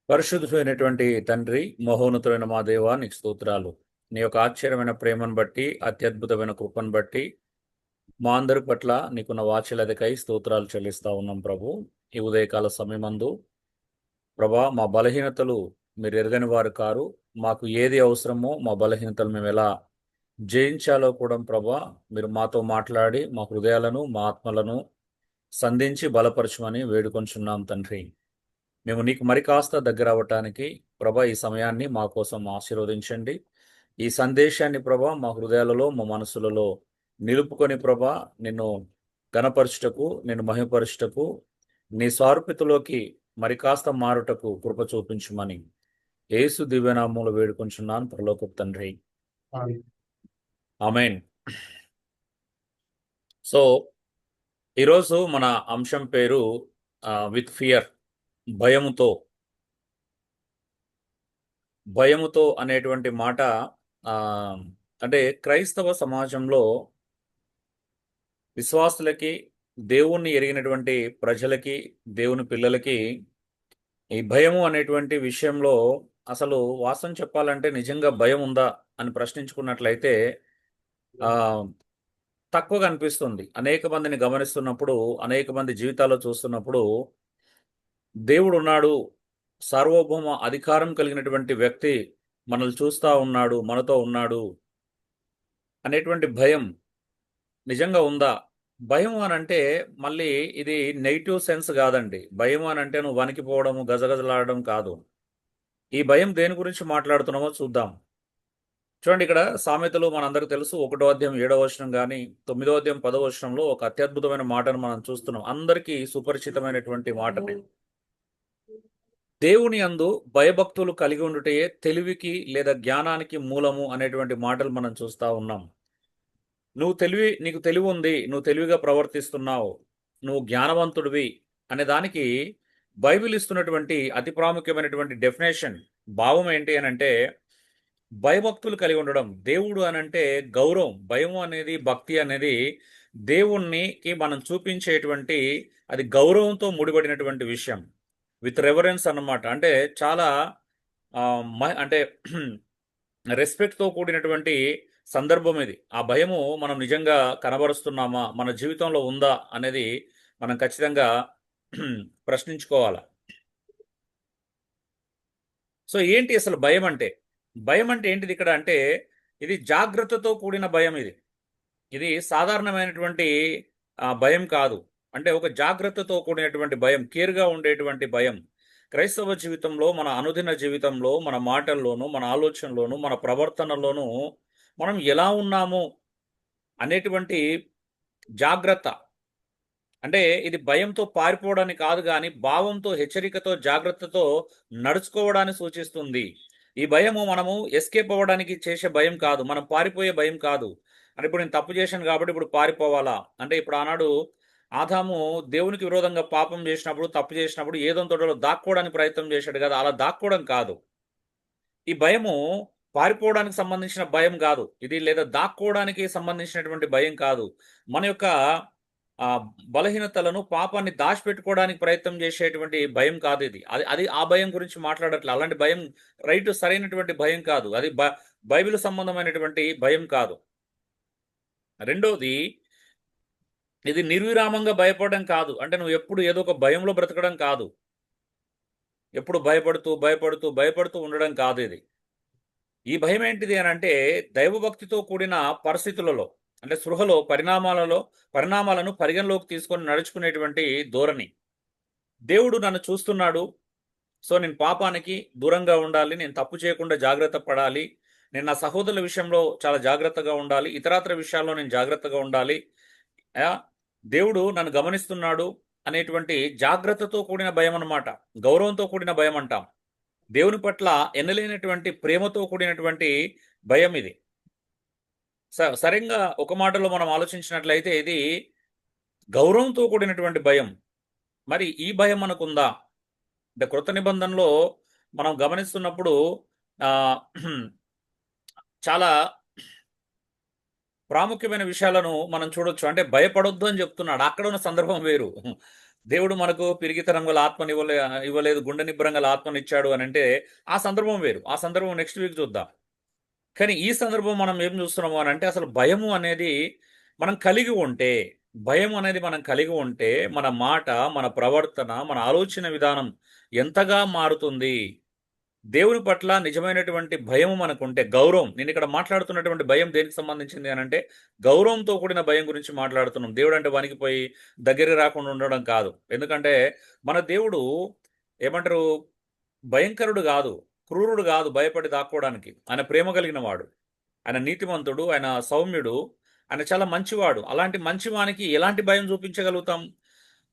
పరిశుద్ధుడైనటువంటి తండ్రి, మహోన్నతుడైన మా దేవా, నీకు స్తోత్రాలు. నీ యొక్క ఆశ్చర్యమైన ప్రేమను బట్టి, అత్యద్భుతమైన కృపను బట్టి మా అందరి పట్ల నీకున్న వాత్సల్యతకై స్తోత్రాలు చెల్లిస్తా ఉన్నాం ప్రభు. ఈ ఉదయకాల సమయమందు ప్రభా, మా బలహీనతలు మీరు ఎరగని వారు కారు. మాకు ఏది అవసరమో మా బలహీనతలు మేము ఎలా జయించాలో కూడా ప్రభా, మీరు మాతో మాట్లాడి మా హృదయాలను, మా ఆత్మలను సంధించి బలపరచమని వేడుకొంచున్నాం తండ్రి. మేము నీకు మరి కాస్త దగ్గర అవ్వటానికి ప్రభా ఈ సమయాన్ని మా కోసం ఆశీర్వదించండి. ఈ సందేశాన్ని ప్రభా మా హృదయాలలో, మా మనసులలో నిలుపుకొని ప్రభా నిన్ను గణపరచుటకు, నిన్ను మహిమపరచుటకు, నీ స్వారూప్యతలోకి మరి కాస్త మారుటకు కృప చూపించమని యేసు దివ్యనామములో వేడుకొంచున్నాను పరలోకపు తండ్రి. ఆమేన్. సో ఈరోజు మన అంశం పేరు విత్ ఫియర్, భయముతో. భయముతో అనేటువంటి మాట ఆ, అంటే క్రైస్తవ సమాజంలో విశ్వాసులకి, దేవుణ్ణి ఎరిగినటువంటి ప్రజలకి, దేవుని పిల్లలకి ఈ భయము అనేటువంటి విషయంలో అసలు వాస్తవం చెప్పాలంటే నిజంగా భయం ఉందా అని ప్రశ్నించుకున్నట్లయితే ఆ, తక్కువగా అనిపిస్తుంది. అనేక మందిని గమనిస్తున్నప్పుడు, అనేక మంది జీవితాల్లో చూస్తున్నప్పుడు దేవుడు ఉన్నాడు, సార్వభౌమ అధికారం కలిగినటువంటి వ్యక్తి మనల్ని చూస్తా ఉన్నాడు, మనతో ఉన్నాడు అనేటువంటి భయం నిజంగా ఉందా? భయం అనంటే మళ్ళీ ఇది నెగిటివ్ సెన్స్ కాదండి. భయం అనంటే నువ్వు వణికిపోవడము, గజగజలాడడం కాదు. ఈ భయం దేని గురించి మాట్లాడుతున్నామో చూద్దాం. చూడండి, ఇక్కడ సామెతలు మనందరికి తెలుసు. 1వ అధ్యాయం 7వ వచనం గాని, 9వ అధ్యాయం 10వ వచనంలో ఒక అత్యద్భుతమైన మాటను మనం చూస్తున్నాం. అందరికీ సుపరిచితమైనటువంటి మాటని. దేవుని యందు భయభక్తులు కలిగి ఉండుటయే తెలివికి లేదా జ్ఞానానికి మూలము అనేటువంటి మాటలు మనం చూస్తా ఉన్నాం. నీకు తెలివి ఉంది, నువ్వు తెలివిగా ప్రవర్తిస్తున్నావు, నువ్వు జ్ఞానవంతుడివి అనే దానికి బైబిల్ ఇస్తున్నటువంటి అతి ప్రాముఖ్యమైనటువంటి డెఫినేషన్, భావం ఏంటి అని అంటే భయభక్తులు కలిగి ఉండడం. దేవుడు అనంటే గౌరవం. భయం అనేది, భక్తి అనేది దేవునికి మనం చూపించేటువంటి అది గౌరవంతో ముడిపడినటువంటి విషయం. విత్ రెవరెన్స్ అన్నమాట. అంటే చాలా అంటే రెస్పెక్ట్తో కూడినటువంటి సందర్భం ఇది. ఆ భయము మనం నిజంగా కనబరుస్తున్నామా, మన జీవితంలో ఉందా అనేది మనం ఖచ్చితంగా ప్రశ్నించుకోవాలి. సో ఏంటి అసలు భయం అంటే? భయం అంటే ఏంటిది ఇక్కడ అంటే, ఇది జాగ్రత్తతో కూడిన భయం. ఇది సాధారణమైనటువంటి భయం కాదు. అంటే ఒక జాగ్రత్తతో కూడినటువంటి భయం, కేర్గా ఉండేటువంటి భయం. క్రైస్తవ జీవితంలో, మన అనుదిన జీవితంలో, మన మాటల్లోనూ, మన ఆలోచనలోనూ, మన ప్రవర్తనలోనూ మనం ఎలా ఉన్నాము అనేటువంటి జాగ్రత్త. అంటే ఇది భయంతో పారిపోవడానికి కాదు గాని, భావంతో, హెచ్చరికతో, జాగ్రత్తతో నడుచుకోవడాన్ని సూచిస్తుంది. ఈ భయము మనము ఎస్కేప్ అవ్వడానికి చేసే భయం కాదు. మనం పారిపోయే భయం కాదు. అంటే ఇప్పుడు నేను తప్పు చేశాను కాబట్టి ఇప్పుడు పారిపోవాలా? అంటే ఇప్పుడు ఆనాడు ఆదాము దేవునికి విరోధంగా పాపం చేసినప్పుడు, తప్పు చేసినప్పుడు ఏదో తోటలో దాక్కోవడానికి ప్రయత్నం చేశాడు కదా! అలా దాక్కోవడం కాదు. ఈ భయము పారిపోవడానికి సంబంధించిన భయం కాదు. ఇది లేదా దాక్కోవడానికి సంబంధించినటువంటి భయం కాదు. మన యొక్క బలహీనతలను, పాపాన్ని దాచిపెట్టుకోవడానికి ప్రయత్నం చేసేటువంటి భయం కాదు ఇది. అది అది ఆ భయం గురించి మాట్లాడట్లే. అలాంటి భయం సరైనటువంటి భయం కాదు. అది బైబిల్ సంబంధమైనటువంటి భయం కాదు. రెండోది, ఇది నిర్విరామంగా భయపడడం కాదు. అంటే నువ్వు ఎప్పుడు ఏదో ఒక భయంలో బ్రతకడం కాదు. ఎప్పుడు భయపడుతూ, భయపడుతూ, భయపడుతూ ఉండడం కాదు ఇది. ఈ భయం ఏంటిది అని అంటే దైవభక్తితో కూడిన పరిస్థితులలో, అంటే సృహలో, పరిణామాలను పరిగణలోకి తీసుకొని నడుచుకునేటువంటి ధోరణి. దేవుడు నన్ను చూస్తున్నాడు, సో నేను పాపానికి దూరంగా ఉండాలి, నేను తప్పు చేయకుండా జాగ్రత్త పడాలి, నేను నా సహోదరుల విషయంలో చాలా జాగ్రత్తగా ఉండాలి, ఇతరాతర విషయాల్లో నేను జాగ్రత్తగా ఉండాలి, దేవుడు నన్ను గమనిస్తున్నాడు అనేటువంటి జాగ్రత్తతో కూడిన భయం అన్నమాట. గౌరవంతో కూడిన భయం అంటాం. దేవుని పట్ల ఎనలేనటువంటి ప్రేమతో కూడినటువంటి భయం ఇది. సరిగ్గా ఒక మాటలో మనం ఆలోచించినట్లయితే ఇది గౌరవంతో కూడినటువంటి భయం. మరి ఈ భయం మనకుందా? అంటే కృత నిబంధనలో మనం గమనిస్తున్నప్పుడు చాలా ప్రాముఖ్యమైన విషయాలను మనం చూడొచ్చు. అంటే భయపడొద్దు అని చెప్తున్నాడు. అక్కడ ఉన్న సందర్భం వేరు. దేవుడు మనకు పిరిగితనం గల ఆత్మని ఇవ్వలేదు, గుండె నిబ్బరం గల ఆత్మనిచ్చాడు అని అంటే ఆ సందర్భం వేరు. ఆ సందర్భం నెక్స్ట్ వీక్ చూద్దాం. కానీ ఈ సందర్భం మనం ఏం చూస్తున్నాము అని అంటే అసలు భయము అనేది మనం కలిగి ఉంటే, భయం అనేది మనం కలిగి ఉంటే మన మాట, మన ప్రవర్తన, మన ఆలోచన విధానం ఎంతగా మారుతుంది. దేవుని పట్ల నిజమైనటువంటి భయం మనకుంటే, గౌరవం, నేను ఇక్కడ మాట్లాడుతున్నటువంటి భయం దేనికి సంబంధించింది అని అంటే గౌరవంతో కూడిన భయం గురించి మాట్లాడుతున్నాం. దేవుడు అంటే వణికిపోయి దగ్గరికి రాకుండా ఉండడం కాదు. ఎందుకంటే మన దేవుడు ఏమంటారు, భయంకరుడు కాదు, క్రూరుడు కాదు భయపడి దాక్కోవడానికి. ఆయన ప్రేమ కలిగిన వాడు, ఆయన నీతిమంతుడు, ఆయన సౌమ్యుడు, ఆయన చాలా మంచివాడు. అలాంటి మంచివానికి ఎలాంటి భయం చూపించగలుగుతాం?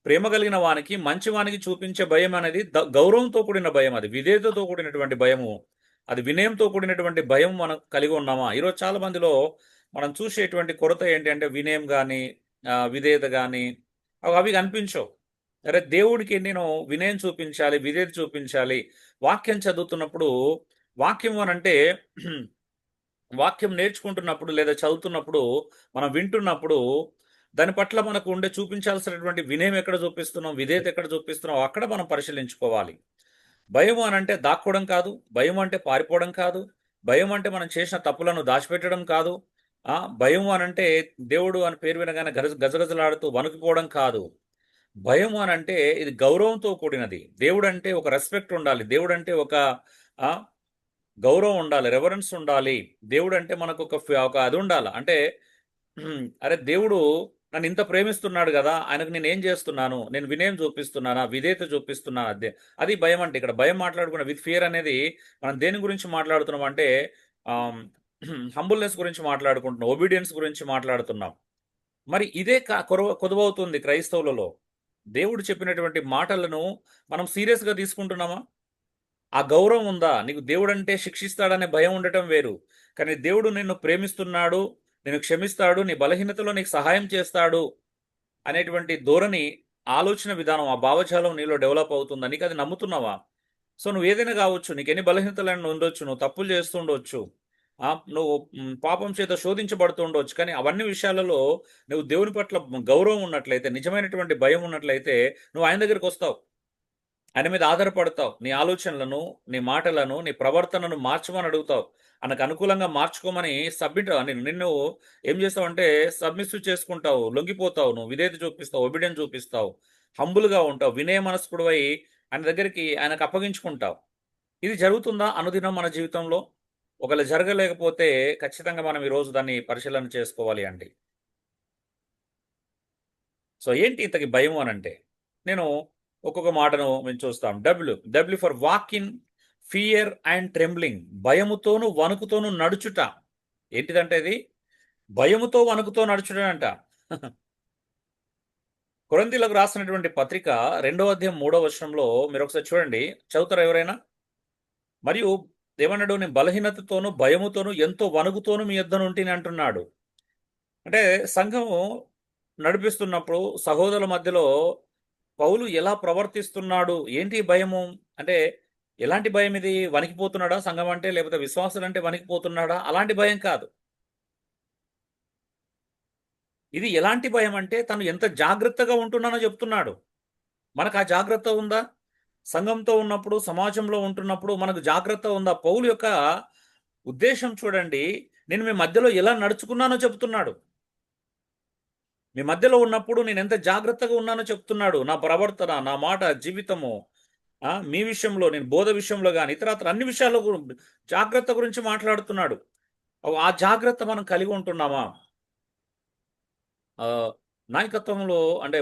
ప్రేమ కలిగిన వానికి, మంచివానికి చూపించే భయం అనేది గౌరవంతో కూడిన భయం, అది విధేయతతో కూడినటువంటి భయము, అది వినయంతో కూడినటువంటి భయం మనం కలిగి ఉన్నామా? ఈరోజు చాలా మందిలో మనం చూసేటువంటి కొరత ఏంటి అంటే వినయం కానీ, విధేయత కానీ అవి కనిపించవు. అరే దేవుడికి నేను వినయం చూపించాలి, విధేయత చూపించాలి. వాక్యం చదువుతున్నప్పుడు, వాక్యం అనంటే వాక్యం నేర్చుకుంటున్నప్పుడు లేదా చదువుతున్నప్పుడు, మనం వింటున్నప్పుడు దాని పట్ల మనకు ఉండే చూపించాల్సినటువంటి వినయం ఎక్కడ చూపిస్తున్నాం, విధేయత ఎక్కడ చూపిస్తున్నాం, అక్కడ మనం పరిశీలించుకోవాలి. భయం అనంటే దాక్కోవడం కాదు, భయం అంటే పారిపోవడం కాదు, భయం అంటే మనం చేసిన తప్పులను దాచిపెట్టడం కాదు. భయం అనంటే దేవుడు అని పేరు వినగానే గజగజలాడుతూ వణుకుపోవడం కాదు. భయం అనంటే ఇది గౌరవంతో కూడినది. దేవుడంటే ఒక రెస్పెక్ట్ ఉండాలి. దేవుడంటే ఒక ఆ గౌరవం ఉండాలి, రెవరెన్స్ ఉండాలి. దేవుడంటే మనకు ఒక అది ఉండాలి. అంటే అరే దేవుడు నన్ను ఇంత ప్రేమిస్తున్నాడు కదా, ఆయనకు నేను ఏం చేస్తున్నాను, నేను వినయం చూపిస్తున్నానా, విధేయత చూపిస్తున్నాను, అదే అది భయం అంటే. ఇక్కడ భయం మాట్లాడుకున్న విత్ ఫియర్ అనేది మనం దేని గురించి మాట్లాడుతున్నాం అంటే హంబుల్నెస్ గురించి మాట్లాడుకుంటున్నాం, ఒబీడియన్స్ గురించి మాట్లాడుతున్నాం. మరి ఇదే కొదువవుతుంది క్రైస్తవులలో. దేవుడు చెప్పినటువంటి మాటలను మనం సీరియస్గా తీసుకుంటున్నామా? ఆ గౌరవం ఉందా? నీకు దేవుడంటే శిక్షిస్తాడనే భయం ఉండటం వేరు. కానీ దేవుడు నిన్ను ప్రేమిస్తున్నాడు, నిన్ను క్షమిస్తాడు, నీ బలహీనతలో నీకు సహాయం చేస్తాడు అనేటువంటి ధోరణి, ఆలోచన విధానం, ఆ భావజాలం నీలో డెవలప్ అవుతుందా? నీకు అది నమ్ముతున్నావా? సో నువ్వు ఏదైనా కావచ్చు, నీకు ఎన్ని బలహీనతలను ఉండొచ్చు, నువ్వు తప్పులు చేస్తుండొచ్చు, నువ్వు పాపం చేత శోధించబడుతూ ఉండొచ్చు. కానీ అవన్నీ విషయాలలో నువ్వు దేవుని పట్ల గౌరవం ఉన్నట్లయితే, నిజమైనటువంటి భయం ఉన్నట్లయితే నువ్వు ఆయన దగ్గరికి వస్తావు, ఆయన మీద ఆధారపడతావు. నీ ఆలోచనలను, నీ మాటలను, నీ ప్రవర్తనను మార్చమని అడుగుతావు. ఆయనకు అనుకూలంగా మార్చుకోమని నిన్ను ఏం చేస్తావంటే సబ్మిసివ్ చేసుకుంటావు, లొంగిపోతావు, నువ్వు విధేయత చూపిస్తావు, ఒబిడియన్స్ చూపిస్తావు, హంబుల్గా ఉంటావు, వినయ మనస్కుడివై ఆయన దగ్గరికి ఆయనకు అప్పగించుకుంటావు. ఇది జరుగుతుందా అనుదినం మన జీవితంలో? ఒకవేళ జరగలేకపోతే ఖచ్చితంగా మనం ఈరోజు దాన్ని పరిశీలన చేసుకోవాలి అండి. సో ఏంటి ఇంతకి భయం అనంటే, నేను ఒక్కొక్క మాటను మేము చూస్తాం. W for walk in fear and trembling. భయముతోను వణుకుతోను నడుచుట. ఏంటిదంటే ఇది? భయముతో వణుకుతో నడుచుట అంట. కొరింథీయులకు రాసినటువంటి పత్రిక 2వ అధ్యాయం 3వ వచనంలో మీరు ఒకసారి చూడండి, చదువుతారా ఎవరైనా? మరియు ఏమన్నాడు, నేను బలహీనతతోను భయముతోను ఎంతో వణుకుతోను మీ యొద్ద నుంటిని అంటున్నాడు. అంటే సంఘము నడిపిస్తున్నప్పుడు సహోదరుల మధ్యలో పౌలు ఎలా ప్రవర్తిస్తున్నాడు, ఏంటి భయము అంటే, ఎలాంటి భయం ఇది? వణికిపోతున్నాడా సంఘం అంటే, లేకపోతే విశ్వాసులు అంటే వణికిపోతున్నాడా? అలాంటి భయం కాదు. ఇది ఎలాంటి భయం అంటే తను ఎంత జాగ్రత్తగా ఉంటున్నానో చెప్తున్నాడు. మనకు ఆ జాగ్రత్త ఉందా? సంఘంతో ఉన్నప్పుడు, సమాజంలో ఉంటున్నప్పుడు మనకు జాగ్రత్త ఉందా? పౌలు యొక్క ఉద్దేశం చూడండి, నేను మీ మధ్యలో ఎలా నడుచుకున్నానో చెప్తున్నాడు. మీ మధ్యలో ఉన్నప్పుడు నేను ఎంత జాగ్రత్తగా ఉన్నానో చెప్తున్నాడు. నా ప్రవర్తన, నా మాట, జీవితము, మీ విషయంలో, నేను బోధ విషయంలో కానీ ఇతరత్ర అన్ని విషయాల్లో జాగ్రత్త గురించి మాట్లాడుతున్నాడు. ఆ జాగ్రత్త మనం కలిగి ఉంటున్నామా? నాయకత్వంలో అంటే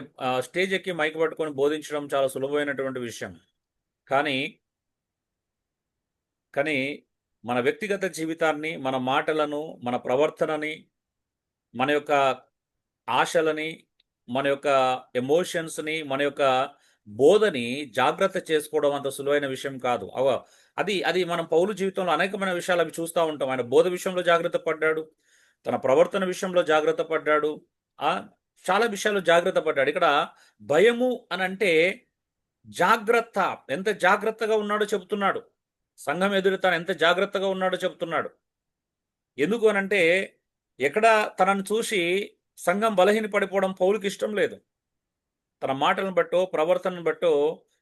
స్టేజ్ ఎక్కి మైక్ పట్టుకొని బోధించడం చాలా సులభమైనటువంటి విషయం. కానీ కానీ మన వ్యక్తిగత జీవితాన్ని, మన మాటలను, మన ప్రవర్తనని, మన యొక్క ఆశలని, మన యొక్క ఎమోషన్స్‌ని, మన యొక్క బోధని జాగ్రత్త చేసుకోవడం అంత సులువైన విషయం కాదు. అది అది మనం పౌలు జీవితంలో అనేకమైన విషయాలు అవి చూస్తా ఉంటాం. ఆయన బోధ విషయంలో జాగ్రత్త పడ్డాడు. తన ప్రవర్తన విషయంలో జాగ్రత్త పడ్డాడు. చాలా విషయాల్లో జాగ్రత్త పడ్డాడు. ఇక్కడ భయము అనంటే జాగ్రత్త. ఎంత జాగ్రత్తగా ఉన్నాడో చెబుతున్నాడు. సంఘం ఎదుట తాను ఎంత జాగ్రత్తగా ఉన్నాడో చెబుతున్నాడు. ఎందుకు అనంటే ఎక్కడ తనను చూసి సంఘం బలహీనపడిపోవడం పౌలుకి ఇష్టం లేదు. తన మాటలను బట్టో, ప్రవర్తనను బట్టో,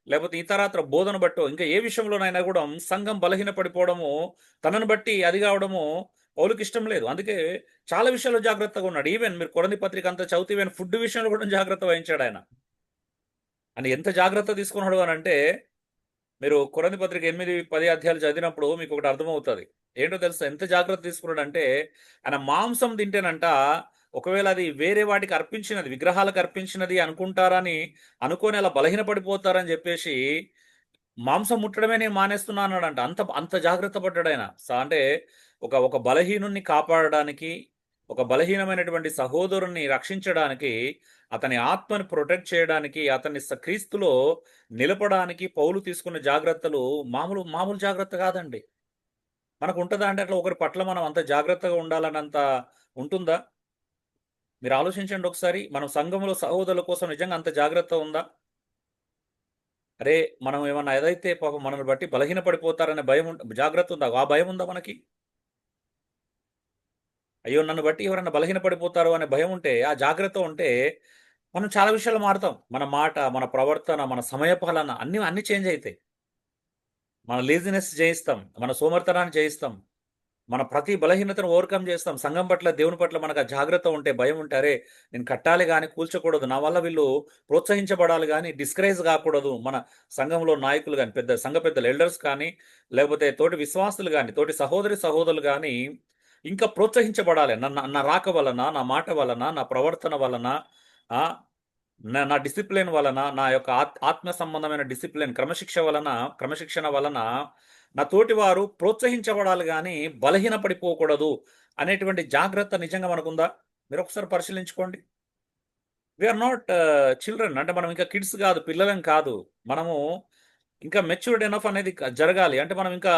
లేకపోతే ఇతరాత్ర బోధన బట్టో, ఇంకా ఏ విషయంలోనైనా కూడా సంఘం బలహీన పడిపోవడము, తనను బట్టి అది కావడము పౌలుకి ఇష్టం లేదు. అందుకే చాలా విషయాల్లో జాగ్రత్తగా ఉన్నాడు. ఈవెన్ మీరు కొరింథీ పత్రిక అంతా చదివితే ఈవెన్ ఫుడ్ విషయంలో కూడా జాగ్రత్త వహించాడు ఆయన. అని ఎంత జాగ్రత్త తీసుకున్నాడు అని అంటే, మీరు కొరింథీ పత్రిక 8, 10 అధ్యాయాలు చదివినప్పుడు మీకు ఒకటి అర్థమవుతుంది. ఏంటో తెలుసా? ఎంత జాగ్రత్త తీసుకున్నాడంటే, ఆయన మాంసం తింటేనంట, ఒకవేళ అది వేరే వాటికి అర్పించినది, విగ్రహాలకు అర్పించినది అనుకుంటారని అనుకోని అలా బలహీన పడిపోతారని చెప్పేసి మాంసం ముట్టడమే నేను మానేస్తున్నా అన్నాడంట. అంత అంత జాగ్రత్త పడ్డాడు ఆయన. అంటే ఒక ఒక బలహీనుణ్ణి కాపాడడానికి, ఒక బలహీనమైనటువంటి సహోదరుణ్ణి రక్షించడానికి, అతని ఆత్మని ప్రొటెక్ట్ చేయడానికి, అతన్ని క్రీస్తులో నిలపడానికి పౌలు తీసుకున్న జాగ్రత్తలు మామూలు మామూలు జాగ్రత్త కాదండి. మనకు ఉంటదా అంటే అట్లా ఒకరి పట్ల మనం అంత జాగ్రత్తగా ఉండాలన్నంత ఉంటుందా? మీరు ఆలోచించండి ఒకసారి. మనం సంఘంలో సహోదరుల కోసం నిజంగా అంత జాగ్రత్త ఉందా? అరే! మనం ఏమన్నా ఏదైతే పాపం మనల్ని బట్టి బలహీన పడిపోతారనే భయం జాగ్రత్త ఉందా? ఆ భయం ఉందా మనకి? అయ్యో! నన్ను బట్టి ఎవరైనా బలహీన పడిపోతారు అనే భయం ఉంటే, ఆ జాగ్రత్త ఉంటే, మనం చాలా విషయాల్లో మారుతాం. మన మాట, మన ప్రవర్తన, మన సమయపాలన అన్నీ చేంజ్ అయితాయి. మన లేజినెస్ జయిస్తాం. మన సోమరితనాన్ని జయిస్తాం. మన ప్రతి బలహీనతను ఓవర్‌కమ్ చేస్తాం. సంఘం పట్ల, దేవుని పట్ల మనకు ఆ జాగ్రత్త ఉంటే, భయం ఉంటే, అరే! నేను కట్టాలి గాని కూల్చకూడదు. నా వల్ల వీళ్ళు ప్రోత్సహించబడాలి గాని డిస్కరేజ్ గాకూడదు. మన సంఘంలో నాయకులు గాని, సంఘ పెద్దలు ఎల్డర్స్ కానీ, లేకపోతే తోటి విశ్వాసులు గాని, తోటి సహోదరి, సహోదరులు గాని ఇంకా ప్రోత్సహించబడాలి. నా రాక వలన, నా మాట వలన, నా ప్రవర్తన వలన, ఆహ్, నా నా డిసిప్లిన్ వలన, నా యొక్క ఆత్మ సంబంధమైన డిసిప్లిన్ క్రమశిక్షణ వలన నా తోటివారు ప్రోత్సహించబడాలి గాని, బలహీన పడిపోకూడదు అనేటువంటి జాగ్రత్త నిజంగా మనకుందా? మీరొకసారి పరిశీలించుకోండి. We are not children. అంటే మనం ఇంకా కిడ్స్ గాదు, పిల్లలం కాదు. మనము ఇంకా మెచ్యూర్డ్ ఎనఫ్ అనేది జరగాలి. అంటే మనం ఇంకా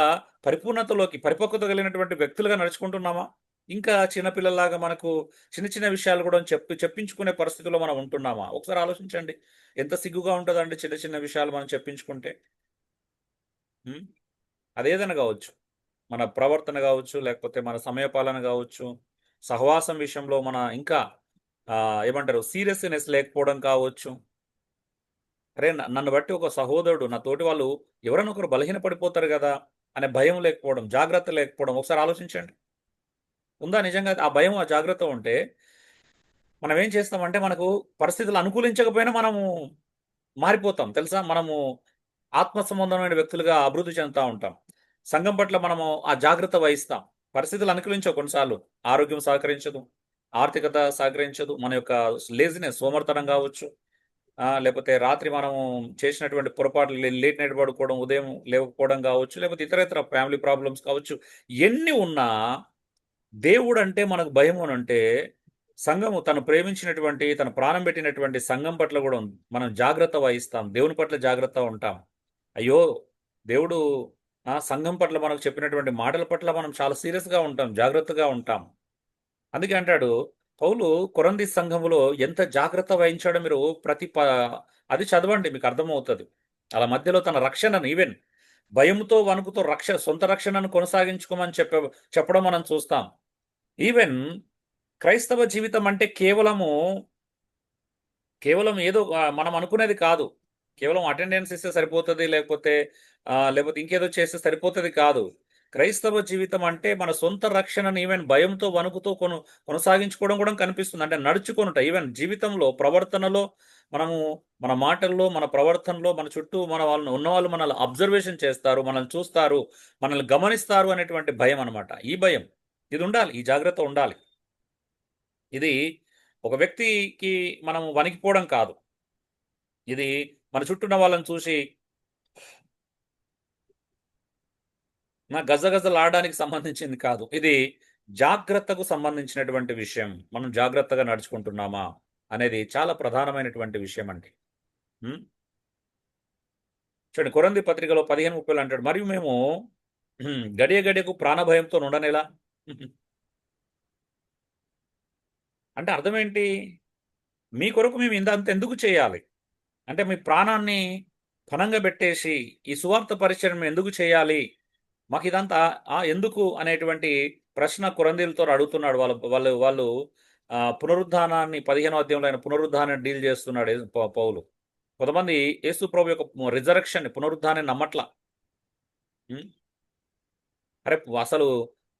పరిపూర్ణతలోకి, పరిపక్వత కలిగినటువంటి వ్యక్తులుగా నడుచుకుంటున్నామా? ఇంకా చిన్న పిల్లల్లాగా మనకు చిన్న చిన్న విషయాలు కూడా చెప్పించుకునే పరిస్థితిలో మనం ఉంటున్నామా? ఒకసారి ఆలోచించండి. ఎంత సిగ్గుగా ఉంటదండి చిన్న చిన్న విషయాలు మనం చెప్పించుకుంటే. హ్మ్. అదేదైనా గావచ్చు. మన ప్రవర్తన గావచ్చు, లేకపోతే మన సమయపాలన గావచ్చు, సహవాసం విషయంలో మన ఇంకా ఏమంటారు సీరియస్‌నెస్ లేకపోవడం కావచ్చు. అరే! నన్ను బట్టి ఒక సహోదరుడు, నా తోటి వాళ్ళు ఎవరైనా ఒకరు బలహీన పడిపోతారు గదా! అనే భయం లేకపోవడం, జాగ్రత్త లేకపోవడం ఒకసారి ఆలోచించండి. ఉందా నిజంగా ఆ భయం, ఆ జాగ్రత్త ఉంటే మనం ఏం చేస్తామంటే మనకు పరిస్థితులు అనుకూలించకపోయినా మనము మారిపోతాం తెలుసా? మనము ఆత్మ సంబంధమైన వ్యక్తులుగా అభివృద్ధి చెందుతా ఉంటాం. సంఘం పట్ల మనము ఆ జాగ్రత్త వహిస్తాం. పరిస్థితులు అనుకూలించవు కొన్నిసార్లు. ఆరోగ్యం సహకరించదు. ఆర్థికత సహకరించదు. మన యొక్క లేజినెస్ సోమరితనం గావచ్చు. లేపోతే రాత్రి మనము చేసినటువంటి పొరపాట్లు లేట్ నైట్ పడుకోవడం, ఉదయం లేవకపోవడం గావచ్చు, లేకపోతే ఇతర ఫ్యామిలీ ప్రాబ్లమ్స్ కావచ్చు. ఎన్ని ఉన్నా దేవుడంటే మనకు భయం అనంటే, సంఘము తను ప్రేమించినటువంటి, తన ప్రాణం పెట్టినటువంటి సంఘం పట్ల గూడా మనం జాగ్రత్త వహిస్తాం. దేవుని పట్ల జాగ్రత్తగా ఉంటాం. అయ్యో! దేవుడు సంఘం పట్ల మనకు చెప్పినటువంటి మాటల పట్ల మనం చాలా సీరియస్‌గా ఉంటాం. జాగ్రత్తగా ఉంటాం. అందుకే అంటాడు పౌలు కొరంథీ సంఘములో ఎంత జాగ్రత్త వహించాడో మీరు అది చదవండి మీకు అర్థమవుతది. అలా మధ్యలో తన రక్షణను ఈవెన్ భయముతో, వణుకుతో సొంత రక్షణను కొనసాగించుకోమని చెప్పడం మనం చూస్తాం. ఈవెన్ క్రైస్తవ జీవితం అంటే కేవలం ఏదో మనం అనుకునేది కాదు. కేవలం అటెండెన్స్ ఇస్తే సరిపోతది. లేకపోతే ఇంకేదో చేస్తే సరిపోతది కాదు. క్రైస్తవ జీవితం అంటే మన సొంత రక్షణను ఈవెన్ భయంతో, వణుకుతో కొనసాగించుకోవడం కూడా కనిపిస్తుంది. అంటే నడుచుకొనుట ఈవెన్ జీవితంలో, ప్రవర్తనలో మనము మన మాటల్లో, మన ప్రవర్తనలో, మన చుట్టూ ఉన్నవాళ్ళు మనల్ని అబ్జర్వేషన్ చేస్తారు. మనల్ని చూస్తారు. మనల్ని గమనిస్తారు అనేటువంటి భయం అన్నమాట. ఈ భయం. ఇది ఉండాలి. ఈ జాగ్రత్త ఉండాలి. ఇది ఒక వ్యక్తికి మనం వణికిపోవడం కాదు. ఇది మన చుట్టూ ఉన్న వాళ్ళని చూసి గజగజలాడడానికి సంబంధించింది కాదు. ఇది జాగ్రత్తకు సంబంధించినటువంటి విషయం. మనం జాగ్రత్తగా నడుచుకుంటున్నామా అనేది చాలా ప్రధానమైనటువంటి విషయం అండి. హ్మ్. చూడండి కొరంథీ పత్రికలో 15:30లో అంటాడు. మరియు మేము గడియ గడియకు ప్రాణభయంతో నుండనేలా? అంటే అర్థమేంటి? మీ కొరకు మేము ఇంతంతెందుకు చేయాలి? అంటే మీ ప్రాణాన్ని పణంగా బెట్టేసి, ఈ సువార్త పరిచయం ఎందుకు చేయాలి? మాకిదంతా ఎందుకు అనేటువంటి ప్రశ్న కొరంథీయులతో అడుగుతున్నాడు. వాళ్ళు వాళ్ళు వాళ్ళు పునరుద్ధానాన్ని 15వ అధ్యాయంలో ఆయన పునరుద్ధానాన్ని డీల్ చేస్తున్నాడు పౌలు. కొంతమంది యేసు ప్రభు యొక్క రిజరక్షన్ పునరుద్ధానాన్ని నమ్మట్లా. ఉం? అరే అసలు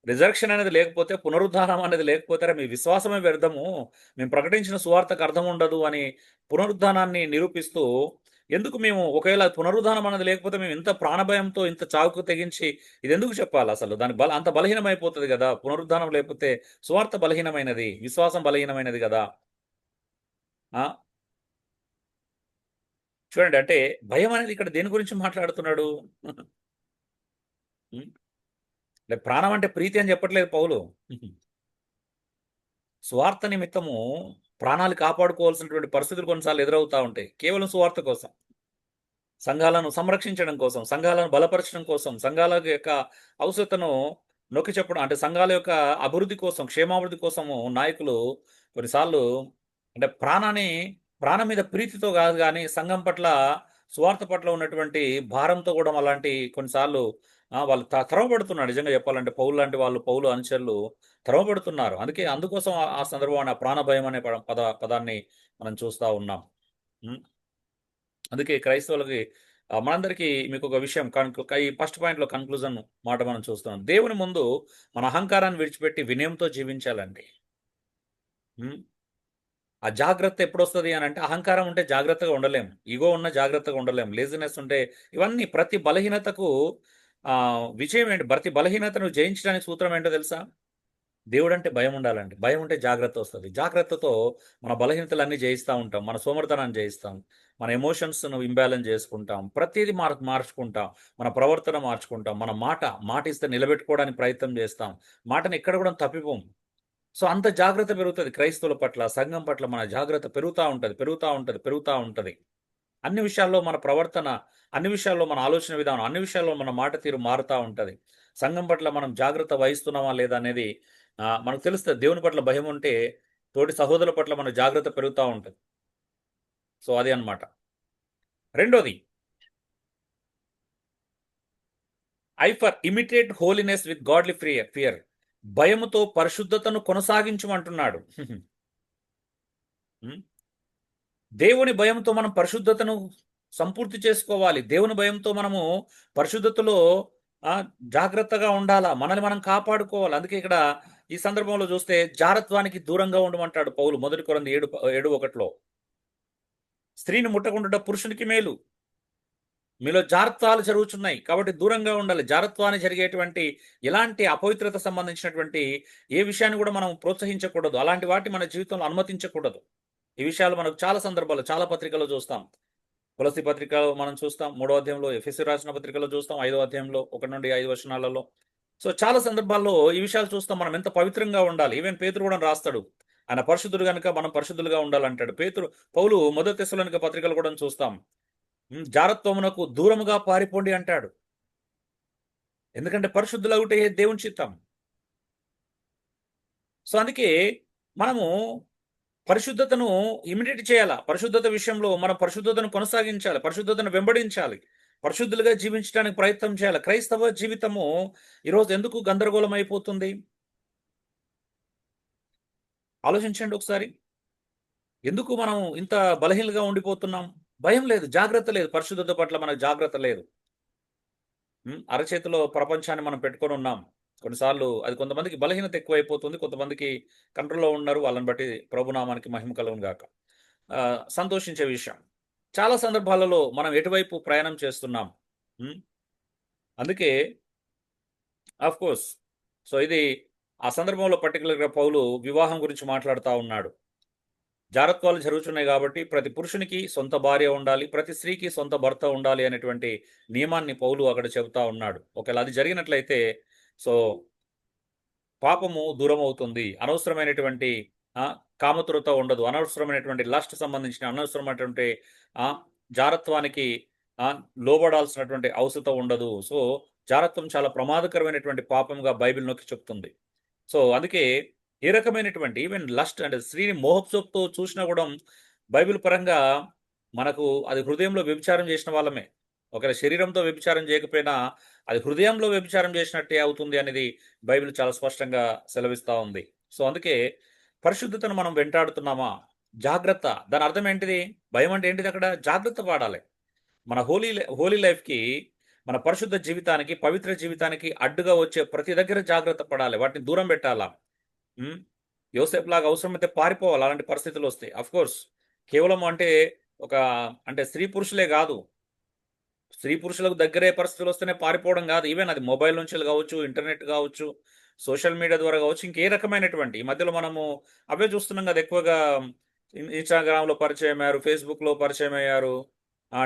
రిజరక్షన్ అనేది లేకపోతే, పునరుద్ధానం అనేది లేకపోతే, అరే మీ విశ్వాసమే వ్యర్థము, మేము ప్రకటించిన సువార్తకు అర్థం ఉండదు అని పునరుద్ధానాన్ని నిరూపిస్తూ, ఎందుకు మేము ఒకవేళ పునరుద్ధానం అనేది లేకపోతే మేము ఇంత ప్రాణభయంతో ఇంత చావుకు తెగించి ఇది ఎందుకు చెప్పాలి అసలు? దాని అంత బలహీనమైపోతుంది కదా. పునరుద్ధానం లేకపోతే సువార్త బలహీనమైనది, విశ్వాసం బలహీనమైనది కదా. ఆ చూడండి, అంటే భయం అనేది ఇక్కడ దేని గురించి మాట్లాడుతున్నాడు? ఉం? ప్రాణం అంటే ప్రీతి అని చెప్పట్లేదు పౌలు. స్వార్థ నిమిత్తము ప్రాణాలు కాపాడుకోవాల్సినటువంటి పరిస్థితులు కొన్నిసార్లు ఎదురవుతా ఉంటాయి. కేవలం స్వార్థ కోసం, సంఘాలను సంరక్షించడం కోసం, సంఘాలను బలపరచడం కోసం, సంఘాల యొక్క అవసరతను నొక్కి చెప్పడం, అంటే సంఘాల యొక్క అభివృద్ధి కోసం, క్షేమాభివృద్ధి కోసము నాయకులు కొన్నిసార్లు అంటే ప్రాణం మీద ప్రీతితో కాదు కానీ సంఘం పట్ల, స్వార్థ పట్ల ఉన్నటువంటి భారంతో కూడా అలాంటి కొన్నిసార్లు వాళ్ళు తరమబడుతున్నారు. నిజంగా చెప్పాలంటే పౌలు అనుచరులు తరమబడుతున్నారు. అందుకోసం ఆ సందర్భం ఆ ప్రాణ భయం అనే పదాన్ని మనం చూస్తా ఉన్నాం. అందుకే క్రైస్తవులకి మనందరికీ మీకు ఒక విషయం ఈ ఫస్ట్ పాయింట్లో కన్క్లూజన్ మాట మనం చూస్తున్నాం. దేవుని ముందు మన అహంకారాన్ని విడిచిపెట్టి వినయంతో జీవించాలండి. ఆ జాగ్రత్త ఎప్పుడొస్తుంది అని అంటే, అహంకారం ఉంటే జాగ్రత్తగా ఉండలేం, ఈగో ఉన్న జాగ్రత్తగా ఉండలేం, లేజినెస్ ఉంటే, ఇవన్నీ ప్రతి బలహీనతకు విజయం ఏంటి? ప్రతి బలహీనతను జయించడానికి సూత్రం ఏంటో తెలుసా? దేవుడు అంటే భయం ఉండాలండి. భయం ఉంటే జాగ్రత్త వస్తుంది. జాగ్రత్తతో మన బలహీనతలన్నీ జయిస్తూ ఉంటాం, మన సోమర్థనాన్ని జయిస్తాం, మన ఎమోషన్స్ను ఇంబ్యాలెన్స్ చేసుకుంటాం, ప్రతిదీ మార్చుకుంటాం, మన ప్రవర్తన మార్చుకుంటాం, మన మాట ఇస్తే నిలబెట్టుకోవడానికి ప్రయత్నం చేస్తాం, మాటను ఎక్కడ కూడా తప్పిపోం. సో అంత జాగ్రత్త పెరుగుతుంది క్రైస్తవుల పట్ల, సంఘం పట్ల మన జాగ్రత్త పెరుగుతూ ఉంటుంది. అన్ని విషయాల్లో మన ప్రవర్తన, అన్ని విషయాల్లో మన ఆలోచన విధానం, అన్ని విషయాల్లో మన మాట తీరు మారుతూ ఉంటుంది. సంఘం పట్ల మనం జాగ్రత్త వహిస్తున్నామా లేదా అనేది మనకు తెలుస్తుంది. దేవుని పట్ల భయం ఉంటే తోటి సహోదరుల పట్ల మన జాగ్రత్త పెరుగుతూ ఉంటుంది. సో అది అన్నమాట. రెండోది, I for imitate holiness with godly fear. భయముతో పరిశుద్ధతను కొనసాగించమంటున్నాడు. దేవుని భయంతో మనం పరిశుద్ధతను సంపూర్తి చేసుకోవాలి. దేవుని భయంతో మనము పరిశుద్ధతలో జాగ్రత్తగా ఉండాలా, మనల్ని మనం కాపాడుకోవాలి. అందుకే ఇక్కడ ఈ సందర్భంలో చూస్తే జారత్వానికి దూరంగా ఉండమంటాడు పౌలు. 1 కొరింథీ 7:1 స్త్రీని ముట్టకుండా పురుషునికి మేలు, మీలో జారత్వాలు జరుగుతున్నాయి కాబట్టి దూరంగా ఉండాలి. జారత్వాన్ని జరిగేటువంటి ఎలాంటి అపవిత్రత సంబంధించినటువంటి ఏ విషయాన్ని కూడా మనం ప్రోత్సహించకూడదు. అలాంటి వాటి మన జీవితంలో అనుమతించకూడదు. ఈ విషయాలు మనకు చాలా సందర్భాలు, చాలా పత్రికల్లో చూస్తాం. తులసి పత్రిక మనం చూస్తాం 3వ అధ్యాయంలో, ఎఫెసీ రాసిన పత్రికలో చూస్తాం 5వ అధ్యాయంలో 1 నుండి 5 వచనాలలో. సో చాలా సందర్భాల్లో ఈ విషయాలు చూస్తాం, మనం ఎంత పవిత్రంగా ఉండాలి. ఈవెన్ పేతురు కూడా రాస్తాడు, ఆయన పరిశుద్ధుడు కనుక మనం పరిశుద్ధులుగా ఉండాలంటాడు. పౌలు 1 తెస్సలోనిక పత్రికలు కూడా చూస్తాం, జారత్వమునకు దూరముగా పారిపోండి అంటాడు. ఎందుకంటే పరిశుద్ధులగుటే దేవుని చిత్తం. సో అందుకే మనము పరిశుద్ధతను ఇమిటేట్ చేయాలా. పరిశుద్ధత విషయంలో మనం పరిశుద్ధతను కొనసాగించాలి, పరిశుద్ధతను వెంబడించాలి, పరిశుద్ధులుగా జీవించడానికి ప్రయత్నం చేయాలి. క్రైస్తవ జీవితము ఈరోజు ఎందుకు గందరగోళం అయిపోతుంది? ఆలోచించండి ఒకసారి. ఎందుకు మనం ఇంత బలహీనంగా ఉండిపోతున్నాం? భయం లేదు, జాగ్రత్త లేదు, పరిశుద్ధత పట్ల మనకు జాగ్రత్త లేదు. అరచేతిలో ప్రపంచాన్ని మనం పెట్టుకొని ఉన్నాం. కొన్నిసార్లు అది కొంతమందికి బలహీనత ఎక్కువైపోతుంది, కొంతమందికి కంట్రోల్లో ఉన్నారు. వాళ్ళని బట్టి ప్రభునామానికి మహిమ కలుగును గాక. సంతోషించే విషయం. చాలా సందర్భాలలో మనం ఎటువైపు ప్రయాణం చేస్తున్నాం. అందుకే కోర్స్ సో ఇది ఆ సందర్భంలో పర్టికులర్గా పౌలు వివాహం గురించి మాట్లాడుతూ ఉన్నాడు. జారత్వాలు జరుగుతున్నాయి కాబట్టి ప్రతి పురుషునికి సొంత భార్య ఉండాలి, ప్రతి స్త్రీకి సొంత భర్త ఉండాలి అనేటువంటి నియమాన్ని పౌలు అక్కడ చెబుతా ఉన్నాడు. ఒకవేళ అది జరిగినట్లయితే సో పాపము దూరం అవుతుంది, అనవసరమైనటువంటి కామతురత ఉండదు, అనవసరమైనటువంటి లస్ట్ సంబంధించిన అనవసరమైనటువంటి జారత్వానికి లోబడాల్సినటువంటి అవసరం ఉండదు. సో జారత్వం చాలా ప్రమాదకరమైనటువంటి పాపంగా బైబిల్ నొక్కి చెప్తుంది. సో అందుకే ఏ రకమైనటువంటి ఈవెన్ లస్ట్ అంటే స్త్రీని మోహప్సోప్తో చూసినా కూడా బైబిల్ పరంగా మనకు అది హృదయంలో వ్యభిచారం చేసిన వాళ్ళమే. ఒకవేళ శరీరంతో వ్యభిచారం చేయకపోయినా అది హృదయంలో వ్యభిచారం చేసినట్టే అవుతుంది అనేది బైబిల్ చాలా స్పష్టంగా సెలవిస్తూ ఉంది. సో అందుకే పరిశుద్ధతను మనం వెంటాడుతున్నామా? జాగ్రత్త. దాని అర్థం ఏంటిది? భయం అంటే ఏంటిది అక్కడ? జాగ్రత్త పడాలి. మన హోలీ లైఫ్‌కి, మన పరిశుద్ధ జీవితానికి, పవిత్ర జీవితానికి అడ్డుగా వచ్చే ప్రతి దగ్గర జాగ్రత్త పడాలి. వాటిని దూరం పెట్టాలా. హ్మ్. యోసేపులాగా అవసరమైతే పారిపోవాలి అలాంటి పరిస్థితులొస్తే. ఆఫ్‌కోర్స్ కేవలం అంటే ఒక అంటే స్త్రీ పురుషులే గాదు. స్త్రీ పురుషులకు దగ్గరయ్యే పరిస్థితులొస్తేనే పారిపోవడం గాదు. ఈవెన్ అది మొబైల్ నుంచెల్లి గావచ్చు, ఇంటర్నెట్ గావచ్చు, సోషల్ మీడియా ద్వారా గావచ్చు, ఇంకే రకమైనటువంటి ఈ మధ్యలో మనము అవే చూస్తున్నాం గదా! ఎక్కువగా ఇన్‌స్టాగ్రామ్‌లో పరిచయమయ్యారు, ఫేస్‌బుక్‌లో పరిచయమయ్యారు,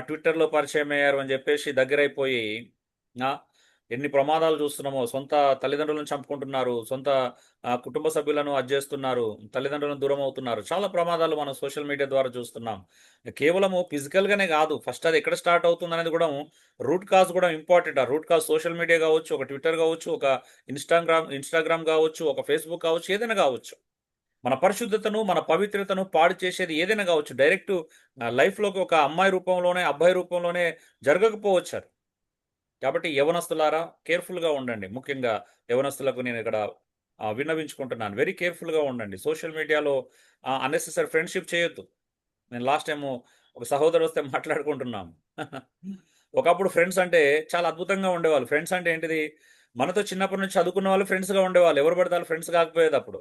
ట్విట్టర్‌లో పరిచయమయ్యారు అని జెప్పేసి దగ్గరైపోయి ఆ! ఎన్ని ప్రమాదాలు చూస్తున్నామో. సొంత తల్లిదండ్రులను చంపుకుంటున్నారు. సొంత కుటుంబ సభ్యులను అది జేస్తున్నారు. తల్లిదండ్రులను దూరమవుతున్నారు. చాలా ప్రమాదాలు మనం సోషల్ మీడియా ద్వారా చూస్తున్నాం. కేవలము ఫిజికల్‌గానే గాదు. ఫస్ట్ అది ఎక్కడ స్టార్ట్ అవుతుందనేది గూడా రూట్ కాజ్ గూడా ఇంపార్టెంట్. ఆ రూట్ కాజ్ సోషల్ మీడియా గావచ్చు, ఒక ట్విట్టర్ గావచ్చు, ఒక ఇన్‌స్టాగ్రామ్ గావచ్చు, ఒక ఫేస్‌బుక్ గావచ్చు, ఏదైనా గావచ్చు. మన పరిశుద్ధతను, మన పవిత్రతను పాడు చేసేది ఏదైనా గావచ్చు. డైరెక్ట్ లైఫ్‌లోకి ఒక అమ్మాయి రూపంలోనే, అబ్బాయి రూపంలోనే జరగకపోవచ్చది. కాబట్టి యవ్వనస్తులారా కేర్‌ఫుల్‌గా ఉండండి. ముఖ్యంగా యవ్వనస్తులకు నేనిక్కడ విన్నవించుకుంటున్నాను. వెరీ కేర్‌ఫుల్‌గా ఉండండి. సోషల్ మీడియాలో అన్నెసెసరీ ఫ్రెండ్‌షిప్ చేయొద్దు. నేను లాస్ట్ టైము ఒక సహోదరొస్తే మాట్లాడుకుంటున్నాం. ఒకప్పుడు ఫ్రెండ్స్ అంటే చాలా అద్భుతంగా ఉండేవాళ్ళు. ఫ్రెండ్స్ అంటే ఏంటిది? మనతో చిన్నప్పటి నుంచి చదువుకున్న వాళ్ళు ఫ్రెండ్స్‌గా ఉండేవాళ్ళు. ఎవరు పడితే ఆళ్ళు ఫ్రెండ్స్ కాకపోయేదప్పుడు.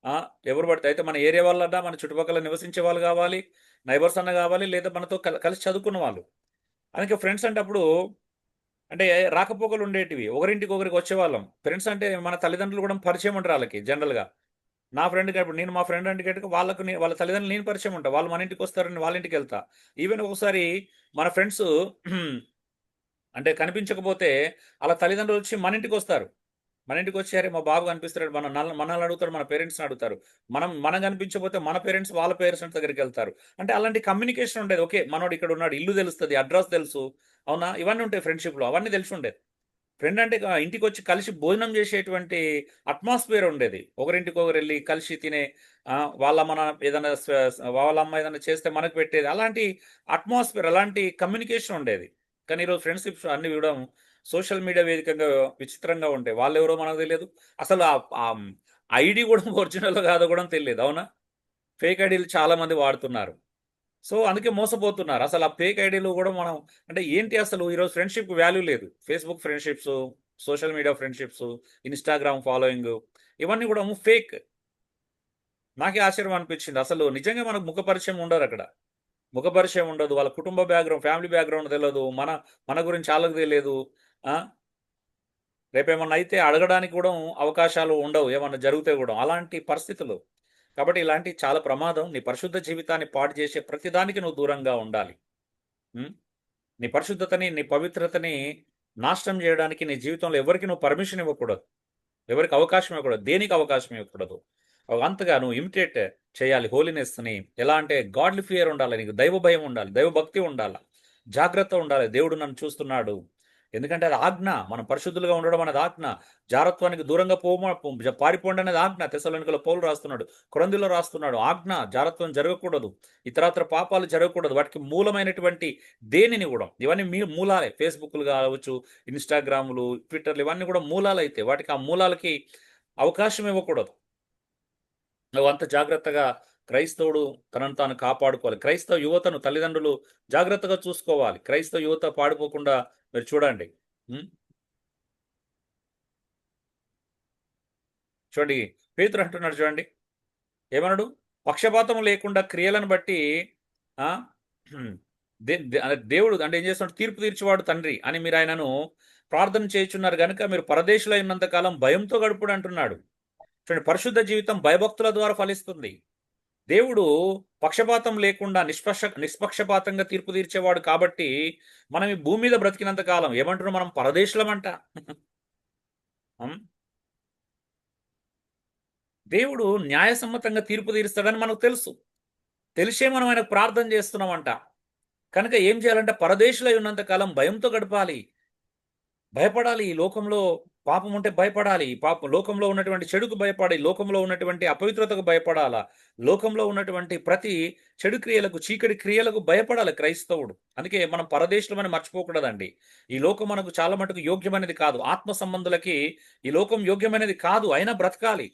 ఆ! ఎవరు పడితే అయితే మన ఏరియా వాళ్ళన్నా, మన చుట్టుపక్కల నివసించే వాళ్ళు గావాలి, నైబర్స్ అన్నా గావాలి, లేదా మనతో కలిసి చదువుకున్న వాళ్ళు. అందుకే ఫ్రెండ్స్ అంటే అప్పుడు అంటే రాకపోకలుండేటివి. ఒకరింటికి ఒకరికి వచ్చేవాళ్ళం. ఫ్రెండ్స్ అంటే మన తల్లిదండ్రులు గూడా పరిచయం ఉంటారు ఆళ్ళకి జనరల్‌గా. నా ఫ్రెండ్‌గా ఇప్పుడు నేను మా ఫ్రెండ్ ఇంటికెళ్ళికి వాళ్ళకి వాళ్ళ తల్లిదండ్రులు నేను పరిచయం ఉంటా. వాళ్ళు మన ఇంటికొస్తారు. నేను వాళ్ళ ఇంటికెళ్తా. ఈవెన్ ఒక్కొక్కసారి మన ఫ్రెండ్స్ అంటే కనిపించకపోతే ఆళ్ళ తల్లిదండ్రులొచ్చి మన ఇంటికొస్తారు. మన ఇంటికొచ్చి "అరే! మా బాబు కనిపిస్తలేడు." మనల్ని అడుగుతారు. మన పేరెంట్స్‌ని అడుగుతారు. మనం కనిపించకపోతే మన పేరెంట్స్ వాళ్ళ పేరెంట్స్ దగ్గరికెళ్తారు. అంటే అలాంటి కమ్యూనికేషన్ ఉండేది. ఓకే. మనోడు ఇక్కడున్నాడు. ఇల్లు తెలుస్తది. అడ్రెస్ తెలుసు. అవునా? ఇవన్నీ ఉంటాయి ఫ్రెండ్‌షిప్‌లో. అవన్నీ తెలిసుండేది. ఫ్రెండ్ అంటే ఇంటికొచ్చి కలిసి భోజనం చేసేటువంటి అట్మాస్ఫియర్ ఉండేది. ఒకరింటికొకరెళ్లి కలిసి తినే వాళ్ళ మన ఏదైనా వాళ్ళ అమ్మ ఏదైనా చేస్తే మనకు పెట్టేది. అలాంటి అట్మాస్ఫియర్, అలాంటి కమ్యూనికేషన్ ఉండేది. కానీ ఈరోజు ఫ్రెండ్‌షిప్స్ అన్నీ కూడా సోషల్ మీడియా వేదికగా విచిత్రంగా ఉంటాయి. వాళ్ళెవరో మనకు తెలియదు. అసలు ఐడీ కూడా ఒరిజినలో కాదో కూడా తెలియదు. అవునా? ఫేక్ ఐడీలు చాలా మంది వాడుతున్నారు. సో, అందుకే మోసపోతున్నారు. అసలు ఆ ఫేక్ ఐడీలు గూడా మనం అంటే ఏంటి అసలు ఈరోజు ఫ్రెండ్‌షిప్‌కి వాల్యూ లేదు. ఫేస్‌బుక్ ఫ్రెండ్‌షిప్సు, సోషల్ మీడియా ఫ్రెండ్‌షిప్సు, ఇన్‌స్టాగ్రామ్ ఫాలోయింగు ఇవన్నీ గూడా ఫేక్. నాకే ఆశ్చర్యం అనిపించింది. అసలు నిజంగా మనకు ముఖ పరిచయం ఉండరక్కడ. ముఖ పరిచయం ఉండదు. వాళ్ళ కుటుంబ బ్యాక్‌గ్రౌండ్, ఫ్యామిలీ బ్యాక్‌గ్రౌండ్ తెలవదు. మన గురించి ఆళ్ళకి తెలియదు. ఆ! రేపేమన్నా అయితే అడగడానికి గూడా అవకాశాలు ఉండవు. ఏమన్నా జరిగితే గూడా. అలాంటి పరిస్థితులు. కాబట్టి ఇలాంటి చాలా ప్రమాదం. నీ పరిశుద్ధ జీవితాన్ని పాడు చేసే ప్రతి దానికి నువ్వు దూరంగా ఉండాలి. హ్మ్. నీ పరిశుద్ధతని, నీ పవిత్రతని నాశనం జేయడానికి నీ జీవితంలో ఎవరికీ నువ్వు పర్మిషన్ ఇవ్వకూడదు. ఎవరికి అవకాశం ఇవ్వకూడదు. దేనికి అవకాశం ఇవ్వకూడదు. అంతగా నువ్వు ఇమిటేట్ చేయాలి హోలీనెస్‌ని. ఎలా అంటే గాడ్‌లీ ఫియర్ ఉండాలి. నీకు దైవ భయం ఉండాలి. దైవ భక్తి ఉండాల. జాగ్రత్త ఉండాలి. దేవుడు నన్ను చూస్తున్నాడు. ఎందుకంటే అది ఆజ్ఞ. మనం పరిశుద్ధులుగా ఉండడం అనేది ఆజ్ఞ. జారత్వానికి దూరంగా పారిపోండి అనేది ఆజ్ఞ. తెస్సలోనికలో పౌలు రాస్తున్నాడు. కొరింథీలో రాస్తున్నాడు. ఆజ్ఞ. జారత్వం జరగకూడదు. ఇతరాతర పాపాలు జరగకూడదు. వాటికి మూలమైనటువంటి దేనిని గూడా ఇవన్నీ మూలాలే. ఫేస్‌బుక్‌లు గావచ్చు, ఇన్‌స్టాగ్రామ్‌లు, ట్విట్టర్‌లు ఇవన్నీ గూడా మూలాలైతే వాటికి ఆ మూలాలకి అవకాశం ఇవ్వకూడదు. నువ్వంత జాగ్రత్తగా క్రైస్తవుడు తనను తాను కాపాడుకోవాలి. క్రైస్తవ యువతను తల్లిదండ్రులు జాగ్రత్తగా చూసుకోవాలి. క్రైస్తవ యువత పాడిపోకుండా మీరు చూడండి. హ్మ్. చూడండి పేతురు అంటున్నాడు చూడండి. ఏమన్నాడు? పక్షపాతం లేకుండా క్రియలను బట్టి ఆ! హ్మ్. దేవుడు అంటే ఏం చేస్తున్నాడు? తీర్పు తీర్చువాడు తండ్రి అని మీరాయనను ప్రార్థన చేయుచున్నారు గనుక మీరు పరదేశులై ఉన్నంత కాలం భయంతో గడుపుడు అంటున్నాడు. చూడండి పరిశుద్ధ జీవితం భయభక్తుల ద్వారా ఫలిస్తుంది. దేవుడు పక్షపాతం లేకుండా నిష్పక్షపాతంగా తీర్పు తీర్చేవాడు కాబట్టి, మనం ఈ భూమి మీద బ్రతికినంత కాలం ఏమంటున్నాం మనం పరదేశులమంట. హ్మ్. దేవుడు న్యాయసమ్మతంగా తీర్పు తీరుస్తాడని మనకు తెలుసు. తెలిసే మనం ఆయనకు ప్రార్థన చేస్తున్నామంట. కనుక ఏం చేయాలంటే పరదేశులై ఉన్నంత కాలం భయంతో గడపాలి. భయపడాలి. ఈ లోకంలో పాపం ఉంటే భయపడాలి. లోకంలో ఉన్నటువంటి చెడుకు భయపడి, లోకంలో ఉన్నటువంటి అపవిత్రతకు భయపడాలా. లోకంలో ఉన్నటువంటి ప్రతి చెడు క్రియలకు, చీకటి క్రియలకు భయపడాలి క్రైస్తవుడు. అందుకే మనం పరదేశులమని మర్చిపోకూడదండి. ఈ లోకం మనకు చాలా మటుకు యోగ్యమైనది కాదు. ఆత్మ సంబంధులకి ఈ లోకం యోగ్యమైనది కాదు. అయినా బ్రతకాలి.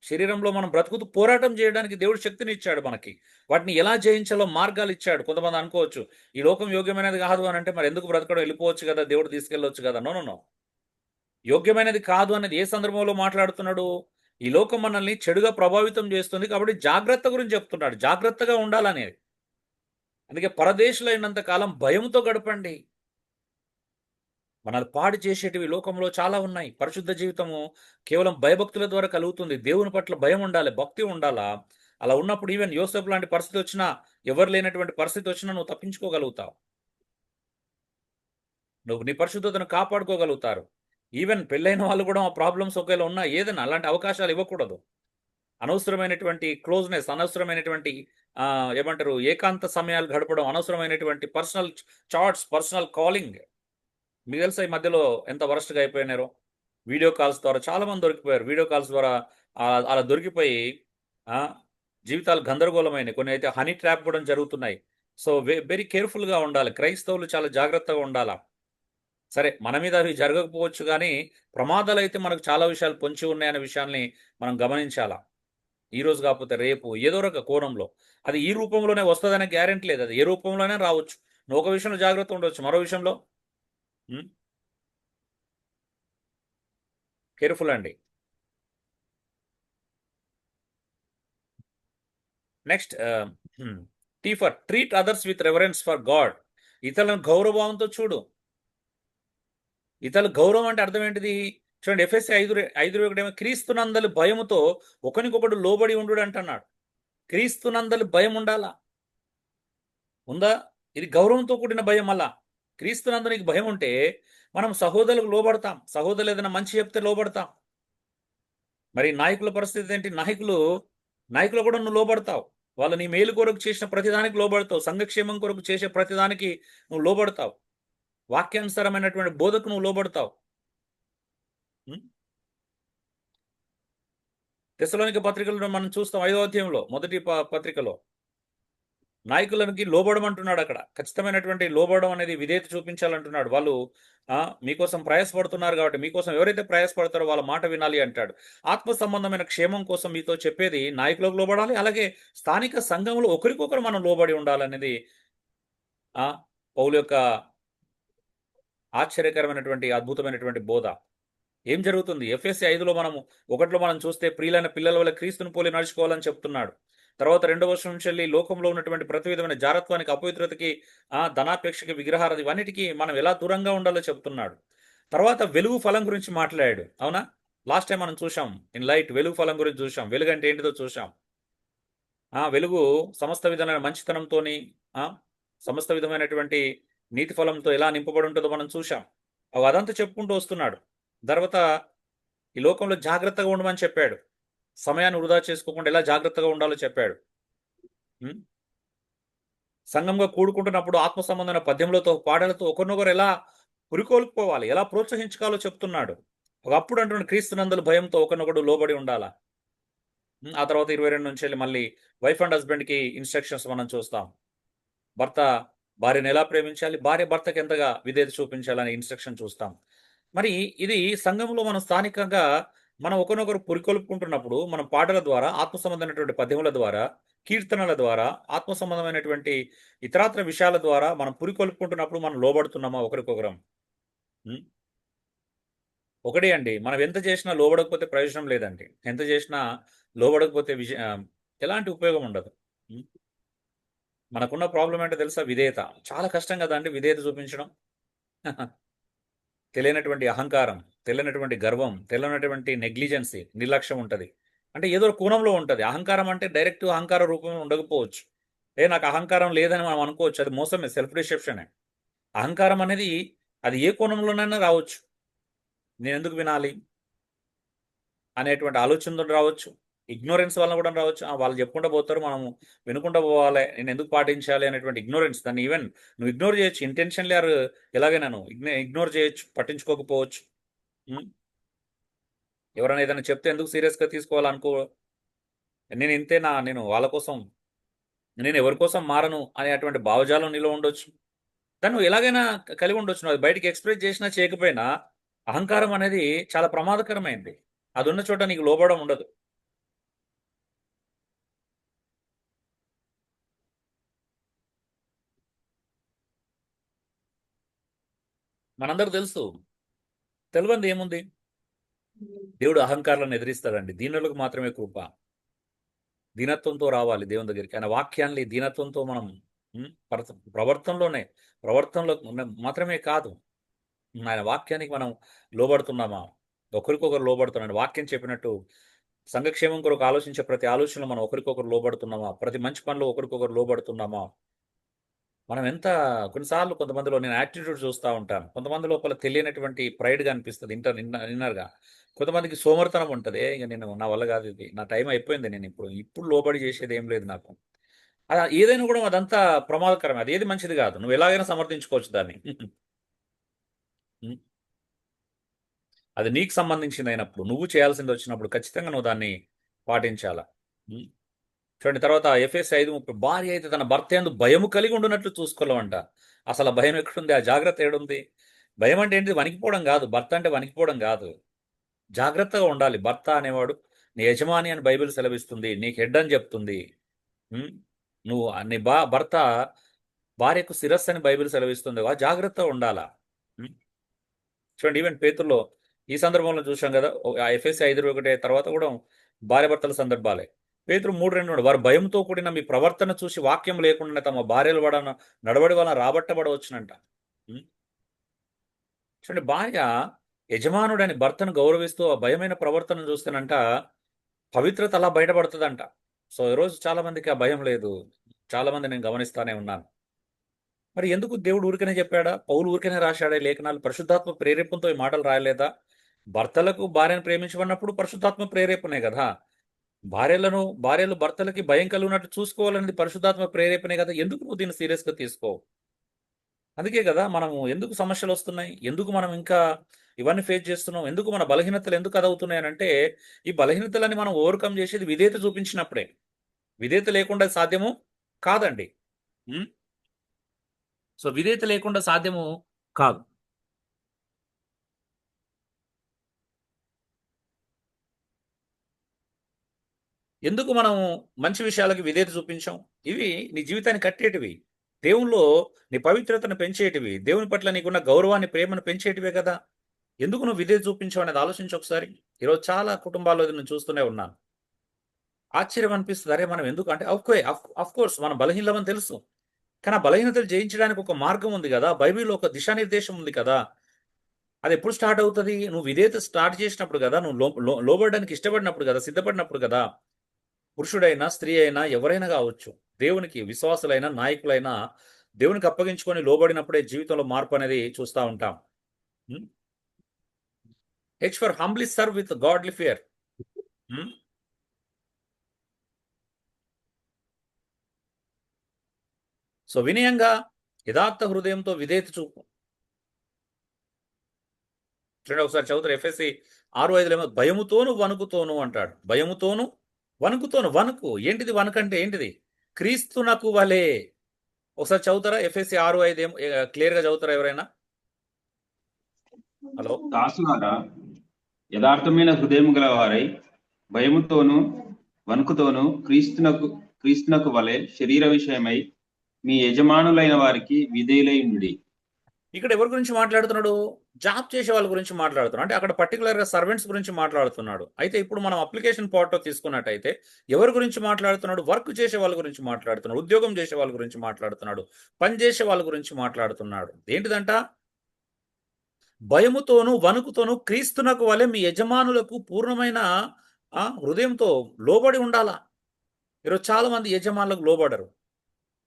శరీరంలో మనం బ్రతుకుతూ పోరాటం చేయడానికి దేవుడు శక్తిని ఇచ్చాడు మనకి. వాటిని ఎలా జయించాలో మార్గాలు ఇచ్చాడు. కొంతమంది అనుకోవచ్చు, ఈ లోకం యోగ్యమైనది కాదు అని అంటే మరి ఎందుకు బ్రతకడం, వెళ్ళిపోవచ్చు కదా, దేవుడు తీసుకెళ్ళొచ్చు కదా. No no no. యోగ్యమైనది కాదు అనేది ఏ సందర్భంలో మాట్లాడుతున్నాడు? ఈ లోకం మనల్ని చెడుగా ప్రభావితం చేస్తుంది కాబట్టి జాగ్రత్త గురించి చెప్తున్నాడు. జాగ్రత్తగా ఉండాలనేది. అందుకే పరదేశులైనంత కాలం భయంతో గడపండి. మనల్ని పాడు చేసేటివి లోకంలో చాలా ఉన్నాయి. పరిశుద్ధ జీవితము కేవలం భయభక్తుల ద్వారా కలుగుతుంది. దేవుని పట్ల భయం ఉండాలి, భక్తి ఉండాలా. అలా ఉన్నప్పుడు ఈవెన్ యోసేపు లాంటి పరిస్థితి వచ్చినా, ఎవరు లేనటువంటి పరిస్థితి వచ్చినా నువ్వు తప్పించుకోగలుగుతావు. నువ్వు నీ పరిశుద్ధతను కాపాడుకోగలుగుతారు. ఈవెన్ పెళ్ళైన వాళ్ళు కూడా ఆ ప్రాబ్లమ్స్ ఒకవేళ ఉన్నా ఏదైనా అలాంటి అవకాశాలు ఇవ్వకూడదు. అనవసరమైనటువంటి క్లోజ్‌నెస్, అనవసరమైనటువంటి ఏమంటారు, ఏకాంత సమయాలు గడపడం, అనవసరమైనటువంటి పర్సనల్ చాట్స్, పర్సనల్ కాలింగ్. మీకు తెలుసా ఈ మధ్యలో ఎంత వరస్ట్‌గా అయిపోయినారో? వీడియో కాల్స్ ద్వారా చాలామంది దొరికిపోయారు. వీడియో కాల్స్ ద్వారా అలా దొరికిపోయి ఆ! జీవితాలు గందరగోళమైనయి. కొన్ని అయితే హనీ ట్రాప్ కూడా జరుగుతున్నాయి. సో, వెరీ కేర్‌ఫుల్‌గా ఉండాలి. క్రైస్తవులు చాలా జాగ్రత్తగా ఉండాల. సరే, మన మీద అవి జరగకపోవచ్చు గానీ, ప్రమాదాలైతే మనకు చాలా విషయాలు పొంచి ఉన్నాయనే విషయాల్ని మనం గమనించాల. ఈరోజు కాకపోతే రేపు ఏదో ఒక కోణంలో. అది ఈ రూపంలోనే వస్తదనే గ్యారంటీ లేదు. అది ఏ రూపంలోనే రావచ్చు. నువ్వు ఒక విషయంలో జాగ్రత్తగా ఉండొచ్చు. మరో విషయంలో హ్మ్. కేర్‌ఫుల్ అండి. నెక్స్ట్ హ్మ్. Treat others with reverence for God. ఇతరులను గౌరవభావంతో చూడు. ఇతరుల గౌరవం అంటే అర్థం ఏంటిది? చూడండి, ఎఫెసీ 5:21 క్రీస్తునందలి భయముతో ఒకనికొకడు లోబడి ఉండుడు అంటున్నాడు. క్రీస్తునందలి భయం ఉండాలా? ఉందా? ఇది గౌరవంతో కూడిన భయం మళ్ళా. క్రీస్తునందు నీకు భయం ఉంటే మనం సహోదరులకు లోబడతాం. సహోదరులు ఏదైనా మంచి చెప్తే లోబడతాం. మరి నాయకుల పరిస్థితి ఏంటి? నాయకులు కూడా నువ్వు లోబడతావు. వాళ్ళు నీ మేలు కొరకు చేసిన ప్రతిదానికి లోబడతావు. సంఘక్షేమం కొరకు చేసే ప్రతిదానికి నువ్వు లోబడతావు. వాక్యానుసారమైనటువంటి బోధకు నువ్వు లోబడతావు. హ్మ్. తెస్సలోనిక పత్రికలో మనం చూస్తాం 5వ అధ్యాయంలో మొదటి పత్రికలో నాయకులకి లోబడమంటున్నాడు అక్కడ. ఖచ్చితమైనటువంటి లోబడడం అనేది విధేయత చూపించాలంటున్నాడు. వాళ్ళు మీకోసం ప్రయాసపడుతున్నారు కాబట్టి, మీకోసం ఎవరైతే ప్రయాసపడతారో వాళ్ళ మాట వినాలి అంటాడు. ఆత్మ సంబంధమైన క్షేమం కోసం మీతో చెప్పేది నాయకులకు లోబడాలి. అలాగే స్థానిక సంఘంలో ఒకరికొకరు మనం లోబడి ఉండాలనేది ఆ! పౌలు యొక్క ఆశ్చర్యకరమైనటువంటి, అద్భుతమైనటువంటి బోధ. ఏం జరుగుతుంది? ఎఫెసీ 5లో మనం చూస్తే ప్రియులైన పిల్లల వలె క్రీస్తును పోలి నడుచుకోవాలని చెప్తున్నాడు. తర్వాత రెండవ వచనం నుంచెల్లి లోకంలో ఉన్నటువంటి ప్రతి విధమైన జారత్వానికి, అపవిత్రతకి, ధనాపేక్షకి, విగ్రహారాధన ఇవన్నిటికి మనం ఎలా దూరంగా ఉండాలో చెప్తున్నాడు. తర్వాత వెలుగు ఫలం గురించి మాట్లాడాడు. అవునా? లాస్ట్ టైం మనం చూసాం. ఇన్ లైట్ వెలుగు ఫలం గురించి చూసాం. వెలుగంటే ఏంటిదో చూసాం. వెలుగు సమస్త విధమైన మంచితనంతోని, ఆ! సమస్త విధమైనటువంటి నీతి ఫలంతో ఎలా నింపబడి ఉంటదో మనం చూసాం. అదంతా చెప్పుకుంటూ వస్తున్నాడు. తర్వాత ఈ లోకంలో జాగ్రత్తగా ఉండమని చెప్పాడు. సమయాన్ని వృధా చేసుకోకుండా ఎలా జాగ్రత్తగా ఉండాలో చెప్పాడు. హ్మ్. సంఘంగా కూడుకుంటున్నప్పుడు ఆత్మ సంబంధమైన పద్యములతో, పాటలతో ఒకరినొకరు ఎలా పురికొల్పుకోవాలి, ఎలా ప్రోత్సహించుకోవాలో చెప్తున్నాడు. ఒకప్పుడు అంటున్నాడు క్రీస్తునందలి భయంతో ఒకరినొకడు లోబడి ఉండాలా. ఆ తర్వాత 22 నుంచెల్లి మళ్ళీ వైఫ్ అండ్ హస్బెండ్‌కి ఇన్‌స్ట్రక్షన్స్ మనం చూస్తాం. భర్త భార్యను ఎలా ప్రేమించాలి, భార్య భర్తకి ఎంతగా విధేయత చూపించాలనే ఇన్‌స్ట్రక్షన్ చూస్తాం. మరి ఇది సంఘంలో మనం స్థానికంగా మనం ఒకరినొకరు పురికొల్పుకుంటున్నప్పుడు, మనం పాటల ద్వారా, ఆత్మ సంబంధమైనటువంటి పద్యముల ద్వారా, కీర్తనల ద్వారా, ఆత్మ సంబంధమైనటువంటి ఇతరాత్ర విషయాల ద్వారా మనం పురికొల్పుకుంటున్నప్పుడు మనం లోబడుతున్నామా ఒకరికొకరం? హ్మ్. ఒకటే అండి. మనం ఎంత చేసినా లోబడకపోతే ప్రయోజనం లేదండి. ఎంత చేసినా లోబడకపోతే ఎలాంటి ఉపయోగం ఉండదు. హ్మ్. మనకున్న ప్రాబ్లమ్ ఏంటో తెలుసా? విధేయత. చాలా కష్టం కదండీ విధేయత చూపించడం. తెలియనటువంటి అహంకారం, తెలియనటువంటి గర్వం, తెలియనటువంటి నెగ్లిజెన్సీ, నిర్లక్ష్యం ఉంటది. అంటే ఏదో ఒక కోణంలో ఉంటది. అహంకారం అంటే డైరెక్ట్ అహంకార రూపంలో ఉండకపోవచ్చు. నాకు అహంకారం లేదని మనం అనుకోవచ్చు. అది మోసమే, సెల్ఫ్ డిసెప్షనే. అహంకారం అనేది అది ఏ కోణంలోనైనా రావచ్చు. నేనెందుకు వినాలి అనేటువంటి ఆలోచనతోటి రావచ్చు. ఇగ్నోరెన్స్ వలన కూడా రావచ్చు. వాళ్ళు చెప్పుకుంటూ పోతారు. మనము వినుకుంటూ పోవాలి. నేనెందుకు పాటించాలి అనేటువంటి ఇగ్నోరెన్స్. దాన్ని ఈవెన్ నువ్వు ఇగ్నోర్ చేయొచ్చు. ఇంటెన్షనల్లీ ఎలాగైనా నువ్వు ఇగ్నోర్ చేయొచ్చు. పట్టించుకోకపోవచ్చు. హ్మ్. ఎవరైనా ఏదైనా చెప్తే ఎందుకు సీరియస్‌గా తీసుకోవాలనుకో. నేను ఇంతేనా, వాళ్ళ కోసం, నేను ఎవరి కోసం మారను అనేటువంటి భావజాలం నీలో ఉండొచ్చు. దాన్ని నువ్వు ఎలాగైనా కలిగి ఉండొచ్చు. నువ్వు అది బయటికి ఎక్స్‌ప్రెస్ చేసినా చేయకపోయినా అహంకారం అనేది చాలా ప్రమాదకరమైంది. అదున్న చోట నీకు లోబడం ఉండదు. మనందరూ తెలుసు. తెలియంది ఏముంది? దేవుడు అహంకారాలను ఎదిరిస్తాడండి. దీనులకు మాత్రమే కృప. దీనత్వంతో రావాలి దేవుని దగ్గరికి. ఆయన వాక్యాన్ని దీనత్వంతో మనం ప్రవర్తనలోనే ప్రవర్తనలో మాత్రమే కాదు, ఆయన వాక్యానికి మనం లోబడుతున్నామా, ఒకరికొకరు లోబడుతున్నాం. వాక్యం చెప్పినట్టు సంఘక్షేమం కొరకు ఆలోచించే ప్రతి ఆలోచనలో మనం ఒకరికొకరు లోబడుతున్నామా, ప్రతి మంచి పనిలో ఒకరికొకరు లోబడుతున్నామా. మనం ఎంత కొన్నిసార్లు కొంతమందిలో నేను యాటిట్యూడ్ చూస్తూ ఉంటాను. కొంతమంది లోపల తెలియనటువంటి ప్రైడ్గా అనిపిస్తుంది ఇన్నర్గా. కొంతమందికి సోమర్తనం ఉంటుంది. ఇక నేను నా వల్ల కాదు, ఇది నా టైం అయిపోయింది, నేను ఇప్పుడు లోబడి చేసేది ఏం లేదు నాకు. ఏదైనా కూడా అదంతా ప్రమాదకరమే, అది ఏది మంచిది కాదు. నువ్వు ఎలాగైనా సమర్థించుకోవచ్చు దాన్ని. అది నీకు సంబంధించింది అయినప్పుడు, నువ్వు చేయాల్సింది వచ్చినప్పుడు ఖచ్చితంగా నువ్వు దాన్ని పాటించాలా. చూడండి తర్వాత ఎఫెస్ 5:30, భార్య అయితే తన భర్త యందు భయము కలిగి ఉండునట్లు చూసుకోవాలంట. అసలు ఆ భయం ఎక్కడుంది? ఆ జాగ్రత్త ఏడుంది? భయం అంటే ఏంటి? వణికిపోవడం కాదు. భర్త అంటే వణికిపోవడం కాదు. జాగ్రత్తగా ఉండాలి. భర్త అనేవాడు నీ యజమాని అని బైబిల్ సెలవిస్తుంది, నీకు హెడ్ అని చెప్తుంది. నువ్వు నీ భర్త భార్యకు శిరస్సు అని బైబిల్ సెలవిస్తుంది. జాగ్రత్తగా ఉండాలా. చూడండి ఈవెన్ పేతుల్లో ఈ సందర్భంలో చూసాం కదా, ఎఫెసీ 5:1 తర్వాత కూడా భార్యాభర్తల సందర్భాలే. పేతురు 3:2, వారు భయంతో కూడిన మీ ప్రవర్తన చూసి వాక్యం లేకుండా తమ భార్యల వలన నడవడి వలన రాబట్టబడవచ్చునంట. చూడండి, భార్య యజమానుడని భర్తను గౌరవిస్తూ ఆ భయమైన ప్రవర్తన చూస్తేనంట పవిత్రత అలా బయటపడుతుందంట. సో ఈరోజు చాలా మందికి ఆ భయం లేదు. చాలా మంది నేను గమనిస్తానే ఉన్నాను. మరి ఎందుకు దేవుడు ఊరికనే చెప్పాడా? పౌలు ఊరికనే రాశాడా లేఖనాలు? పరిశుద్ధాత్మ ప్రేరేపణతో ఈ మాటలు రాయలేదా? భర్తలకు భార్యను ప్రేమించమన్నప్పుడు పరిశుద్ధాత్మ ప్రేరేపణే కదా. భార్యలు భర్తలకి భయం కలిగినట్టు చూసుకోవాలనేది పరిశుద్ధాత్మ ప్రేరేపణే కదా. ఎందుకు నువ్వు దీన్ని సీరియస్గా తీసుకో? అందుకే కదా మనం ఎందుకు సమస్యలు వస్తున్నాయి, ఎందుకు మనం ఇంకా ఇవన్నీ ఫేస్ చేస్తున్నాం, ఎందుకు మన బలహీనతలు ఎందుకు అదవుతున్నాయి అంటే, ఈ బలహీనతలని మనం ఓవర్కమ్ చేసేది విధేయత చూపించినప్పుడే. విధేయత లేకుండా సాధ్యము కాదండి. సో విధేయత లేకుండా సాధ్యము కాదు. ఎందుకు మనం మంచి విషయాలకి విధేయత చూపించాం? ఇవి నీ జీవితాన్ని కట్టేటివి, దేవునిలో నీ పవిత్రతను పెంచేటివి, దేవుని పట్ల నీకున్న గౌరవాన్ని ప్రేమను పెంచేటివే కదా. ఎందుకు నువ్వు విధేయత చూపించావు అనేది ఆలోచించి ఒకసారి. ఈరోజు చాలా కుటుంబాల్లో నేను చూస్తూనే ఉన్నాను. ఆశ్చర్యం అనిపిస్తుంది, అరే మనం ఎందుకు అంటే ఓకే, అఫ్ కోర్స్ మనం బలహీనమని తెలుసు, కానీ ఆ బలహీనతలు జయించడానికి ఒక మార్గం ఉంది కదా. బైబిల్లో ఒక దిశానిర్దేశం ఉంది కదా. అది ఎప్పుడు స్టార్ట్ అవుతుంది? నువ్వు విధేయత స్టార్ట్ చేసినప్పుడు కదా, నువ్వు లోబడడానికి ఇష్టపడినప్పుడు కదా, సిద్ధపడినప్పుడు కదా. పురుషుడైనా స్త్రీ అయినా ఎవరైనా కావచ్చు, దేవునికి విశ్వాసులైన నాయకులైనా దేవునికి అప్పగించుకొని లోబడినప్పుడే జీవితంలో మార్పు అనేది చూస్తూ ఉంటాం. H for humbly serve with godly fear. So వినయంగా యథార్థ హృదయంతో విధేయత చూపు. చూడండి ఒకసారి చదువుతారు ఎఫ్ఎస్సి 6:5 భయముతోను వణుకుతోను అంటాడు. భయముతోను వణుకుతోను. వణుకు ఏంటిది? వణుకంటే ఏంటిది? క్రీస్తునకు వలే. ఒకసారి చదువుతారా ఎఫ్ఎస్సి 6:5 క్లియర్ గా చదువుతారా ఎవరైనా? హలో. దాసులారా, యథార్థమైన హృదయం గల వారై భయముతోను వణుకుతోను క్రీస్తునకు వలె శరీర విషయమై మీ యజమానులైన వారికి విధేయులైయుండుడి. ఇక్కడ ఎవరి గురించి మాట్లాడుతున్నాడు? జాబ్ చేసే వాళ్ళ గురించి మాట్లాడుతున్నాడు. అంటే అక్కడ పర్టికులర్గా సర్వెంట్స్ గురించి మాట్లాడుతున్నాడు. అయితే ఇప్పుడు మనం అప్లికేషన్ పార్ట్లో తీసుకున్నట్టయితే ఎవరి గురించి మాట్లాడుతున్నాడు? వర్క్ చేసే వాళ్ళ గురించి మాట్లాడుతున్నాడు, ఉద్యోగం చేసే వాళ్ళ గురించి మాట్లాడుతున్నాడు, పని చేసే వాళ్ళ గురించి మాట్లాడుతున్నాడు. ఏంటిదంట? భయముతోను వణుకుతోను క్రీస్తునకు వలె మీ యజమానులకు పూర్ణమైన హృదయంతో లోబడి ఉండాలా. ఈరోజు చాలా మంది యజమానులకు లోబడరు.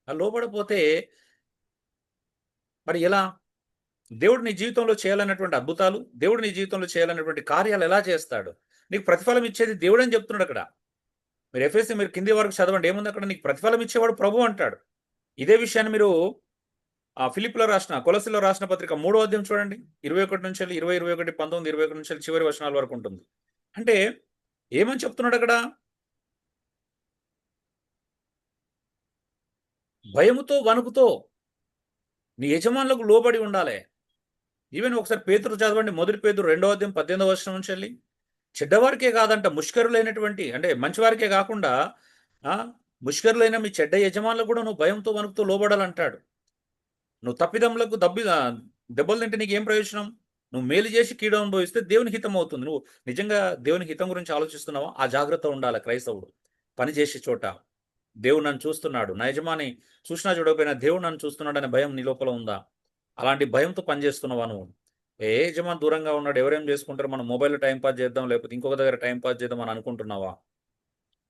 లోబడపోతే మరి ఎలా? దేవుడు నీ జీవితంలో చేయాలన్నటువంటి అద్భుతాలు, దేవుడు నీ జీవితంలో చేయాలన్నటువంటి కార్యాలు ఎలా చేస్తాడు? నీకు ప్రతిఫలం ఇచ్చేది దేవుడు అని చెప్తున్నాడు అక్కడ. మీరు ఎఫ్ఎస్సి మీరు కింది వరకు చదవండి, ఏముంది అక్కడ? నీకు ప్రతిఫలం ఇచ్చేవాడు ప్రభు అంటాడు. ఇదే విషయాన్ని మీరు కొలస్సీలో రాసిన పత్రిక 3వ అధ్యాయం చూడండి, 21 నుంచి 20, 21, 19, 21 నుంచి చివరి వచనాల వరకు ఉంటుంది. అంటే ఏమని చెప్తున్నాడు అక్కడ? భయముతో వణుకుతో నీ యజమానులకు లోబడి ఉండాలి. ఈవెన్ ఒకసారి పేతురు చదవండి, 1 పేతురు 2వ అధ్యాయం 18వ వచనం నుంచి వెళ్ళి, చెడ్డవారికే కాదంట, ముష్కరులైనటువంటి అంటే మంచివారికే కాకుండా ముష్కరులైన మీ చెడ్డ యజమానులకు కూడా నువ్వు భయంతో వణుకుతో లోబడాలంటాడు. నువ్వు తప్పిదములకు దెబ్బలు తింటే నీకేం ప్రయోజనం? నువ్వు మేలు చేసి కీడు అనుభవిస్తే దేవునికి హితం అవుతుంది. నువ్వు నిజంగా దేవునికి హితం గురించి ఆలోచిస్తున్నావా? ఆ జాగ్రత్త ఉండాలి క్రైస్తవుడు. పని చేసే చోట దేవుడు నన్ను చూస్తున్నాడు. నా యజమాని చూసినా చూడకపోయినా దేవుడు నన్ను చూస్తున్నాడనే భయం నీ లోపల ఉందా? అలాంటి భయంతో పని చేస్తున్నావా నువ్వు? ఏ యజమాని దూరంగా ఉన్నాడు, ఎవరేం చేసుకుంటారు, మనం మొబైల్‌లో టైమ్ పాస్ చేద్దాం, లేకపోతే ఇంకొక దగ్గర టైమ్ పాస్ చేద్దాం అని అనుకుంటున్నావా?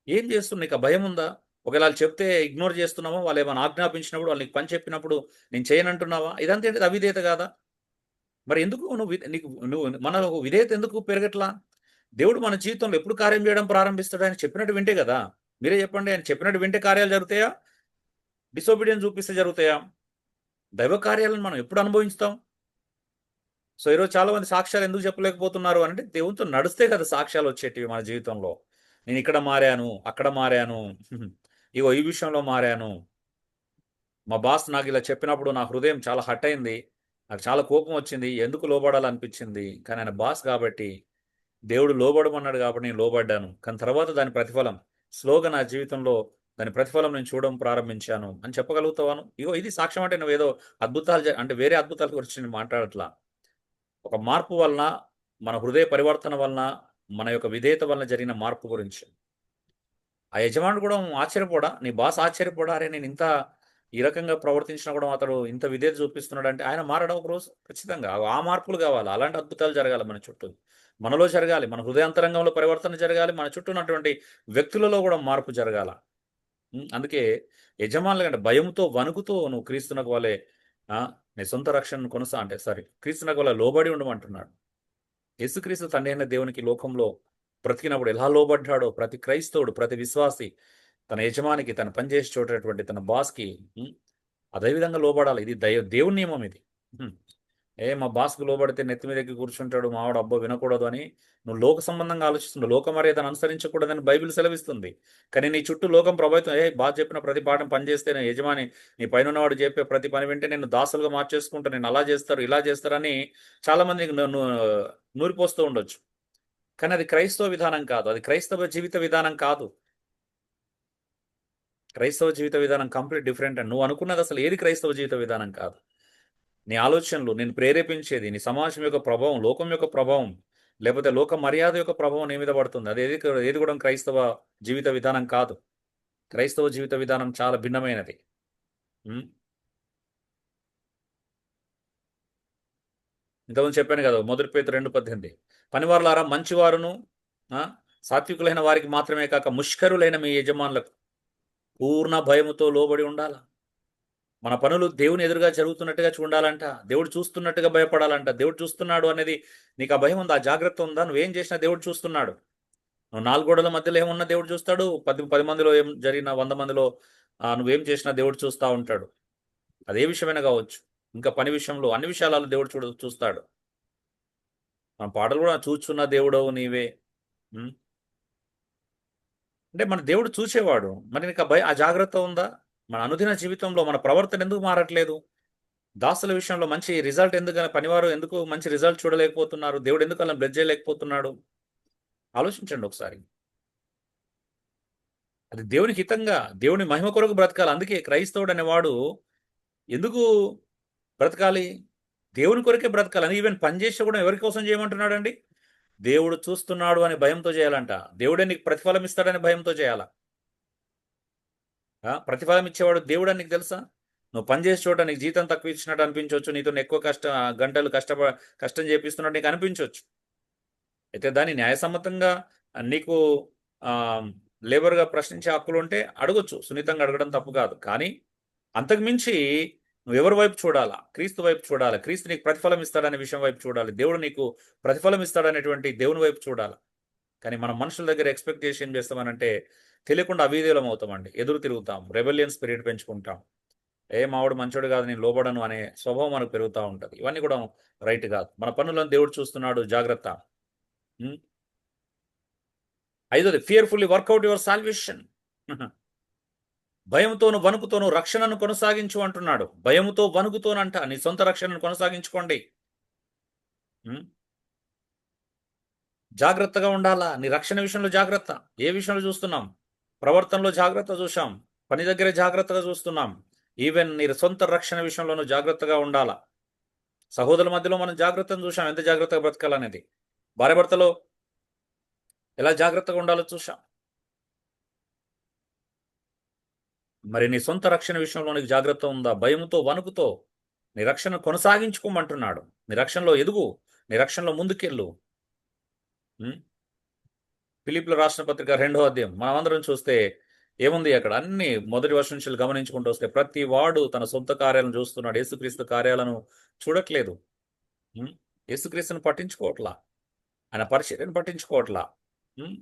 ఏం చేస్తున్నావు? నీకు ఆ భయం ఉందా? ఒకవేళ ఆళ్ళు చెప్తే ఇగ్నోర్ చేస్తున్నావా? వాళ్ళేమైనా ఆజ్ఞాపించినప్పుడు, వాళ్ళు నీకు పని చెప్పినప్పుడు నేను చేయనంటున్నావా? ఇదంతా ఏంటిది, అవిధేయత కాదా? మరి ఎందుకు నువ్వు మనలో విధేయత ఎందుకు పెరగట్లా? దేవుడు మన జీవితంలో ఎప్పుడు కార్యం చేయడం ప్రారంభిస్తాడు? ఆయన చెప్పినట్టు వింటే కదా! మీరే చెప్పండి. ఆయన చెప్పినట్టు వింటే కార్యాలు జరుగుతాయా? డిసోబీడియన్స్ చూపిస్తే జరుగుతాయా? దైవ కార్యాలను మనం ఎప్పుడు అనుభవిస్తాం? సో, ఈరోజు చాలా మంది సాక్ష్యాలు ఎందుకు చెప్పలేకపోతున్నారు అనంటే, దేవునితో నడిస్తే కదా సాక్ష్యాలు వచ్చేటివి మన జీవితంలో. నేను ఇక్కడ మారాను, అక్కడ మారాను. ఇగో ఈ విషయంలో మారాను. మా బాస్ నాకిలా చెప్పినప్పుడు నా హృదయం చాలా హర్ట్ అయింది. నాకు చాలా కోపం వచ్చింది. ఎందుకు లోబడాలనిపించింది. కానీ ఆయన బాస్ కాబట్టి, దేవుడు లోబడమన్నాడు కాబట్టి నేను లోబడ్డాను. కానీ తర్వాత దాని ప్రతిఫలం స్లోగా నా జీవితంలో దాని ప్రతిఫలం నేను చూడడం ప్రారంభించాను అని చెప్పగలుగుతావా నువ్వు? ఇగో ఇది సాక్ష్యం అంటే నువ్వేదో అద్భుతాలు అంటే వేరే అద్భుతాల గురించి నేను మాట్లాడట్లా. ఒక మార్పు వలన, మన హృదయ పరివర్తన వలన, మన యొక్క విధేయత వలన జరిగిన మార్పు గురించి. ఆ యజమానుడు కూడా ఆశ్చర్యపోడా? నీ బాస్ ఆశ్చర్యపోడా? అరే! నేనింత ఈ రకంగా ప్రవర్తించినా కూడా అతడు ఇంత విధేయత చూపిస్తున్నాడంటే ఆయన మారడా ఒకరోజు? ఖచ్చితంగా. ఆ మార్పులు కావాలి. అలాంటి అద్భుతాలు జరగాలి మన చుట్టూ. మనలో జరగాలి. మన హృదయాంతరంగంలో పరివర్తన జరగాలి. మన చుట్టూ ఉన్నటువంటి వ్యక్తులలో కూడా మార్పు జరగాల. అందుకే యజమానుల కంటే భయంతో, వణుకుతో నువ్వు క్రీస్తునకు వలె నీ సొంత రక్షణను అంటే క్రీస్తునకు వలె లోబడి ఉండమంటున్నాడు. యేసుక్రీస్తు తండ్రి అయిన దేవునికి లోకంలో బ్రతికినప్పుడు ఎలా లోబడ్డాడో ప్రతి క్రైస్తవుడు, ప్రతి విశ్వాసి తన యజమానికి, తన పనిచేసే చోటటువంటి తన బాస్‌కి అదే విధంగా లోబడాలి. ఇది దేవుని నియమం ఇది. హ్మ్. మా బాస్‌కి లోబడితే నెత్తి మీద ఎక్కి కూర్చుంటాడు, మావాడు అబ్బో వినకూడదు అని నువ్వు లోక సంబంధంగా ఆలోచిస్తున్నావు. లోక మర్యాదను అనుసరించకూడదని బైబిల్ సెలవిస్తుంది. కానీ నీ చుట్టూ లోకం ప్రభావితం బాస్ చెప్పిన ప్రతి పాఠం పని చేస్తే నా యజమాని నీ పైనున్నవాడు చెప్పే ప్రతి పని వింటే నిన్ను దాసులుగా మార్చేసుకుంటా, నేను అలా చేస్తారు, ఇలా చేస్తారని చాలామందికి నూరిపోస్తూ ఉండొచ్చు. కానీ అది క్రైస్తవ విధానం కాదు. అది క్రైస్తవ జీవిత విధానం కాదు. క్రైస్తవ జీవిత విధానం కంప్లీట్ డిఫరెంట్ అండి. నువ్వు అనుకున్నది అసలు ఏది క్రైస్తవ జీవిత విధానం కాదు. నీ ఆలోచనలు, నిన్ను ప్రేరేపించేది, నీ సమాజం యొక్క ప్రభావం, లోకం యొక్క ప్రభావం, లేకపోతే లోక మర్యాద యొక్క ప్రభావం నీ మీద పడుతుంది. అది ఏది కూడా క్రైస్తవ జీవిత విధానం కాదు. క్రైస్తవ జీవిత విధానం చాలా భిన్నమైనది. హ్మ్. ఇంతకుముందు చెప్పాను కదా! మొదటి పేతురు 2:18 పనివారులారా మంచివారును, సాత్వికులైన వారికి మాత్రమే కాక ముష్కరులైన మీ యజమానులకు పూర్ణ భయముతో లోబడి ఉండాల. మన పనులు దేవుని ఎదురుగా జరుగుతున్నట్టుగా చూడాలంట. దేవుడు చూస్తున్నట్టుగా భయపడాలంట. దేవుడు చూస్తున్నాడు అనేది నీకు ఆ భయం ఉందా? ఆ జాగ్రత్త ఉందా? నువ్వేం చేసినా దేవుడు చూస్తున్నాడు. నువ్వు 4 గోడల మధ్యలో ఏమున్నా దేవుడు చూస్తాడు. 10 మందిలో ఏం జరిగినా 100 మందిలో నువ్వేం చేసినా దేవుడు చూస్తా ఉంటాడు. అదే విషయమైనా కావచ్చు. ఇంకా పని విషయంలో అన్ని విషయాలలో దేవుడు చూస్తాడు. మన పాటలు కూడా చూచున్న దేవుడవు నీవే. హ్మ్. అంటే మన దేవుడు చూసేవాడు. మరి నీకు ఆ జాగ్రత్త ఉందా? మన అనుదిన జీవితంలో మన ప్రవర్తన ఎందుకు మారట్లేదు? దాసుల విషయంలో మంచి రిజల్ట్ పనివారు ఎందుకు మంచి రిజల్ట్ చూడలేకపోతున్నారు? దేవుడు ఎందుకు అలా బ్లెస్ చేయలేకపోతున్నాడు? ఆలోచించండి ఒకసారి. అది దేవునికి హితంగా, దేవుని మహిమ కొరకు బ్రతకాలి. అందుకే క్రైస్తవుడు అనేవాడు ఎందుకు బ్రతకాలి? దేవుని కొరకే బ్రతకాలి. ఈవెన్ పని చేసి కూడా ఎవరి కోసం చేయమంటున్నాడండి? దేవుడు చూస్తున్నాడు అనే భయంతో చేయాలంట. దేవుడే నీకు ప్రతిఫలం ఇస్తాడనే భయంతో చేయాల. ప్రతిఫలం ఇచ్చేవాడు దేవుడని నీకు తెలుసా? నువ్వు పనిచేసే చోట నీకు జీతం తక్కువ ఇచ్చినట్టు అనిపించవచ్చు. నీతో ఎక్కువ గంటలు కష్టం చేపిస్తున్నట్టు నీకు అనిపించవచ్చు. అయితే దాన్ని న్యాయసమ్మతంగా నీకు లేబర్‌గా ప్రశ్నించే హక్కులుంటే అడగొచ్చు. సున్నితంగా అడగడం తప్పు కాదు. కానీ అంతకు మించి నువ్వెవరి వైపు చూడాలా? క్రీస్తు వైపు చూడాలి. క్రీస్తు నీకు ప్రతిఫలం ఇస్తాడనే విషయం వైపు చూడాలి. దేవుడు నీకు ప్రతిఫలం ఇస్తాడనేటువంటి దేవుని వైపు చూడాలి. కానీ మనం మనుషుల దగ్గర ఎక్స్‌పెక్ట్ చేసి ఏం చేస్తామనంటే తెలియకుండా అవిధేయులం అవుతామండి. ఎదురు తిరుగుతాం. రెబెలియన్ స్పిరిట్ పెంచుకుంటాం. మావాడు మంచోడు కాదు, నేను లోబడను అనే స్వభావం మనకు పెరుగుతా ఉంటది. ఇవన్నీ కూడా రైట్ కాదు. మన పనులను దేవుడు చూస్తున్నాడు, జాగ్రత్త. ఐదోది ఫియర్‌ఫుల్లీ వర్కౌట్ యువర్ సాల్వేషన్. భయముతోను, వణుకుతోను రక్షణను కొనసాగించు అంటున్నాడు. భయముతో, వణుకుతోనంట నీ సొంత రక్షణను కొనసాగించుకోండి. జాగ్రత్తగా ఉండాలా. నీ రక్షణ విషయంలో జాగ్రత్త. ఏ విషయంలో చూస్తున్నాం? ప్రవర్తనలో జాగ్రత్త చూశాం. పని దగ్గర జాగ్రత్తగా చూస్తున్నాం. ఈవెన్ నీ సొంత రక్షణ విషయంలోనూ జాగ్రత్తగా ఉండాలా. సహోదరుల మధ్యలో మనం జాగ్రత్తను చూసాం, ఎంత జాగ్రత్తగా బ్రతకాలనేది. భార్యాభర్తలో ఎలా జాగ్రత్తగా ఉండాలో చూసాం. మరి నీ సొంత రక్షణ విషయంలో నీకు జాగ్రత్త ఉందా? భయముతో, వణుకుతో నీ రక్షణ కొనసాగించుకోమంటున్నాడు. నీ రక్షణలో ఎదుగు, నీ రక్షణలో ముందుకెళ్ళు. ఉం? ఫిలిప్పుల రాసిన పత్రిక 2వ అధ్యాయం మనమందరం చూస్తే ఏముంది అక్కడ? అన్ని మొదటి వర్షం నుంచి గమనించుకుంటూ వస్తే ప్రతి వాడు తన సొంత కార్యాలను చూస్తున్నాడు, యేసుక్రీస్తు కార్యాలను చూడట్లేదు. ఉం? యేసుక్రీస్తుని పట్టించుకోవట్లా, ఆయన పరిచర్యను పట్టించుకోవట్లా. ఉం?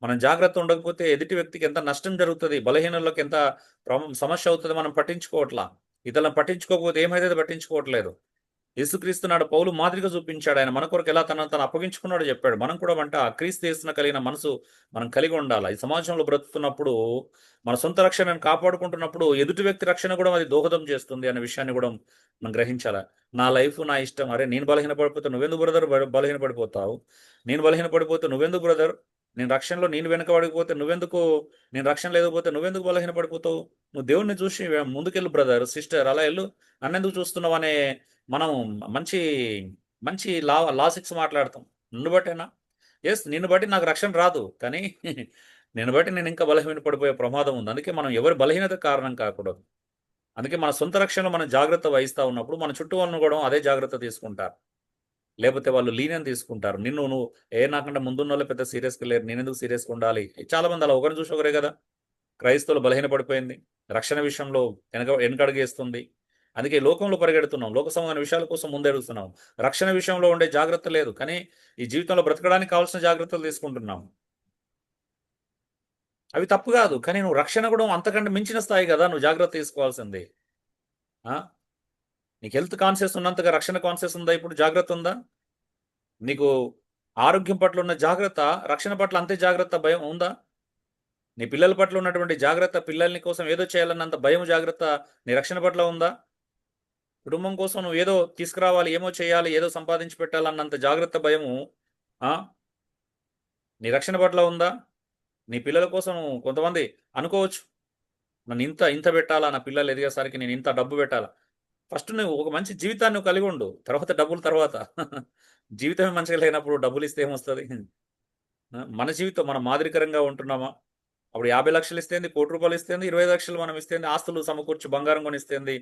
మనం జాగ్రత్త ఉండకపోతే ఎదుటి వ్యక్తికి ఎంత నష్టం జరుగుతుంది, బలహీనులకు ఎంత సమస్య అవుతుంది, మనం పట్టించుకోవట్లా. ఇతరులను పట్టించుకోకపోతే ఏమైతే పట్టించుకోవట్లేదు. యేసుక్రీస్తు నాడు పౌలు మాదిరిగా చూపించాడు. ఆయన మన కొరకు ఎలా తను అప్పగించుకున్నాడో చెప్పాడు. మనం కూడా క్రీస్తు యేసున కలిగిన మనసు మనం కలిగి ఉండాలి. ఈ సమాజంలో బ్రతుకుతున్నప్పుడు మన సొంత రక్షణను కాపాడుకుంటున్నప్పుడు ఎదుటి వ్యక్తి రక్షణ కూడా అది దోహదం చేస్తుంది అనే విషయాన్ని కూడా మనం గ్రహించాలి. నా లైఫ్ నా ఇష్టం. అరే నేను బలహీనపడిపోతే నువ్వెందుకు బ్రదర్ బలహీనపడిపోతావు? నేను బలహీనపడిపోతే నువ్వెందుకు బ్రదర్? నేను రక్షణలో నేను వెనకబడిపోతే నువ్వెందుకు? నేను రక్షణ లేకపోతే నువ్వెందుకు బలహీనపడిపోతావు? నువ్వు దేవుణ్ణి చూసి ముందుకెళ్ళు బ్రదర్, సిస్టర్, అలా వెళ్ళు. నన్నెందుకు చూస్తున్నావు అనే మనం మంచి మంచి లాజిక్స్ మాట్లాడతాం. నిన్ను బట్టేనా? ఎస్, నిన్ను బట్టి నాకు రక్షణ రాదు, కానీ నిన్ను బట్టి నేను ఇంకా బలహీన పడిపోయే ప్రమాదం ఉంది. అందుకే మనం ఎవరి బలహీనత కారణం కాకూడదు. అందుకే మన సొంత రక్షణలో మనం జాగ్రత్త వహిస్తూ ఉన్నప్పుడు మన చుట్టూ వాళ్ళను కూడా అదే జాగ్రత్త తీసుకుంటారు. లేకపోతే వాళ్ళు లీనియం తీసుకుంటారు. నువ్వు నాకంటే ముందున్న వాళ్ళు పెద్ద సీరియస్గా లేరు, నేను ఎందుకు సీరియస్గా ఉండాలి? చాలా మంది అలా ఒకరిని చూసి ఒకరే కదా. క్రైస్తవులు బలహీనపడిపోయింది, రక్షణ విషయంలో వెనకడుగేస్తుంది. అందుకే లోకంలో పరిగెడుతున్నాం, లోక సంబంధమైన విషయాల కోసం ముందెడుగుతున్నాం. రక్షణ విషయంలో ఉండే జాగ్రత్త లేదు, కానీ ఈ జీవితంలో బ్రతకడానికి కావాల్సిన జాగ్రత్తలు తీసుకుంటున్నాం. అవి తప్పు కాదు, కానీ నువ్వు రక్షణ కూడా అంతకంటే మించిన స్థాయి కదా నువ్వు జాగ్రత్త తీసుకోవాల్సింది. నీకు హెల్త్ కాన్షియస్ ఉన్నంతగా రక్షణ కాన్షియస్ ఉందా? ఇప్పుడు జాగ్రత్త ఉందా? నీకు ఆరోగ్యం పట్ల ఉన్న జాగ్రత్త, రక్షణ పట్ల అంతే జాగ్రత్త, భయం ఉందా? నీ పిల్లల పట్ల ఉన్నటువంటి జాగ్రత్త, పిల్లల్ని కోసం ఏదో చేయాలన్నంత భయం, జాగ్రత్త నీ రక్షణ పట్ల ఉందా? కుటుంబం కోసం నువ్వు ఏదో తీసుకురావాలి, ఏమో చేయాలి, ఏదో సంపాదించి పెట్టాలన్నంత జాగ్రత్త, భయము నీ రక్షణ పట్ల ఉందా? నీ పిల్లల కోసం కొంతమంది అనుకోవచ్చు, నన్ను ఇంత ఇంత పెట్టాలా, నా పిల్లలు ఎదిగేసరికి నేను ఇంత డబ్బు పెట్టాలా. ఫస్ట్ నువ్వు ఒక మంచి జీవితాన్ని నువ్వు కలిగి ఉండు, తర్వాత డబ్బులు తర్వాత. జీవితమే మంచిగా లేనప్పుడు డబ్బులు ఇస్తే ఏమొస్తుంది? మన జీవితం మనం మాదిరికరంగా ఉంటున్నామా? అప్పుడు 50 లక్షలు ఇస్తేంది, కోటి రూపాయలు ఇస్తేంది, 25 లక్షలు మనం ఇస్తేంది, ఆస్తులు సమకూర్చి బంగారం కొనిస్తేంది,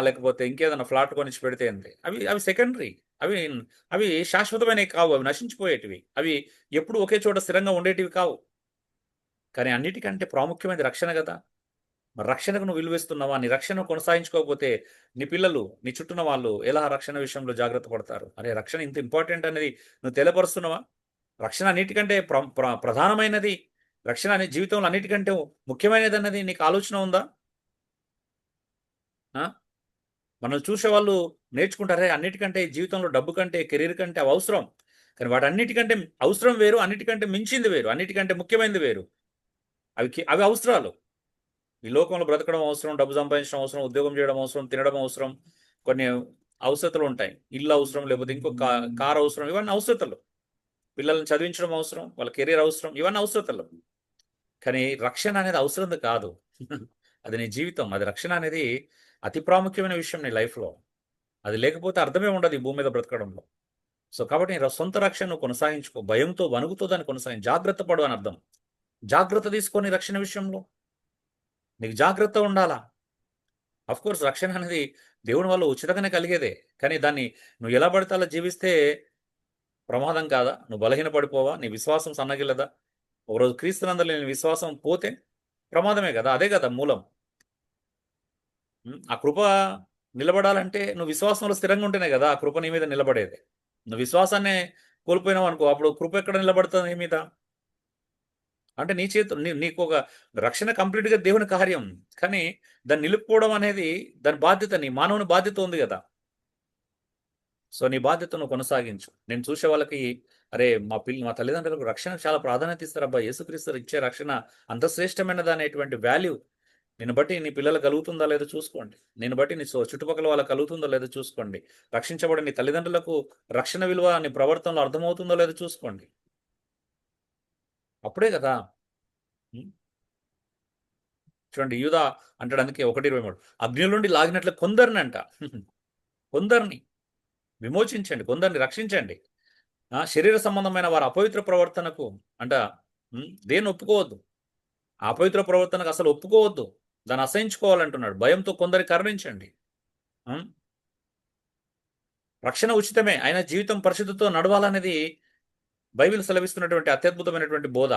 లేకపోతే ఇంకేదైనా ఫ్లాట్ కొనిచ్చి పెడితేంది. అవి అవి సెకండరీ. అవి అవి శాశ్వతమైనవి కావు, అవి నశించిపోయేటివి. అవి ఎప్పుడు ఒకే చోట స్థిరంగా ఉండేటివి కావు. కానీ అన్నిటికంటే ప్రాముఖ్యమైనది రక్షణ కదా. మరి రక్షణకు నువ్వు విలువిస్తున్నావా? నీ రక్షణ కొనసాగించుకోకపోతే నీ పిల్లలు, నీ చుట్టూన వాళ్ళు ఎలా రక్షణ విషయంలో జాగ్రత్త పడతారు? అరే రక్షణ ఇంత ఇంపార్టెంట్ అనేది నువ్వు తెలియపరుస్తున్నావా? రక్షణ అన్నిటికంటే ప్రధానమైనది, రక్షణ అనే జీవితంలో అన్నిటికంటే ముఖ్యమైనది అన్నది నీకు ఆలోచన ఉందా? మనం చూసేవాళ్ళు నేర్చుకుంటారే, అన్నిటికంటే జీవితంలో డబ్బు కంటే, కెరీర్ కంటే అవి అవసరం. కానీ వాటన్నిటికంటే అవసరం వేరు, అన్నిటికంటే మించింది వేరు, అన్నిటికంటే ముఖ్యమైనది వేరు. అవి అవసరాలు. ఈ లోకంలో బ్రతకడం అవసరం, డబ్బు సంపాదించడం అవసరం, ఉద్యోగం చేయడం అవసరం, తినడం అవసరం, కొన్ని అవసరతలు ఉంటాయి. ఇల్లు అవసరం, లేకపోతే ఇంకొక కారు అవసరం, ఇవన్నీ అవసరతలు. పిల్లల్ని చదివించడం అవసరం, వాళ్ళ కెరీర్ అవసరం, ఇవన్నీ అవసరతలు. కానీ రక్షణ అనేది అవసరం కాదు. అది నీ జీవితం. అది రక్షణ అనేది అతి ప్రాముఖ్యమైన విషయం నీ లైఫ్లో. అది లేకపోతే అర్థమే ఉండదు ఈ భూమి మీద బ్రతకడంలో. సో కాబట్టి నీ సొంత రక్షణను కొనసాగించుకో, భయంతో వణుకుతో దాన్ని జాగ్రత్త పడు అని అర్థం. జాగ్రత్త తీసుకొని రక్షణ విషయంలో నీకు జాగ్రత్త ఉండాలా. కోర్స్ రక్షణ అనేది దేవుని వల్ల ఉచితంగానే కలిగేదే, కానీ దాన్ని నువ్వు ఎలా పడితే అలా జీవిస్తే ప్రమాదం కాదా? నువ్వు బలహీన పడిపోవా? నీ విశ్వాసం సన్నగిల్లదా? ఒకరోజు క్రీస్తునందలి నీ విశ్వాసం పోతే ప్రమాదమే కదా. అదే కదా మూలం. ఆ కృప నిలబడాలంటే నువ్వు విశ్వాసంలో స్థిరంగా ఉంటేనే కదా ఆ కృప నీ మీద నిలబడేది. నువ్వు విశ్వాసాన్నే కోల్పోయినావు అనుకో, అప్పుడు కృప ఎక్కడ నిలబడుతుంది నీ మీద? అంటే నీ చేతులు నీకు ఒక రక్షణ కంప్లీట్గా దేవుని కార్యం, కానీ దాన్ని నిలుపుకోవడం అనేది దాని బాధ్యత, నీ మానవుని బాధ్యత ఉంది కదా. సో నీ బాధ్యతను కొనసాగించు. నేను చూసే వాళ్ళకి, అరే మా తల్లిదండ్రులకు రక్షణ చాలా ప్రాధాన్యత ఇస్తారు అబ్బా, యేసుక్రీస్తు ఇచ్చే రక్షణ అంత శ్రేష్టమైనది అనేటువంటి వాల్యూ నిన్ను బట్టి నీ పిల్లలు కలుగుతుందా లేదో చూసుకోండి. నిన్ను బట్టి నీ చుట్టుపక్కల వాళ్ళకి కలుగుతుందో లేదో చూసుకోండి. రక్షించబడి నీ తల్లిదండ్రులకు రక్షణ విలువ నీ ప్రవర్తనలో అర్థమవుతుందో లేదో చూసుకోండి. అప్పుడే కదా. చూడండి, యూదా అంటాడు, అందుకే 1:23, అగ్నిలో నుండి లాగినట్లు కొందరిని అంట. కొందరిని విమోచించండి, కొందరిని రక్షించండి. శరీర సంబంధమైన వారి అపవిత్ర ప్రవర్తనకు దేన్ని ఒప్పుకోవద్దు. ఆ అపవిత్ర ప్రవర్తనకు అసలు ఒప్పుకోవద్దు. దాన్ని అసహించుకోవాలంటున్నాడు. భయంతో కొందరి కరుణించండి. ఉమ్, రక్షణ ఉచితమే, అయినా జీవితం పరిశుద్ధితో నడవాలనేది బైబిల్ సెలవిస్తున్నటువంటి అత్యద్భుతమైనటువంటి బోధ.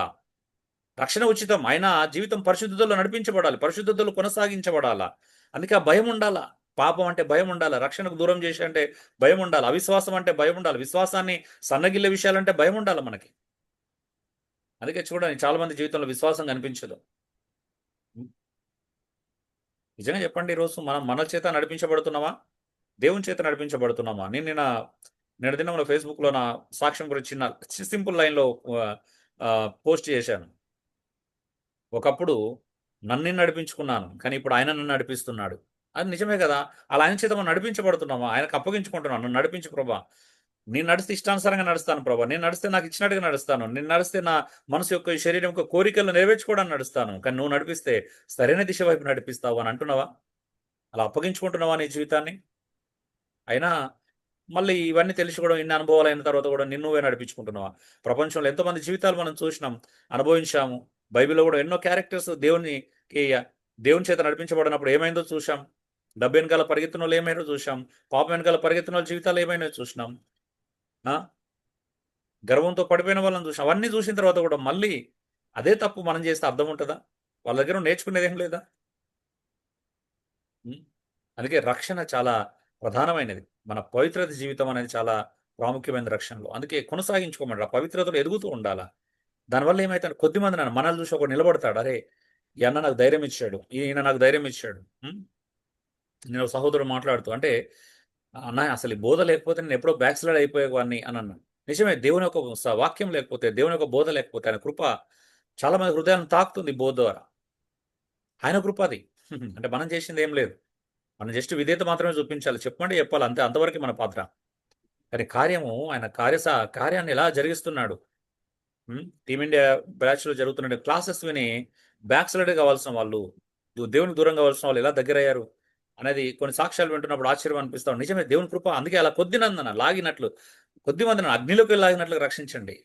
రక్షణ ఉచితం, అయినా జీవితం పరిశుద్ధతలో నడిపించబడాలి, పరిశుద్ధతలో కొనసాగించబడాలా. అందుకే ఆ భయం ఉండాలా. పాపం అంటే భయం ఉండాలి, రక్షణకు దూరం చేసి అంటే భయం ఉండాలి, అవిశ్వాసం అంటే భయం ఉండాలి, విశ్వాసాన్ని సన్నగిల్లే విషయాలంటే భయం ఉండాలి మనకి. అందుకే చూడండి, చాలా మంది జీవితంలో విశ్వాసం కనిపించదు. నిజంగా చెప్పండి, ఈరోజు మనం మన చేత నడిపించబడుతున్నామా, దేవుని చేత నడిపించబడుతున్నామా? నేను దినంలో ఫేస్బుక్లో నా సాక్ష్యం గురించి చిన్న సింపుల్ లైన్లో పోస్ట్ చేశాను. ఒకప్పుడు నన్ను నడిపించుకున్నాను, కానీ ఇప్పుడు ఆయన నన్ను నడిపిస్తున్నాడు. అది నిజమే కదా. అలా ఆయన చేత మనం నడిపించబడుతున్నామా? ఆయనకు అప్పగించుకుంటున్నాను, నన్ను నడిపించు ప్రభా. నేను నడిస్తే ఇష్టానుసారంగా నడుస్తాను ప్రభా, నేను నడిస్తే నాకు ఇచ్చినట్టుగా నడుస్తాను, నేను నడిస్తే నా మనసు యొక్క ఈ శరీరం యొక్క కోరికలను నెరవేర్చుకోవడానికి నడుస్తాను, కానీ నువ్వు నడిపిస్తే సరైన దిశ వైపు నడిపిస్తావు అని అంటున్నావా? అలా అప్పగించుకుంటున్నావా నీ జీవితాన్ని? అయినా మళ్ళీ ఇవన్నీ తెలిసి కూడా, ఇన్ని అనుభవాలు అయిన తర్వాత కూడా నిన్ను నువ్వే నడిపించుకుంటున్నావా? ప్రపంచంలో ఎంతోమంది జీవితాలు మనం చూసినాం, అనుభవించాము. బైబిల్లో కూడా ఎన్నో క్యారెక్టర్స్ దేవుని చేత నడిపించబడినప్పుడు ఏమైందో చూసాం. డబ్బు వెనకాల పరిగెత్తిన వాళ్ళు ఏమైనా చూసాం, పాపం వెనకాల పరిగెత్తిన వాళ్ళ జీవితాలు ఏమైనా చూసినాం. ఆ గర్వంతో పడిపోయిన వాళ్ళని చూసాం. అవన్నీ చూసిన తర్వాత కూడా మళ్ళీ అదే తప్పు మనం చేస్తే అర్థం ఉంటుందా? వాళ్ళ దగ్గర నేర్చుకునేది ఏం లేదా? అందుకే రక్షణ చాలా ప్రధానమైనది. మన పవిత్రత జీవితం అనేది చాలా ప్రాముఖ్యమైన రక్షణలో. అందుకే కొనసాగించుకోమంటారు. ఆ పవిత్రతలో ఎదుగుతూ ఉండాలా. దానివల్ల ఏమైతే కొద్దిమంది మనల్ని చూసి ఒకడు నిలబడతాడు. అరే, ఈ అన్న నాకు ధైర్యం ఇచ్చాడు, ఈయన నాకు ధైర్యం ఇచ్చాడు. నేను సహోదరుడు మాట్లాడుతూ అంటే, అన్న అసలు ఈ బోధ లేకపోతే నేను ఎప్పుడో బ్యాక్ స్లైడ్ అయిపోయేవాడిని అని అన్నాను. నిజమే, దేవుని యొక్క వాక్యం లేకపోతే, దేవుని యొక్క బోధ లేకపోతే, ఆయన కృప చాలా మంది హృదయాలను తాకుతుంది బోధ ద్వారా. ఆయన కృప అది. అంటే మనం చేసింది ఏం లేదు. మనం జస్ట్ విధేయత మాత్రమే చూపించాలి, చెప్పమంటే చెప్పాలి, అంతే. అంతవరకు మన పాత్ర. కానీ కార్యము, ఆయన కార్యాన్ని ఎలా జరిగిస్తున్నాడు. టీమిండియా బ్యాచ్లో జరుగుతున్న క్లాసెస్ విని బ్యాక్ స్లైడ్ కావాల్సిన వాళ్ళు, దేవునికి దూరం కావాల్సిన వాళ్ళు ఎలా దగ్గరయ్యారు అనేది కొన్ని సాక్ష్యాలు వింటున్నప్పుడు ఆశ్చర్యం అనిపిస్తాం. నిజమే, దేవుని కృప. అందుకే అలా కొద్దిమందిని అగ్నిలోకి లాగినట్లు రక్షించండి.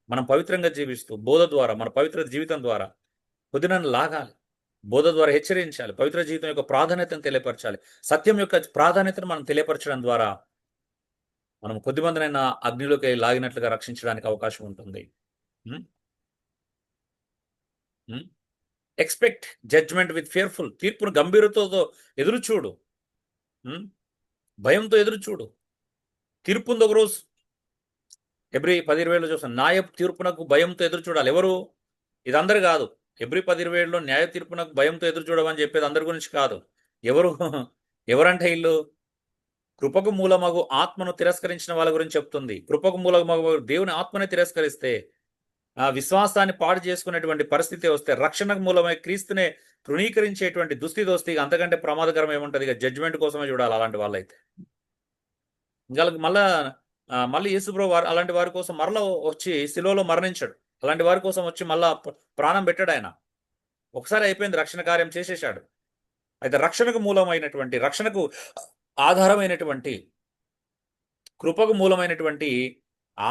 మనం పవిత్రంగా జీవిస్తూ బోధ ద్వారా, మన పవిత్ర జీవితం ద్వారా కొద్దినన్ను లాగాలి. బోధ ద్వారా హెచ్చరించాలి, పవిత్ర జీవితం యొక్క ప్రాధాన్యతను తెలియపరచాలి, సత్యం యొక్క ప్రాధాన్యతను మనం తెలియపరచడం ద్వారా మనం కొద్దిమందినైనా అగ్నిలోకి లాగినట్లుగా రక్షించడానికి అవకాశం ఉంటుంది. Expect judgement with fearful. తీర్పును గంభీరతతో ఎదురు చూడు, భయంతో ఎదురు చూడు. తీర్పు ఉంది ఒకరోజు. ఎబ్రి 10:20 చూస్తాను, న్యాయ తీర్పునకు భయంతో ఎదురు చూడాలి. ఎవరు? ఇది అందరు కాదు. ఎబ్రి 10:20 న్యాయ తీర్పునకు భయంతో ఎదురు చూడమని చెప్పేది అందరి గురించి కాదు. ఎవరంటే ఇల్లు కృపకు మూలమగు ఆత్మను తిరస్కరించిన వాళ్ళ గురించి చెప్తుంది. కృపకు మూలమగు దేవుని ఆత్మని తిరస్కరిస్తే, ఆ విశ్వాసాన్ని పాడు చేసుకునేటువంటి పరిస్థితి వస్తే, రక్షణకు మూలమై క్రీస్తునే తృణీకరించేటువంటి దుస్థితి వస్తే, అంతకంటే ప్రమాదకరం ఏముంటుంది? ఇక జడ్జిమెంట్ కోసమే చూడాలి అలాంటి వాళ్ళైతే. ఇంకా మళ్ళీ యేసుప్రభువు వారు అలాంటి వారి కోసం మరలా వచ్చి శిలువలో మరణించాడు. అలాంటి వారి కోసం వచ్చి మళ్ళా ప్రాణం పెట్టాడు ఆయన. ఒకసారి అయిపోయింది, రక్షణ కార్యం చేసేశాడు. అయితే రక్షణకు మూలమైనటువంటి, రక్షణకు ఆధారమైనటువంటి, కృపకు మూలమైనటువంటి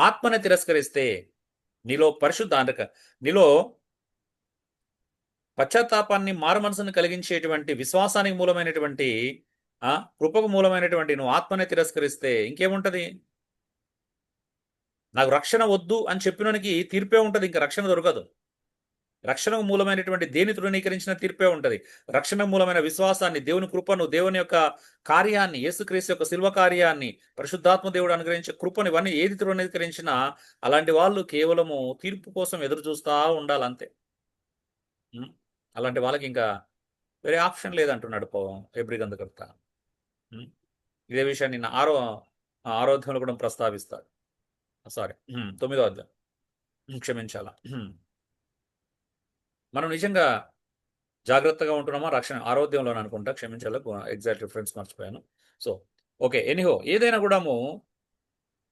ఆత్మని తిరస్కరిస్తే, నీలో నీలో పశ్చాత్తాపాన్ని, మారుమనసును కలిగించేటువంటి, విశ్వాసానికి మూలమైనటువంటి, కృపకు మూలమైనటువంటి నువ్వు ఆత్మని తిరస్కరిస్తే ఇంకేముంటది? నాకు రక్షణ వద్దు అని చెప్పినోనికి తీర్పే ఉంటుంది, ఇంకా రక్షణ దొరకదు. రక్షణకు మూలమైనటువంటి దేని తృణీకరించిన తీర్పే ఉంటుంది. రక్షణ మూలమైన విశ్వాసాన్ని, దేవుని కృపను, దేవుని యొక్క కార్యాన్ని, యేసుక్రీస్తు యొక్క శిల్వ కార్యాన్ని, పరిశుద్ధాత్మ దేవుడు అనుగ్రహించే కృపను, ఇవన్నీ ఏది తృణీకరించినా అలాంటి వాళ్ళు కేవలము తీర్పు కోసం ఎదురు చూస్తూ ఉండాలంతే. అలాంటి వాళ్ళకి ఇంకా వేరే ఆప్షన్ లేదంటున్నాడు ఎబ్రి గ్రంథకర్త. ఇదే విషయాన్ని నిన్న ఆరో అధ్యాయంలో కూడా ప్రస్తావిస్తాడు. సారీ, 9వ అధ్యాయం, క్షమించాలా. మనం నిజంగా జాగ్రత్తగా ఉంటున్నామా? రక్షణ 6వ అధ్యాయంలో అనుకుంటా, క్షమించాలా, ఎగ్జాక్ట్ రిఫరెన్స్ మర్చిపోయాను. సో ఓకే, ఎనీహో, ఏదైనా కూడాము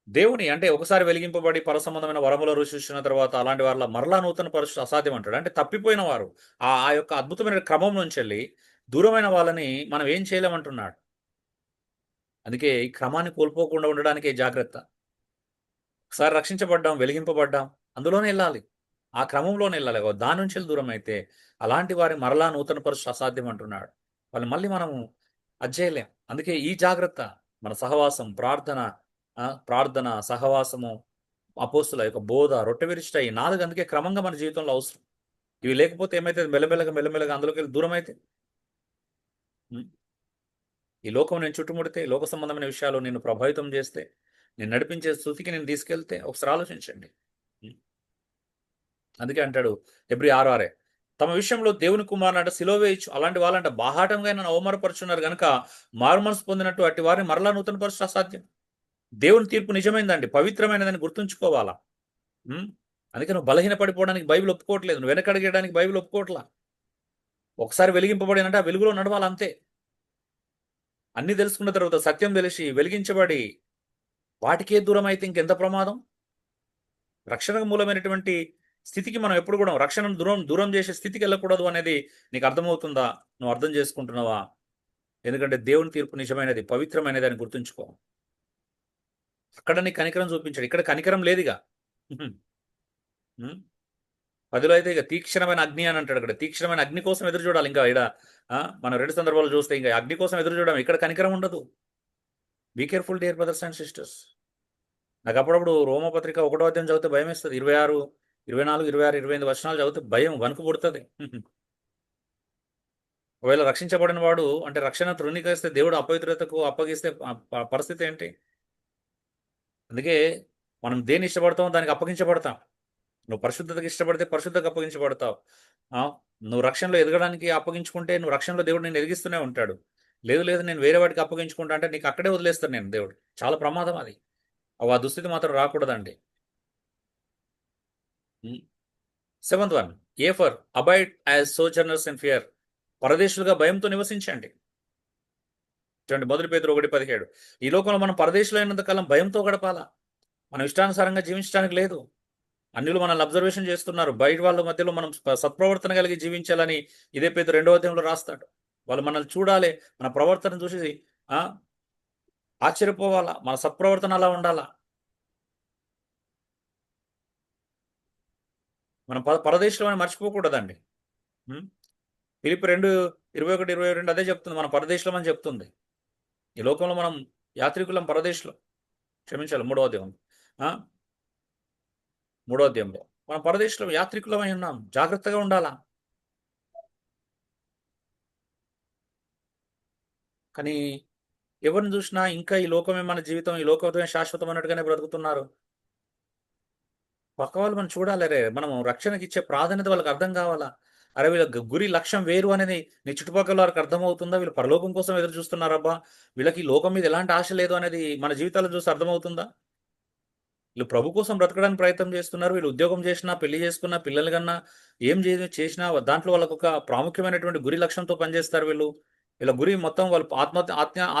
దేవుని అంటే ఒకసారి వెలిగింపబడి పరసంబంధమైన వరముల రుచి తర్వాత అలాంటి వాళ్ళ మరలా నూతన పరుషు అసాధ్యం అంటాడు. అంటే తప్పిపోయిన వారు ఆ యొక్క అద్భుతమైన క్రమం నుంచి వెళ్ళి దూరమైన వాళ్ళని మనం ఏం చేయలేమంటున్నాడు. అందుకే ఈ క్రమాన్ని కోల్పోకుండా ఉండడానికే జాగ్రత్త. ఒకసారి రక్షించబడ్డాం, వెలిగింపబడ్డాం, అందులోనే వెళ్ళాలి. ఆ క్రమంలోనే వెళ్ళాలి. దాని నుంచి దూరం అయితే అలాంటి వారి మరలా నూతన పరుచు అసాధ్యం అంటున్నాడు. వాళ్ళు మళ్ళీ మనము అది చేయలేం. అందుకే ఈ జాగ్రత్త మన సహవాసం, ప్రార్థన, సహవాసము, అపోస్తుల యొక్క బోధ, రొట్టె విరుచుట, ఈ 4 అందుకే క్రమంగా మన జీవితంలో అవసరం. ఇవి లేకపోతే ఏమైతది? మెల్లమెల్లగా అందులోకెళ్ళి దూరమైతే హ్మ్. ఈ లోకం నేను చుట్టుముడితే, లోక సంబంధమైన విషయాలు నిన్ను ప్రభావితం చేస్తే, నేను నడిపించే స్థుతికి నేను తీసుకెళ్తే ఒకసారి ఆలోచించండి. హ్మ్. అందుకే అంటాడు హెబ్రీ 6:6 తమ విషయంలో దేవుని కుమారునంట సిలువ వేయొచ్చు. అలాంటి వాళ్ళంట బాహాటంగా నన్ను అవమానపరుచున్నారు గనుక మారుమనసు పొందినట్టు అట్టి వారిని మరలా నూతన పరచుట అసాధ్యం. దేవుని తీర్పు నిజమైందండి. పవిత్రమైనదని గుర్తుంచుకోవాలా. హ్మ్. అందుకే నువ్వు బలహీన పడిపోవడానికి బైబిల్ ఒప్పుకోవట్లేదు. నువ్వు వెనకడుగేయడానికి బైబిల్ ఒప్పుకోవట్లా. ఒకసారి వెలిగింపబడినంటే ఆ వెలుగులో నడవాలంతే. అన్నీ తెలుసుకున్న తర్వాత సత్యం తెలిసి, వెలిగించబడి వాటికే దూరమైతే ఇంకెంత ప్రమాదం? రక్షణకు మూలమైనటువంటి స్థితికి మనం ఎప్పుడు కూడా రక్షణను దూరం దూరం చేసే స్థితికి వెళ్ళకూడదు అనేది నీకు అర్థమవుతుందా? నువ్వు అర్థం చేసుకుంటున్నావా? ఎందుకంటే దేవుని తీర్పు నిజమైనది, పవిత్రమైనది అని గుర్తుంచుకో. అక్కడ నీ కనికరం చూపించాడు. ఇక్కడ కనికరం లేదిగా. హ్మ్. హ్మ్. 10లో అయితే ఇక తీక్షణమైన అగ్ని అని అంటాడు అక్కడ. తీక్షణమైన అగ్ని కోసం ఎదురు చూడాలి ఇంకా ఈడ. మనం 2 సందర్భాలు చూస్తే ఇంకా అగ్ని కోసం ఎదురు చూడడం. ఇక్కడ కనికరం ఉండదు. Be careful dear brothers and sisters. నాకు అప్పుడప్పుడు రోమపత్రిక 1వ అధ్యాయం చదివితే భయమేస్తది. 26, 24, 26, 25 వచనాలు చదివితే భయం, వణుకు పుడతది. ఒకవేళ రక్షించబడిన వాడు అంటే రక్షణ తృణీకరిస్తే దేవుడు అపవిత్రతకు అప్పగిస్తే పరిస్థితి ఏంటి? అందుకే మనం దేన్ని ఇష్టపడతామో దానికి అప్పగించబడతాం. నువ్వు పరిశుద్ధతకి ఇష్టపడితే పరిశుద్ధతకు అప్పగించబడతావు. ఆ! నువ్వు రక్షణలో ఎదగడానికి అప్పగించుకుంటే నువ్వు రక్షణలో దేవుడు నిన్ను ఎదిగిస్తూనే ఉంటాడు. లేదు నేను వేరే వాడికి అప్పగించుకుంటా అంటే నీకు అక్కడే వదిలేస్తాను నేను దేవుడు. చాలా ప్రమాదం అది. ఆ దుస్థితి మాత్రం రాకూడదండి. హ్మ్. Seventh one A for abide as sojourners in fear పరదేశులుగా భయంతో నివసించండి. చూడండి 1 పేతురు 1:17 ఈ లోకంలో మనం పరదేశులైనంత కాలం భయంతో గడపాలా. మనం ఇష్టానుసారంగా జీవించడానికి లేదు. అన్యులు మనల్ని అబ్జర్వేషన్ చేస్తున్నారు. బయట వాళ్ళ మధ్యలో మనం సత్ప్రవర్తన కలిగి జీవించాలని ఇదే పేతురు 2వ అధ్యాయంలో రాస్తాడు. వాళ్ళు మనల్ని చూడాలి, మన ప్రవర్తన చూసి ఆ ఆశ్చర్యపోవాలా. మన సత్ప్రవర్తన అలా ఉండాలా. మనం పరదేశులం అని మర్చిపోకూడదండి. హ్మ్. ఫిలిప్పి 2:21, 22 అదే చెప్తుంది. మనం పరదేశులం అని చెప్తుంది. ఈ లోకంలో మనం యాత్రికులం, పరదేశులం. క్షమించాలి 3వ అధ్యాయం. ఆ! 3వ అధ్యాయంలో. మనం పరదేశులం, యాత్రికులమై ఉన్నాం. జాగ్రత్తగా ఉండాలా. కానీ ఎవరిని చూసినా ఇంకా ఈ లోకమే మన జీవితం, ఈ లోకమే శాశ్వతం అన్నట్టుగానే బ్రతుకుతున్నారు. పక్క వాళ్ళు మనం చూడాలి. అరే! మనం రక్షణకిచ్చే ప్రాధాన్యత వాళ్ళకి అర్థం కావాలా. అరే! వీళ్ళ గురి లక్ష్యం వేరు అనేది నీ చుట్టుపక్కల వారికి అర్థమవుతుందా? వీళ్ళు పరలోకం కోసం ఎదురు చూస్తున్నారబ్బా! వీళ్ళకి ఈ లోకం మీద ఎలాంటి ఆశ లేదు అనేది మన జీవితాల్లో చూసి అర్థమవుతుందా? వీళ్ళు ప్రభు కోసం బ్రతకడానికి ప్రయత్నం చేస్తున్నారు. వీళ్ళు ఉద్యోగం చేసినా, పెళ్లి చేసుకున్నా, పిల్లలు కన్నా, ఏం చేసినా దాంట్లో వాళ్ళకొక ప్రాముఖ్యమైనటువంటి గురి లక్ష్యంతో పనిచేస్తారు వీళ్ళు. వీళ్ళ గురి మొత్తం వాళ్ళు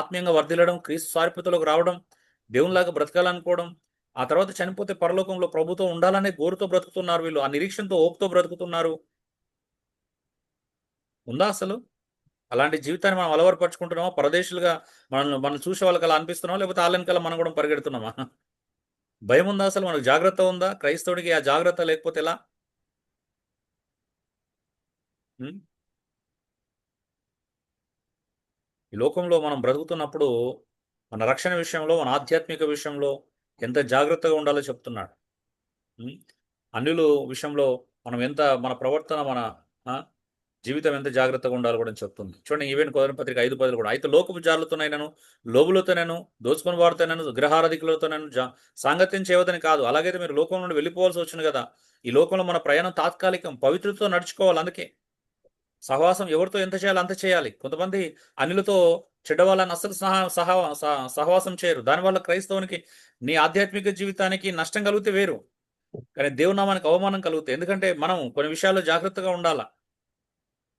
ఆత్మీయంగా వర్ధిల్లడం, క్రీస్తు సారూప్యతలోకి రావడం, దేవునిలాగా బ్రతకాలనుకోవడం, ఆ తర్వాత చనిపోతే పరలోకంలో ప్రభుతో ఉండాలనే గోరుతో బ్రతుకుతున్నారు వీళ్ళు. ఆ నిరీక్షణతో, హోప్‌తో బ్రతుకుతున్నారు. ఉందా అసలు? అలాంటి జీవితాన్ని మనం అలవరపరుచుకుంటున్నామా? పరదేశులుగా మనల్ని చూసే వాళ్ళకి అలా అనిపిస్తున్నామా? లేకపోతే ఆళ్ళ వెనకాల మనం కూడా పరిగెడుతున్నామా? భయముందా అసలు? మనకు జాగ్రత్త ఉందా? క్రైస్తవుడికి ఆ జాగ్రత్త లేకపోతే ఎలా? హ్మ్. ఈ లోకంలో మనం బ్రతుకుతున్నప్పుడు మన రక్షణ విషయంలో, మన ఆధ్యాత్మిక విషయంలో ఎంత జాగ్రత్తగా ఉండాలో చెప్తున్నాడు. హ్మ్. అన్యులు విషయంలో మనం ఎంత మన ప్రవర్తన, మన ఆ! జీవితం ఎంత జాగ్రత్తగా ఉండాలో కూడా చెప్తుంది. చూడండి ఈవెన్ కొరింథీ పత్రిక 5:10 కూడా. అయితే లోకపు జారులతోనైనను, లోబులతోనైనను, దోచుకొని వారితోనైనను, విగ్రహారాధికులతోనైనను సాంగత్యం చేయవద్దని కాదు. అలాగైతే మీరు లోకం నుండి వెళ్ళిపోవాల్సి వచ్చింది కదా! ఈ లోకంలో మన ప్రయాణం తాత్కాలికం. పవిత్రతతో నడుచుకోవాలి అందుకే. సహవాసం ఎవరితో ఎంత చేయాలో అంత చేయాలి. కొంతమంది అన్యులతో చెడ్డవాళ్ళని అస్సలు సహవాసం చేయరు. దానివల్ల క్రైస్తవునికి నీ ఆధ్యాత్మిక జీవితానికి నష్టం కలిగితే వేరు. కానీ దేవుని నామానికి అవమానం కలుగుతాయి. ఎందుకంటే మనం కొన్ని విషయాల్లో జాగ్రత్తగా ఉండాలా.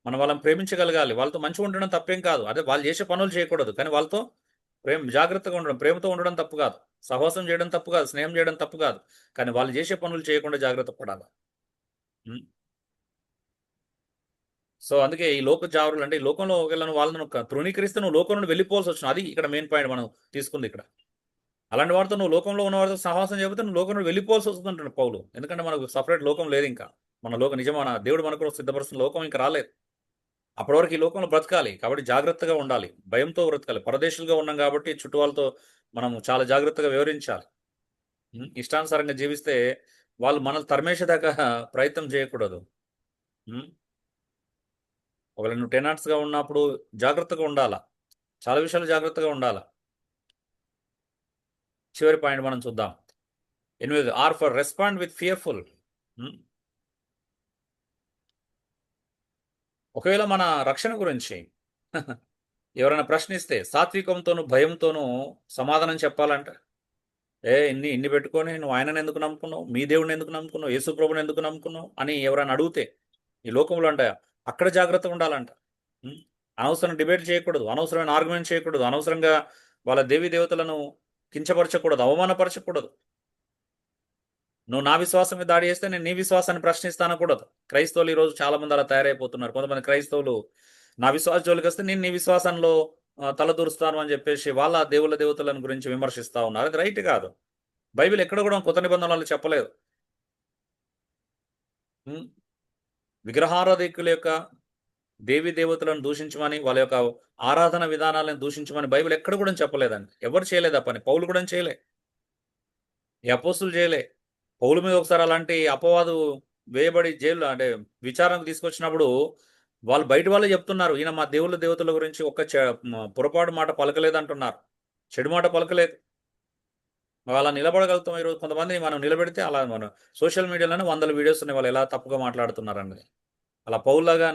మనం వాళ్ళని ప్రేమించగలగాలి. వాళ్ళతో మంచిగా ఉండడం తప్పేం కాదు. అదే వాళ్ళు చేసే పనులు చేయకూడదు. కానీ వాళ్ళతో జాగ్రత్తగా ఉండడం, ప్రేమతో ఉండడం తప్పు కాదు. సహవాసం చేయడం తప్పు కాదు. స్నేహం చేయడం తప్పు కాదు. కానీ వాళ్ళు చేసే పనులు చేయకుండా జాగ్రత్త పడాలి. హ్మ్. సో అందుకే ఈ లోక జారులు అంటే ఈ లోకంలో ఒకవేళ వాళ్ళను తృణీకరిస్తే నువ్వు లోకం నుండి వెళ్ళిపోవాల్సి వచ్చిన అది ఇక్కడ మెయిన్ పాయింట్ మనం తీసుకుంది ఇక్కడ. అలాంటి వారితో నువ్వు లోకంలో ఉన్న వారితో సహవాసం చెబితే నువ్వు లోకం నుండి వెళ్ళిపోవాల్సి వస్తుందంటాడు పౌలు. ఎందుకంటే మనకు సపరేట్ లోకం లేదు ఇంకా. మన లోకం నిజమైన దేవుడు మనకు సిద్ధపరుస్తున్న లోకం ఇంకా రాలేదు. అప్పటి వరకు ఈ లోకంలో బ్రతకాలి. కాబట్టి జాగ్రత్తగా ఉండాలి. భయంతో బ్రతకాలి. పరదేశులుగా ఉన్నాం కాబట్టి చుట్టూ వాళ్ళతో మనం చాలా జాగ్రత్తగా వ్యవహరించాలి. ఇష్టానుసారంగా జీవిస్తే వాళ్ళు మనల్ని తరిమేసేదాకా ప్రయత్నం చేయకూడదు. ఒకవేళ నువ్వు టెనాట్స్గా ఉన్నప్పుడు జాగ్రత్తగా ఉండాలా. చాలా విషయాలు జాగ్రత్తగా ఉండాలా. చివరి పాయింట్ మనం చూద్దాం. 8 R for respond with fearful. ఒకవేళ మన రక్షణ గురించి ఎవరైనా ప్రశ్నిస్తే సాత్వికంతోనూ భయంతోనూ సమాధానం చెప్పాలంట. ఇన్ని పెట్టుకొని నువ్వు ఆయనను ఎందుకు నమ్ముకున్నావు, మీ దేవుడిని ఎందుకు నమ్ముకున్నావు, యేసు ప్రభుని ఎందుకు నమ్ముకున్నావు అని ఎవరైనా అడిగితే ఈ లోకంలో అంట అక్కడ జాగ్రత్తగా ఉండాలంట. అనవసరం డిబేట్ చేయకూడదు, అనవసరమైన ఆర్గ్యుమెంట్ చేయకూడదు, అనవసరంగా వాళ్ళ దేవీ దేవతలను కించపరచకూడదు, అవమానపరచకూడదు. నువ్వు నా విశ్వాసం మీద దాడి చేస్తే నేను నీ విశ్వాసాన్ని ప్రశ్నిస్తానకూడదు. క్రైస్తవులు ఈరోజు చాలా మంది అలా తయారైపోతున్నారు. కొంతమంది క్రైస్తవులు నా విశ్వాస జోలికి వస్తే నేను నీ విశ్వాసంలో తలదూరుస్తాను అని చెప్పేసి వాళ్ళ దేవుళ్ళ దేవతలను గురించి విమర్శిస్తూ ఉన్నారు. అది రైట్ కాదు. బైబిల్ ఎక్కడ కూడా కొత్త నిబంధనలు చెప్పలేదు. విగ్రహారాధికుల యొక్క దేవీ దేవతలను దూషించమని, వాళ్ళ యొక్క ఆరాధన విధానాలను దూషించమని బైబిల్ ఎక్కడ కూడా చెప్పలేదండి. ఎవరు చేయలేదు ఆ పని. పౌలు కూడా చేయలే, ఈ అపోస్తులు చేయలే. పౌలు మీద ఒకసారి అలాంటి అపవాదు వేయబడి జైలు అంటే విచారణకు తీసుకొచ్చినప్పుడు వాళ్ళు బయట వాళ్ళే చెప్తున్నారు, ఈయన మా దేవుళ్ళ దేవతల గురించి ఒక్క పొరపాటు మాట పలకలేదు అంటున్నారు. చెడు మాట పలకలేదు. అలా నిలబడగలుగుతాం ఈరోజు. కొంతమంది మనం నిలబెడితే అలా మనం సోషల్ మీడియాలోనే 100 వీడియోస్ ఉన్నాయి వాళ్ళు ఎలా తప్పుగా మాట్లాడుతున్నారన్నది. అలా పౌల్లాగా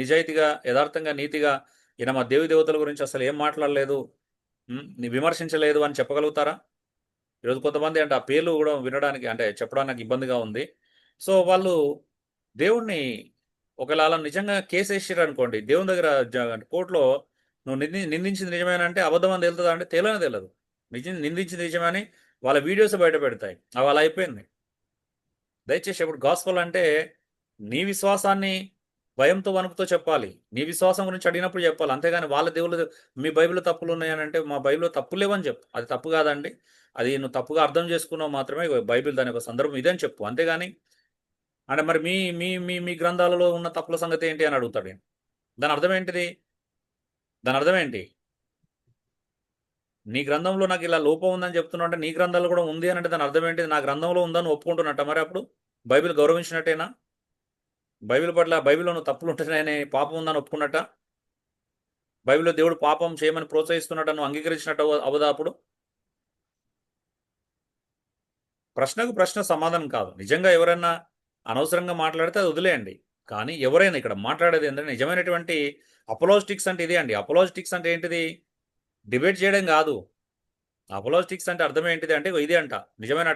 నిజాయితీగా, యథార్థంగా, నీతిగా ఈయన మా దేవతల గురించి అసలు ఏం మాట్లాడలేదు, విమర్శించలేదు అని చెప్పగలుగుతారా? ఈరోజు కొంతమంది అంటే ఆ పేర్లు కూడా వినడానికి అంటే చెప్పడానికి నాకు ఇబ్బందిగా ఉంది. సో వాళ్ళు దేవుణ్ణి ఒకవేళ నిజంగా కేసు వేసారు అనుకోండి, దేవుని దగ్గర కోర్టులో నువ్వు నిందించింది నిజమేనంటే అబద్ధం అని తెలుతుందా అంటే తేలనే తెలియదు. నిందించింది నిజమని వాళ్ళ వీడియోస్ బయట పెడతాయి. అవి అలా అయిపోయింది. దయచేసి ఇప్పుడు గాస్పల్ అంటే నీ విశ్వాసాన్ని భయంతో వణుకుతో చెప్పాలి. నీ విశ్వాసం గురించి అడిగినప్పుడు చెప్పాలి. అంతేగాని వాళ్ళ దేవుళ్ళు మీ బైబిల్లో తప్పులు ఉన్నాయని అంటే మా బైబిల్లో తప్పులు లేవని చెప్పు. అది తప్పు కాదండి, అది నువ్వు తప్పుగా అర్థం చేసుకున్నావు మాత్రమే బైబిల్ దాని యొక్క సందర్భం ఇదని చెప్పు. అంతేగాని అంటే మరి మీ మీ మీ మీ గ్రంథాలలో ఉన్న తప్పుల సంగతి ఏంటి అని అడుగుతాడు. దాని అర్థం ఏంటిది? దాని అర్థం ఏంటి? నీ గ్రంథంలో నాకు ఇలా లోపం ఉందని చెప్తున్నావు అంటే నీ గ్రంథాలు కూడా ఉంది అని అంటే దాని అర్థం ఏంటిది? నా గ్రంథంలో ఉందని ఒప్పుకుంటున్నట్ట మరి అప్పుడు బైబిల్ గౌరవించినట్టేనా? బైబిల్ పట్ల బైబిల్లో నువ్వు తప్పులు ఉంటున్నాయని, పాపం ఉందని ఒప్పుకున్నట్ట? బైబిల్లో దేవుడు పాపం చేయమని ప్రోత్సహిస్తున్నట్టు నువ్వు అంగీకరించినట్టు అవదా అప్పుడు? ప్రశ్నకు ప్రశ్న సమాధానం కాదు. నిజంగా ఎవరైనా అనవసరంగా మాట్లాడితే అది వదిలేయండి. కానీ ఎవరైనా ఇక్కడ మాట్లాడేది ఏంటంటే నిజమైనటువంటి అపోలోజిటిక్స్ అంటే ఇదే అండి. అపోలోజిటిక్స్ అంటే ఏంటిది? డిబేట్ చేయడం కాదు. అపోలోజిటిక్స్ అంటే అర్థం ఏంటిది అంటే ఇది అంట. నిజమైన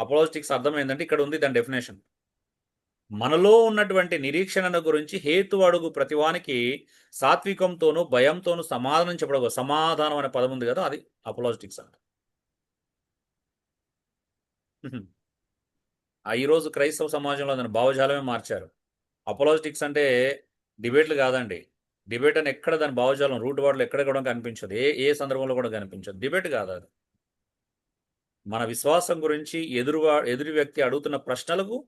అపోలోజిటిక్స్ అర్థం ఏంటంటే ఇక్కడ ఉంది దాని డెఫినేషన్. మనలో ఉన్నటువంటి నిరీక్షణను గురించి హేతు అడుగు ప్రతివానికి సాత్వికంతోనూ భయంతోనూ సమాధానం చెప్పడం. సమాధానం అనే పదం ఉంది కదా, అది అపోలోజిటిక్స్ అంట. ఈరోజు క్రైస్తవ సమాజంలో దాని భావజాలమే మార్చారు. అపోలోజిటిక్స్ అంటే డిబేట్లు కాదండి. డిబేట్ అని ఎక్కడ దాని భావజాలం రూట్ వర్డ్లో ఎక్కడ కూడా కనిపించదు. ఏ సందర్భంలో కూడా కనిపించదు. డిబేట్ కాదు అది. మన విశ్వాసం గురించి ఎదురు వ్యక్తి అడుగుతున్న ప్రశ్నలకు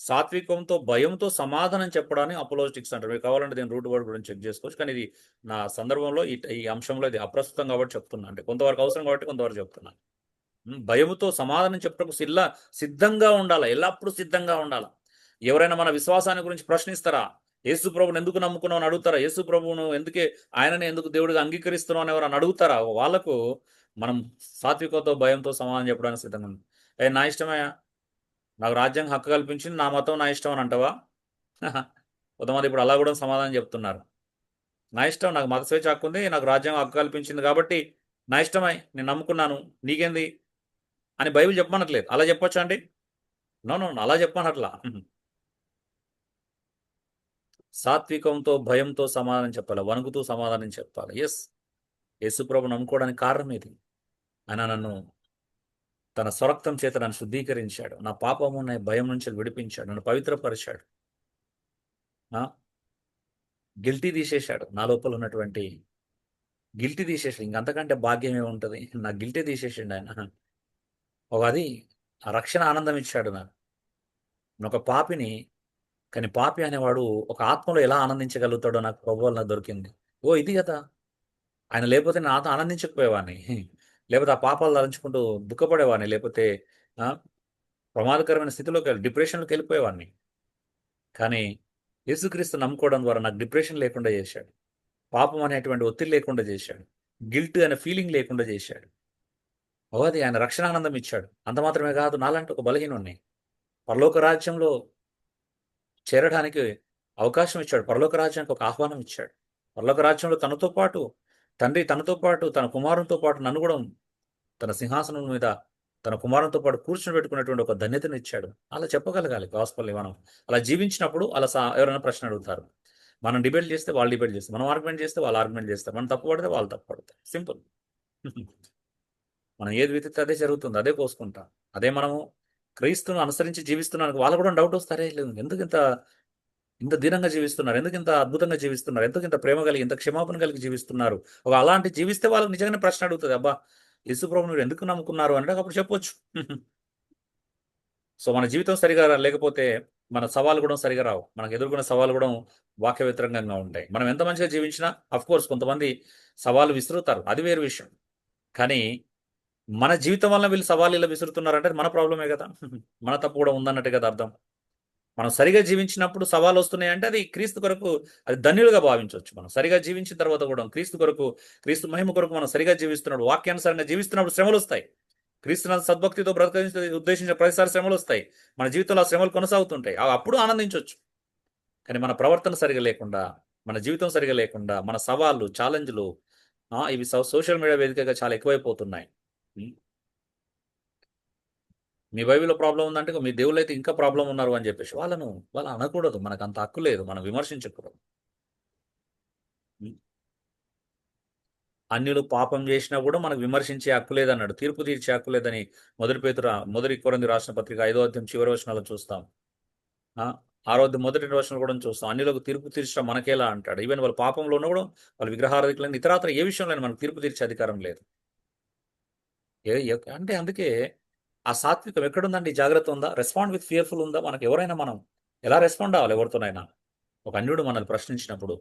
సాత్వికంతో భయంతో సమాధానం చెప్పడాన్ని అపోలోజిటిక్స్ అంటారు. మీకు కావాలంటే దీని రూట్ వర్డ్ గురించి చెక్ చేసుకోవచ్చు. కానీ ఇది నా సందర్భంలో ఈ అంశంలో ఇది అప్రస్తుతం కాబట్టి చెప్తున్నా. అంటే కొంతవరకు అవసరం కాబట్టి కొంతవరకు చెప్తున్నా. భయముతో సమాధానం చెప్పడానికి సిద్ధంగా ఉండాలి. ఎల్లప్పుడూ సిద్ధంగా ఉండాలి. ఎవరైనా మన విశ్వాసాన్ని గురించి ప్రశ్నిస్తారా? యేసు ప్రభుని ఎందుకు నమ్ముకున్నావు అని అడుగుతారా? యేసు ప్రభువును ఆయననే ఎందుకు దేవుడిగా అంగీకరిస్తున్నావు అని ఎవరైనా అడుగుతారా? వాళ్ళకు మనం సాత్వికతో భయంతో సమాధానం చెప్పడానికి సిద్ధంగా ఉంది. నా ఇష్టమయ్యా, నాకు రాజ్యాంగం హక్కు కల్పించింది, నా మతం నా ఇష్టం అని అంటావా? కొంతమంది ఇప్పుడు అలా కూడా సమాధానం చెప్తున్నారు. నా ఇష్టం, నాకు మత స్వేచ్ఛ హక్కు ఉంది, నాకు రాజ్యాంగం హక్కు కల్పించింది కాబట్టి నా ఇష్టమై నేను నమ్ముకున్నాను, నీకేంది అని బైబిల్ చెప్పమనట్లేదు. అలా చెప్పొచ్చా అండి? నో, అలా చెప్పమనట్లా. సాత్వికంతో భయంతో సమాధానం చెప్పాలి, వణుకుతూ సమాధానం చెప్పాలి. యేసుప్రభు నమ్ముకోవడానికి కారణం ఇది. ఆయన నన్ను తన స్వరక్తం చేత నన్ను శుద్ధీకరించాడు, నా పాపము నా భయం నుంచి విడిపించాడు, నన్ను పవిత్రపరిచాడు. గిల్టీ తీసేశాడు. నా లోపల ఉన్నటువంటి గిల్టీ తీసేసాడు. ఇంకంతకంటే భాగ్యం ఏముంటది? నా గిల్టీ తీసేసిండు ఆయన. అది ఆ రక్షణ ఆనందం ఇచ్చాడు నాకు. నేనొక పాపిని, కానీ పాపి అనేవాడు ఒక ఆత్మలో ఎలా ఆనందించగలుగుతాడో నాకు ప్రభు వలన దొరికింది. ఇది కదా! ఆయన లేకపోతే నేను ఆనందించకపోయేవాడిని. లేకపోతే ఆ పాపాలు తలంచుకుంటూ దుఃఖపడేవాడిని. లేకపోతే ఆ! ప్రమాదకరమైన డిప్రెషన్‌లోకెళ్ళిపోయేవాడిని. కానీ యేసుక్రీస్తు నమ్ముకోవడం ద్వారా నాకు డిప్రెషన్ లేకుండా చేశాడు. పాపం అనేటువంటి ఒత్తిడి లేకుండా చేశాడు. గిల్ట్ అనే ఫీలింగ్ లేకుండా చేశాడు. అది ఆయన రక్షణానందం ఇచ్చాడు. అంత మాత్రమే కాదు, నాలాంటి ఒక బలహీనుడిని పరలోక రాజ్యంలో చేరడానికి అవకాశం ఇచ్చాడు. పరలోక రాజ్యానికి ఒక ఆహ్వానం ఇచ్చాడు. పరలోక రాజ్యంలో తనతో పాటు తండ్రి, తనతో పాటు తన కుమారునితో పాటు నన్ను కూడా తన సింహాసనం మీద తన కుమారునితో పాటు కూర్చోబెట్టుకున్నటువంటి ఒక ధన్యతనిచ్చాడు. అలా చెప్పగలగాలి గాస్పెల్‌ని మనం. అలా జీవించినప్పుడు అలా ఎవరైనా ప్రశ్న అడుగుతారు. మనం డిబేట్ చేస్తే వాళ్ళు డిబేట్ చేస్తారు. మనం ఆర్గ్యుమెంట్ చేస్తే వాళ్ళు ఆర్గ్యుమెంట్ చేస్తారు. మనం తప్పు పడితే వాళ్ళు తప్పు పడతారు. సింపుల్. మనం ఏది విత్తితే అదే జరుగుతుంది. అదే కోసుకుంటాం. అదే మనము క్రీస్తును అనుసరించి జీవిస్తున్నానికి వాళ్ళకు కూడా డౌట్ వస్తారే, ఎందుకింత ఇంత దీనంగా జీవిస్తున్నారు? ఎందుకింత అద్భుతంగా జీవిస్తున్నారు? ఎందుకింత ప్రేమ కలిగి, ఇంత క్షమాపణ కలిగి జీవిస్తున్నారు? అలాంటి జీవిస్తే వాళ్ళకి నిజంగానే ప్రశ్న అడుగుతది. అబ్బా! యేసుప్రభుని మీరు ఎందుకు నమ్ముకున్నారు అంటే అప్పుడు చెప్పొచ్చు. సో, మన జీవితం సరిగా లేకపోతే మన సవాలు కూడా సరిగా రావు. మనకు ఎదుర్కొన్న సవాలు కూడా వాక్య వ్యతిరేకంగా ఉంటాయి. మనం ఎంత మంచిగా జీవించినా ఆఫ్‌కోర్స్ కొంతమంది సవాలు విసురుతారు. అది వేరు విషయం. కానీ మన జీవితం వల్ల వీళ్ళు సవాలు ఇలా విసురుతున్నారంటే అది మన ప్రాబ్లమే కదా! మన తప్పు కూడా ఉందన్నట్టే కదా అర్థం. మనం సరిగా జీవించినప్పుడు సవాలొస్తున్నాయంటే అది క్రీస్తు కొరకు అది ధన్యులుగా భావించొచ్చు. మనం సరిగా జీవించిన తర్వాత కూడా క్రీస్తు కొరకు, క్రీస్తు మహిమ కొరకు మనం సరిగా జీవిస్తున్నప్పుడు, వాక్యానుసారంగా జీవిస్తున్నప్పుడు శ్రమలొస్తాయి. క్రీస్తునందు సద్భక్తితో బ్రతకడానికి ఉద్దేశించిన ప్రతిసారి శ్రమలొస్తాయి. మన జీవితంలో ఆ శ్రమలు కొనసాగుతుంటాయి. అప్పుడు ఆనందించొచ్చు. కానీ మన ప్రవర్తన సరిగా లేకుండా, మన జీవితం సరిగా లేకుండా, మన సవాళ్ళు, ఛాలెంజ్‌లు ఇవి సోషల్ మీడియా వేదికగా చాలా ఎక్కువైపోతున్నాయి. హ్మ్. మీ బైబిల్‌లో ప్రాబ్లమ్ ఉందంటే మీ దేవుళ్ళైతే ఇంకా ప్రాబ్లమ్ ఉన్నారు అని చెప్పేసి వాళ్ళు అనకూడదు. మనకంత హక్కు లేదు. మనం విమర్శించకూడదు. హ్మ్. అన్యులు పాపం చేసినా కూడా మనకు విమర్శించే హక్కు లేదన్నాడు. తీర్పు తీర్చే హక్కు లేదని మొదటి కొరింథీ రాసిన పత్రిక 5వ అధ్యాయం చివరి వచనాల్లో చూస్తాం. ఆ! మొదటి వచనంలో కూడా చూస్తాం. అన్యులకు తీర్పు తీర్చడం మనకేలా అంటాడు. ఈవెన్ వాళ్ళు పాపంలో ఉన్నా కూడా వాళ్ళు విగ్రహారాధికులని ఇతరాతర ఏ విషయంలోనైనా మనకు తీర్పు తీర్చే అధికారం లేదు. అంటే అందుకే ఆ సాత్వికం ఎక్కడుందండి? జాగ్రత్త ఉందా? రెస్పాండ్ విత్ ఫియర్‌ఫుల్ ఉందా? మనం ఎలా రెస్పాండ్ అవ్వాలి ఎవరితోనైనా? ఒక అన్యుడు మనల్ని ప్రశ్నించినప్పుడు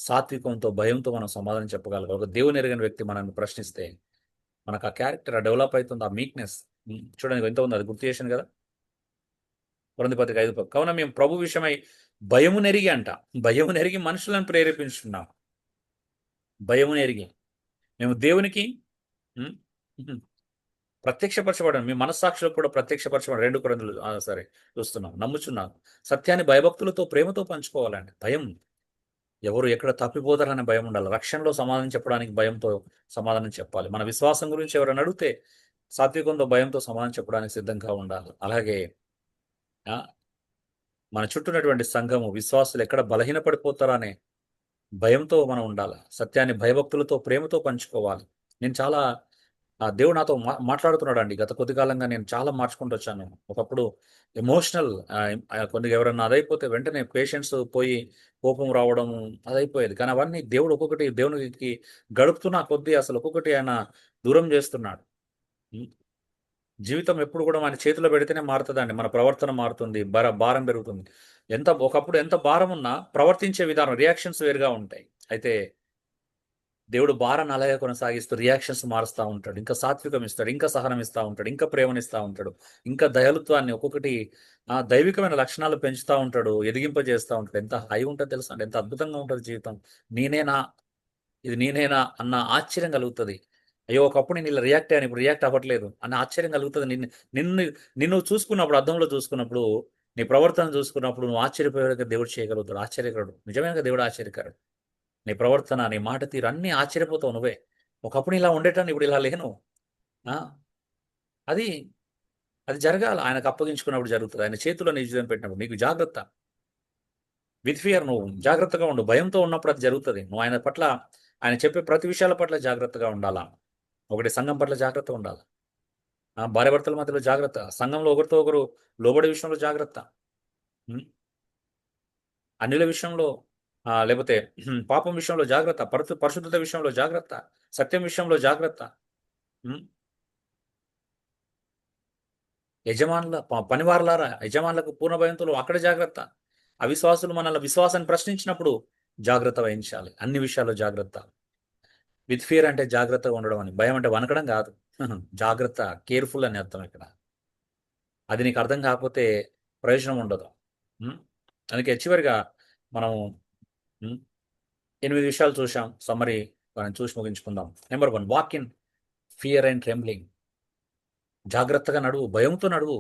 సాత్వికంతో, భయంతో మనం సమాధానం చెప్పగలగాలి. ఒక దేవుని ఎరుగని వ్యక్తి మనల్ని ప్రశ్నిస్తే మనకు ఆ క్యారెక్టర్ డెవలప్ అయితుంది. ఆ మీక్‌నెస్. చూడండి ఎంత ఉందో అది గుర్తు చేశాను కదా! కొరింథీ పత్రిక 5 కావున మేము ప్రభు విషయమై భయమునెరిగి అంట. భయమునెరిగి మనుషులను ప్రేరేపించుచున్నాం. భయమునెరిగి. మేము దేవునికి హ్మ్. హుహు. ప్రత్యక్షపరచబడను. మీ మనస్సాక్షులకు కూడా ప్రత్యక్షపరచబడి 2 కొరింథీలు సరే చూస్తున్నాం. నమ్ముచున్నాం. సత్యాన్ని భయభక్తులతో, ప్రేమతో పంచుకోవాలండి. భయం. ఎవరు ఎక్కడ తప్పిపోతారనే భయం ఉండాలి. రక్షణలో సమాధానం చెప్పడానికి భయంతో సమాధానం చెప్పాలి. మన విశ్వాసం గురించి ఎవరైనా అడిగితే సాత్వికంతో, భయంతో సమాధానం చెప్పడానికి సిద్ధంగా ఉండాలి. అలాగే ఆ! మన చుట్టూ ఉన్నటువంటి సంఘము, విశ్వాసులు ఎక్కడ బలహీనపడిపోతారా అనే భయంతో మనం ఉండాలి. సత్యాన్ని భయభక్తులతో, ప్రేమతో పంచుకోవాలి. నేను చాలా దేవుడు నాతో మాట్లాడుతున్నాడండి. గత కొద్ది కాలంగా నేను చాలా మార్చుకుంటూ వచ్చాను. ఒకప్పుడు ఎమోషనల్ కొద్దిగా ఎవరన్నా అదైపోతే వెంటనే పేషెన్స్ పోయి కోపం రావడం అదైపోయేది. కానీ అవన్నీ దేవుడు ఒక్కొక్కటి దేవునికి గడుపుతున్న కొద్దీ అసలు ఒక్కొక్కటి ఆయన దూరం చేస్తున్నాడు. హ్మ్. జీవితం ఎప్పుడు కూడా మన చేతిలో పెడితేనే మారుతదండి. మన ప్రవర్తన మారుతుంది. భారం పెరుగుతుంది. ఒకప్పుడు ఎంత భారం ఉన్నా ప్రవర్తించే విధానం రియాక్షన్స్ వేరుగా ఉంటాయి. అయితే దేవుడు భారాన్ని అలాగే కొనసాగిస్తూ రియాక్షన్స్ మారుస్తా ఉంటాడు. ఇంకా సాత్వికం ఇస్తాడు. ఇంకా సహనం ఇస్తా ఉంటాడు. ఇంకా ప్రేమనిస్తా ఉంటాడు. ఇంకా దయాళుత్వాన్ని ఒక్కొక్కటి దైవికమైన లక్షణాలు పెంచుతా ఉంటాడు. ఎదిగింపజేస్తా ఉంటాడు. ఎంత హై ఉంటదో తెలుసా అండి? ఎంత అద్భుతంగా ఉంటది జీవితం. నేనేనా? ఇది నేనేనా? అన్న ఆశ్చర్యం కలుగుతది. అయ్యో! ఒకప్పుడు నేను ఇలా రియాక్ట్ అయ్యాను. ఇప్పుడు రియాక్ట్ అవ్వట్లేదు అన్న ఆశ్చర్యం కలుగుతది. నిన్ను నిన్ను చూసుకున్నప్పుడు అద్దంలో చూసుకున్నప్పుడు, నీ ప్రవర్తన చూసుకున్నప్పుడు నువ్వు ఆశ్చర్యపోయేలాగా దేవుడు చేయగలుగుతాడు. ఆశ్చర్యకరుడు. నిజమేగా దేవుడు ఆశ్చర్యకరుడు. నీ ప్రవర్తన, నీ మాట తీరు అన్నీ ఆశ్చర్యపోతావు నువ్వే. ఒకప్పుడు ఇలా ఉండేటాన్ని ఇప్పుడు ఇలా లేను. ఆ! అది, అది జరగాల. ఆయనకు అప్పగించుకున్నప్పుడు జరుగుతది. ఆయన చేతిలో నీ జీవితం పెట్టినప్పుడు. నీకు జాగ్రత్త. విత్ ఫియర్ నువ్వు జాగ్రత్తగా ఉండు. భయంతో ఉన్నప్పుడు అది జరుగుతది. నువ్వు ఆయన పట్ల ఆయన చెప్పే ప్రతి విషయాల పట్ల జాగ్రత్తగా ఉండాలా. ఒకటి సంఘం పట్ల జాగ్రత్తగా ఉండాలి. భార్యాభర్తల మధ్యలో జాగ్రత్త. సంఘంలో ఒకరితో ఒకరు లోబడే విషయంలో జాగ్రత్త. హ్మ్. అన్యుల విషయంలో లేకపోతే పాపం విషయంలో జాగ్రత్త, పరిశుద్ధత విషయంలో జాగ్రత్త, సత్యం విషయంలో జాగ్రత్త. ఉమ్, పనివారులారా, యజమానులకు పూర్ణ భయంతో అక్కడ జాగ్రత్త. అవిశ్వాసులు మనల్ని విశ్వాసాన్ని ప్రశ్నించినప్పుడు జాగ్రత్త వహించాలి. అన్ని విషయాల్లో జాగ్రత్త. విత్ ఫియర్ అంటే జాగ్రత్తగా ఉండడం అని, భయం అంటే వనకడం కాదు. జాగ్రత్త, కేర్ఫుల్ అని అర్థం ఇక్కడ. అది నీకు అర్థం కాకపోతే ప్రయోజనం ఉండదు. ఉమ్, అందుకే చివరిగా మనం ఉమ్, 8 విషయాలు చూసాం. సమ్మరీ మనం చూసి ముగించుకుందాం. Number 1, walk in fear and trembling. జాగ్రత్తగా నడువు, భయంతో నడువు.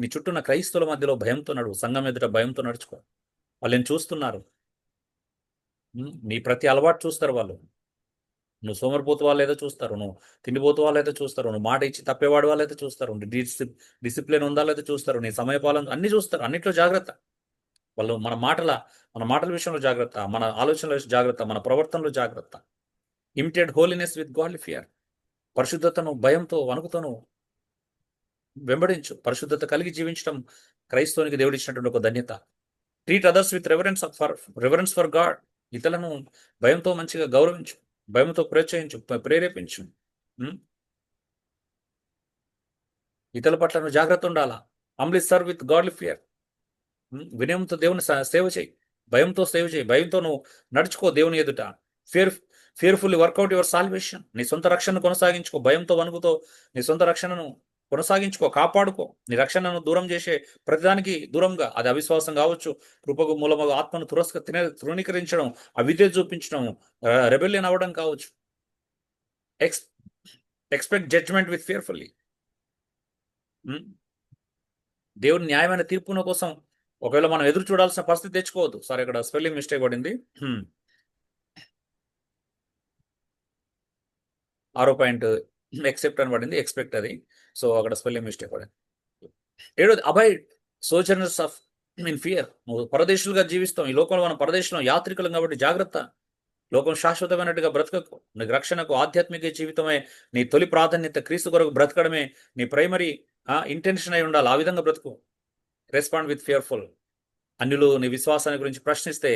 నీ చుట్టూ ఉన్న క్రైస్తవుల మధ్యలో భయంతో నడువు. సంఘం ఎదుట భయంతో నడుచుకో. వాళ్ళు నేను చూస్తున్నారు. నీ ప్రతి అలవాటు చూస్తారు వాళ్ళు. నువ్వు సోమరిపోతు వాళ్ళు ఏదో చూస్తారు, నువ్వు తిండిపోతు వాళ్ళు అయితే చూస్తారు, నువ్వు మాట ఇచ్చి తప్పేవాడు వాళ్ళు అయితే చూస్తారు, డిసిప్లిన్ ఉందా లేదో చూస్తారు, నీ సమయపాలన అన్ని చూస్తారు. అన్నిట్లో జాగ్రత్త. వాళ్ళు మన మాటల విషయంలో జాగ్రత్త, మన ఆలోచనల విషయంలో జాగ్రత్త, మన ప్రవర్తనలో జాగ్రత్త. Imitate holiness with godly fear. పరిశుద్ధతను భయంతో వణుకుతోను వెంబడించు. పరిశుద్ధత కలిగి జీవించడం క్రైస్తవునికి దేవుడు ఇచ్చినటువంటి ఒక ధన్యత. Treat others with reverence for God. ఇతరులను భయంతో మంచిగా గౌరవించు, భయంతో ప్రోత్సహించు, ప్రేరేపించు. ఇతరుల పట్ల నువ్వు జాగ్రత్త ఉండాలా. Humbly serve with godly fear. వినయంతో దేవుని సేవ చేయి, భయంతో సేవ చేయి, భయంతో నువ్వు నడుచుకో దేవుని ఎదుట. Fearfully work out your salvation. నీ సొంత రక్షణను కొనసాగించుకో. భయంతో వణుకుతో నీ సొంత రక్షణను కొనసాగించుకో, కాపాడుకో. నీ రక్షణను దూరం చేసే ప్రతిదానికి దూరంగా, అది అవిశ్వాసం కావచ్చు, కృపకు మూలముగా ఆత్మను తృణీకరించడం, అవిధేయ చూపించడం, రెబెలియన్ అవ్వడం కావచ్చు. Expect judgement with fearfully. దేవుని న్యాయమైన తీర్పున కోసం ఒకవేళ మనం ఎదురు చూడాల్సిన పరిస్థితి తెచ్చుకోవద్దు. సరే, ఇక్కడ స్పెల్లింగ్ మిస్టేక్ పడింది. 6 పాయింట్ ఎక్సెప్ట్ అని పడింది, ఎక్స్పెక్ట్ అది. సో అక్కడ స్పెల్లింగ్ మిస్టేక్ పడింది. 7, అబాయిడ్ సోజర్నర్స్ ఆఫ్ ఇన్ ఫియర్. నువ్వు పరదేశులుగా జీవిస్తాం. ఈ లోకంలో మనం పరదేశంలో యాత్రికులం కాబట్టి జాగ్రత్త. లోకం శాశ్వతమైనట్టుగా బ్రతకకు. నీ రక్షణకు ఆధ్యాత్మిక జీవితమే నీ తొలి ప్రాధాన్యత. క్రీస్తు కొరకు బ్రతకడమే నీ ప్రైమరీ ఇంటెన్షన్ అయి ఉండాలి. ఆ విధంగా బ్రతుకు. Respond with fearful. అన్యులు నీ విశ్వాసాన్ని గురించి ప్రశ్నిస్తే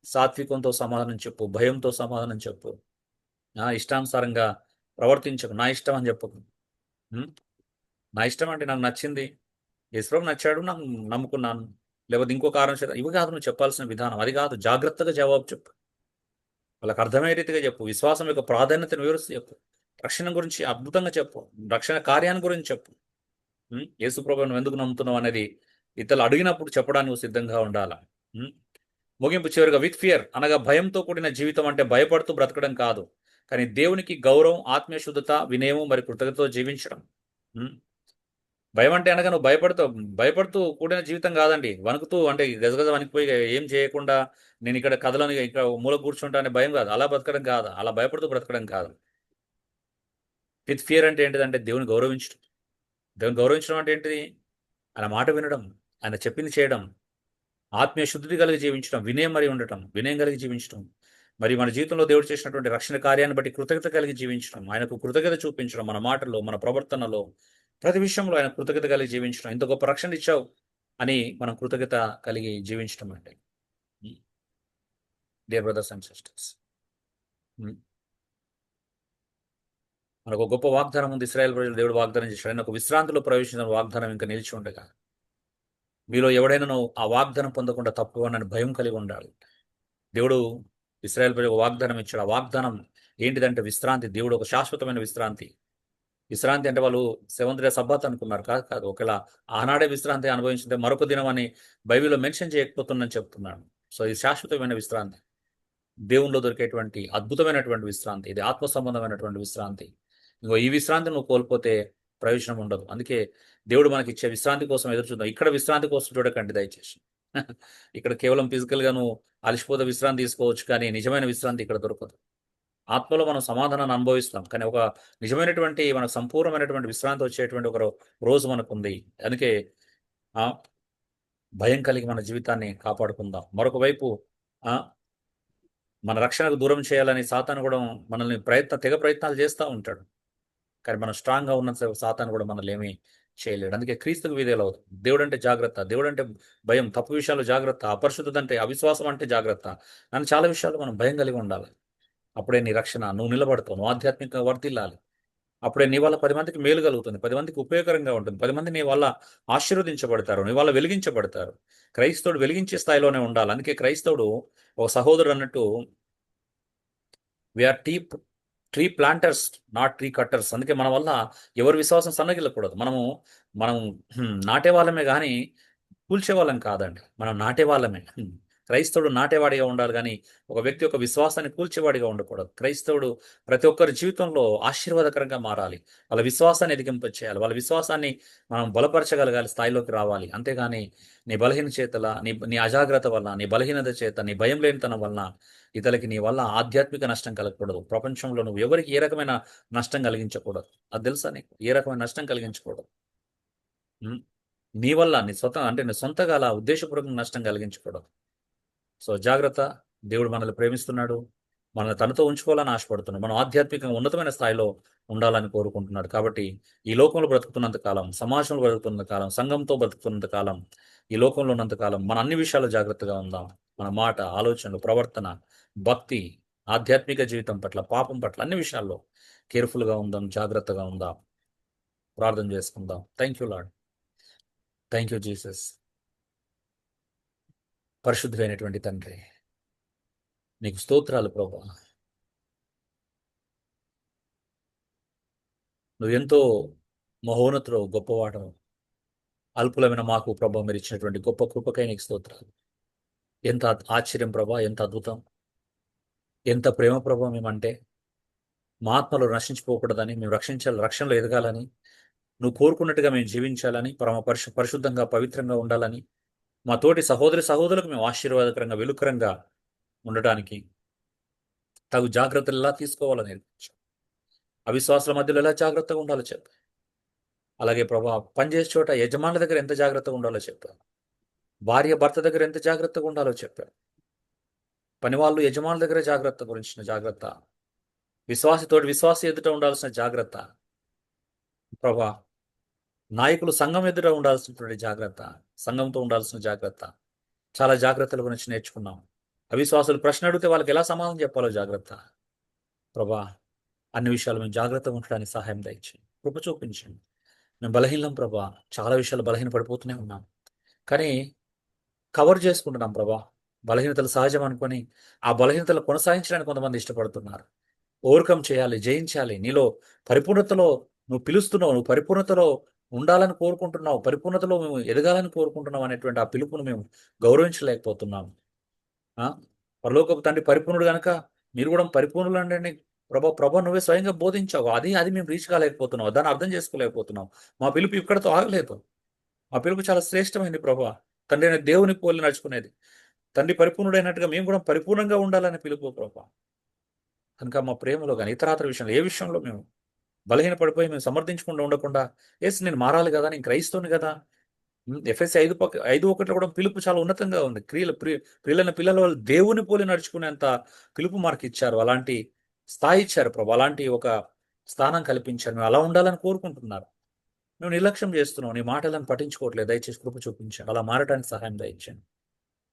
సాత్వికంతో సమాధానం చెప్పు, భయంతో సమాధానం చెప్పు. ఇష్టానుసారంగా ప్రవర్తించకు. నా ఇష్టం అని చెప్పకు. నా ఇష్టం అంటే నాకు నచ్చింది, యేసుప్రభు నచ్చాడు, నాకు నమ్ముకున్నాను, లేకపోతే ఇంకో కారణం చేత, ఇవి కాదు నువ్వు చెప్పాల్సిన విధానం. అది కాదు. జాగ్రత్తగా జవాబు చెప్పు. వాళ్ళకి అర్థమయ్యే రీతిగా చెప్పు. విశ్వాసం యొక్క ప్రాధాన్యతను వివరిస్తూ చెప్పు. రక్షణ గురించి అద్భుతంగా చెప్పు. రక్షణ కార్యాన్ని గురించి చెప్పు. యేసుప్రభువును ఎందుకు నమ్ముతున్నావు అనేది ఇతరులు అడిగినప్పుడు చెప్పడానికి నువ్వు సిద్ధంగా ఉండాలా. ముగింపు చివరిగా, విత్ ఫియర్ అనగా భయంతో కూడిన జీవితం అంటే భయపడుతూ బ్రతకడం కాదు, కానీ దేవునికి గౌరవం, ఆత్మీయ శుద్ధత, వినయము మరి కృతజ్ఞతతో జీవించడం. భయం అంటే అనగా నువ్వు భయపడుతూ కూడిన జీవితం కాదండి. వణుకుతూ అంటే గజగజ వణికిపోయి ఏం చేయకుండా నేను ఇక్కడ కథలోని ఇక్కడ మూల కూర్చుంటా అనే భయం కాదు. అలా బ్రతకడం కాదు, అలా భయపడుతూ బ్రతకడం కాదు. విత్ ఫియర్ అంటే ఏంటిదంటే దేవుని గౌరవించడం. దేవుని గౌరవించడం అంటే ఏంటిది? ఆయన మాట వినడం, ఆయన చెప్పింది చేయడం, ఆత్మీయ శుద్ధి కలిగి జీవించడం, వినయం కలిగి జీవించడం, మరి మన జీవితంలో దేవుడు చేసినటువంటి రక్షణ కార్యాన్ని బట్టి కృతజ్ఞత కలిగి జీవించడం, ఆయనకు కృతజ్ఞత చూపించడం, మన మాటల్లో, మన ప్రవర్తనలో, ప్రతి విషయంలో ఆయన కృతజ్ఞత కలిగి జీవించడం. ఇంత గొప్ప రక్షణ ఇచ్చావు అని మనం కృతజ్ఞత కలిగి జీవించడం అంటే. డియర్ బ్రదర్స్ అండ్ సిస్టర్స్, మనకు గొప్ప వాగ్దానం ఉంది. ఇశ్రాయేల్ ప్రజలు దేవుడు వాగ్దానం చేశాడు. ఆయన ఒక విశ్రాంతిలో ప్రవేశించిన వాగ్దానం ఇంకా నిలిచి ఉండగా, మీలో ఎవడైనా ఆ వాగ్దానం పొందకుండా తప్పుకోనని భయం కలిగి ఉండాలి. దేవుడు ఇశ్రాయేల్ ప్రజలకు వాగ్దానం ఇచ్చాడు. ఆ వాగ్దానం ఏంటిదంటే విశ్రాంతి. దేవుడు ఒక శాశ్వతమైన విశ్రాంతి. విశ్రాంతి అంటే వాళ్ళు 7th డే సబ్బాత్ అనుకున్నారు. కాదు. ఒకవేళ ఆనాడే విశ్రాంతి అనుభవించితే మరొక దినం అని బైబిల్లో మెన్షన్ చేయకపోతుందని చెప్తున్నాడు. సో ఇది శాశ్వతమైన విశ్రాంతి, దేవునిలో దొరికేటువంటి అద్భుతమైనటువంటి విశ్రాంతి. ఇది ఆత్మ సంబంధమైనటువంటి విశ్రాంతి. ఇంకో ఈ విశ్రాంతి నువ్వు కోల్పోతే ప్రయోజనం ఉండదు. అందుకే దేవుడు మనకి ఇచ్చే విశ్రాంతి కోసం ఎదురు చూద్దాం. ఇక్కడ విశ్రాంతి కోసం చూడకండి దయచేసి. ఇక్కడ కేవలం ఫిజికల్గా నువ్వు అలసిపోతే విశ్రాంతి తీసుకోవచ్చు, కానీ నిజమైన విశ్రాంతి ఇక్కడ దొరకదు. ఆత్మలో మనం సమాధానాన్ని అనుభవిస్తాం, కానీ ఒక నిజమైనటువంటి మనకు సంపూర్ణమైనటువంటి విశ్రాంతి వచ్చేటువంటి ఒక రోజు మనకు ఉంది. అందుకే భయం కలిగి మన జీవితాన్ని కాపాడుకుందాం. మరొక వైపు మన రక్షణకు దూరం చేయాలని సాతాను కూడా మనల్ని తెగ ప్రయత్నాలు చేస్తూ ఉంటాడు. కానీ మనం స్ట్రాంగ్గా ఉన్న సాతాను కూడా మనల్ని ఏమీ చేయలేడు. అందుకే క్రీస్తుకు విధేయులు అవుతాం. దేవుడు అంటే జాగ్రత్త, దేవుడు అంటే భయం, తప్పు విషయాలు జాగ్రత్త, అపరిశుద్ధత అంటే అవిశ్వాసం అంటే జాగ్రత్త. నన్ను చాలా విషయాలు మనం భయం కలిగి ఉండాలి. అప్పుడే నీ రక్షణ, నువ్వు నిలబడతావు, నువ్వు ఆధ్యాత్మికంగా వర్తిల్లాలి. అప్పుడే నీ వల్ల 10 మందికి మేలు కలుగుతుంది, 10 మందికి ఉపయోగకరంగా ఉంటుంది, 10 మంది నీ వల్ల ఆశీర్వదించబడతారు, నీ వల్ల వెలిగించబడతారు. క్రైస్తవుడు వెలిగించే స్థాయిలోనే ఉండాలి. అందుకే క్రైస్తవుడు ఒక సహోదరుడు అన్నట్టు we are tree planters, not tree cutters. అందుకే మన వల్ల ఎవరి విశ్వాసం సన్నగిల్లకూడదు. మనం నాటే వాళ్ళమే కానీ కూల్చే వాళ్ళం కాదండి. మనం నాటే వాళ్ళమే. క్రైస్తవుడు నాటేవాడిగా ఉండాలి కానీ ఒక వ్యక్తి యొక్క విశ్వాసాన్ని కూల్చేవాడిగా ఉండకూడదు. క్రైస్తవుడు ప్రతి ఒక్కరి జీవితంలో ఆశీర్వాదకరంగా మారాలి. వాళ్ళ విశ్వాసాన్ని ఎదిగింపచేయాలి. వాళ్ళ విశ్వాసాన్ని మనం బలపరచగలగాలి, స్థాయిలోకి రావాలి. అంతేగాని నీ బలహీన చేతల, నీ అజాగ్రత్త వల్ల, నీ బలహీనత చేత, నీ భయం లేనితనం వలన ఇతరులకి నీ వల్ల ఆధ్యాత్మిక నష్టం కలగకూడదు. ప్రపంచంలో నువ్వు ఎవరికి ఏ రకమైన నష్టం కలిగించకూడదు. అది తెలుసా నీకు? ఏ రకమైన నష్టం కలిగించకూడదు. ఉమ్. నీ వల్ల నీ అంటే నీ సొంతగా అలా ఉద్దేశపూర్వకంగా నష్టం కలిగించకూడదు. సో జాగ్రత్త. దేవుడు మనల్ని ప్రేమిస్తున్నాడు, మనల్ని తనతో ఉంచుకోవాలని ఆశపడుతున్నాడు, మనం ఆధ్యాత్మికంగా ఉన్నతమైన స్థాయిలో ఉండాలని కోరుకుంటున్నాడు. కాబట్టి ఈ లోకంలో బ్రతుకుతున్నంత కాలం, సమాజంలో బ్రతుకుతున్నంత కాలం, సంఘంతో బ్రతుకుతున్నంత కాలం, ఈ లోకంలో ఉన్నంత కాలం మన అన్ని విషయాలు జాగ్రత్తగా ఉందాం. మన మాట, ఆలోచనలు, ప్రవర్తన, భక్తి, ఆధ్యాత్మిక జీవితం పట్ల, పాపం పట్ల, అన్ని విషయాల్లో కేర్ఫుల్గా ఉందాం, జాగ్రత్తగా ఉందాం. ప్రార్థన చేసుకుందాం. Thank you Lord. Thank you Jesus. పరిశుద్ధులైనటువంటి తండ్రి, నీకు స్తోత్రాలు ప్రభా. నువ్వెంతో మహోన్నతుడు, గొప్పవాడవు. అల్పులమైన మాకు ప్రభా మీరు ఇచ్చినటువంటి గొప్ప కృపకై నీకు స్తోత్రాలు. ఎంత ఆశ్చర్యం ప్రభా, ఎంత అద్భుతం, ఎంత ప్రేమ ప్రభా మేమంటే. మా ఆత్మలు నశించిపోకూడదని, మేము రక్షణలో ఎదగాలని, నువ్వు కోరుకున్నట్టుగా మేము జీవించాలని, పరిశుద్ధంగా, పవిత్రంగా ఉండాలని, మా తోటి సహోదరులకు మేము ఆశీర్వాదకరంగా, వెలుకరంగా ఉండటానికి తగు జాగ్రత్తలు ఎలా తీసుకోవాలని నేర్పించాం. అవిశ్వాసాల మధ్యలో ఎలా జాగ్రత్తగా ఉండాలో చెప్పు. అలాగే ప్రభా, పనిచేసే చోట యజమానుల దగ్గర ఎంత జాగ్రత్తగా ఉండాలో చెప్పారు. భార్య భర్త దగ్గర ఎంత జాగ్రత్తగా ఉండాలో చెప్పారు. పనివాళ్ళు యజమానుల దగ్గర జాగ్రత్త గురించిన జాగ్రత్త, విశ్వాసి ఎదుట ఉండాల్సిన జాగ్రత్త ప్రభా, నాయకులు సంఘం ఎదుట ఉండాల్సినటువంటి జాగ్రత్త, సంఘంతో ఉండాల్సిన జాగ్రత్త, చాలా జాగ్రత్తల గురించి నేర్చుకున్నాం. అవిశ్వాసులు ప్రశ్న అడిగితే వాళ్ళకి ఎలా సమాధానం చెప్పాలో జాగ్రత్త ప్రభా. అన్ని విషయాలు మేము జాగ్రత్తగా ఉండడానికి సహాయం దయచేయండి, కృప చూపించండి. మేము బలహీనం ప్రభా, చాలా విషయాలు బలహీన పడిపోతూనే ఉన్నాం, కానీ కవర్ చేసుకుంటున్నాం ప్రభా. బలహీనతలు సహజం అనుకొని ఆ బలహీనతలు కొనసాగించడానికి కొంతమంది ఇష్టపడుతున్నారు. ఓవర్కమ్ చేయాలి, జయించాలి, నీలో పరిపూర్ణతలో నువ్వు పిలుస్తున్నావు, నువ్వు పరిపూర్ణతలో ఉండాలని కోరుకుంటున్నావు, పరిపూర్ణతలో మేము ఎదగాలని కోరుకుంటున్నాం అనేటువంటి ఆ పిలుపును మేము గౌరవించలేకపోతున్నాం. పరలోకపు తండ్రి పరిపూర్ణుడు కనుక మీరు కూడా పరిపూర్ణులు అంటే ప్రభా నువ్వే స్వయంగా బోధించావు. అది మేము రీచ్ కాలేకపోతున్నావు, దాన్ని అర్థం చేసుకోలేకపోతున్నాం. మా పిలుపు ఇక్కడతో ఆగలేదు. మా పిలుపు చాలా శ్రేష్టమైంది ప్రభా. తండ్రి అనే దేవుని పోలి నడుచుకునేది. తండ్రి పరిపూర్ణుడైనట్టుగా మేము కూడా పరిపూర్ణంగా ఉండాలని పిలుపు ప్రభా. కనుక మా ప్రేమలో కానీ ఇతరాతర విషయంలో ఏ విషయంలో మేము బలహీన పడిపోయి మేము సమర్థించకుండా ఉండకుండా, నేను మారాలి కదా, నేను క్రైస్తవుని కదా. ఎఫ్ఎస్సి 5:1 కూడా పిలుపు చాలా ఉన్నతంగా ఉంది. ప్రియులైన పిల్లల వాళ్ళు దేవుని పోలి నడుచుకునేంత పిలుపు మనకి ఇచ్చారు. అలాంటి స్థాయి ఇచ్చారు ప్రభు, అలాంటి ఒక స్థానం కల్పించారు. మేము అలా ఉండాలని కోరుకుంటున్నారు. మేము నిర్లక్ష్యం చేస్తున్నాం, నీ మాటలను పఠించుకోవట్లేదు. దయచేసి కృప చూపించండి, అలా మారడానికి సహాయం దయచేయండి.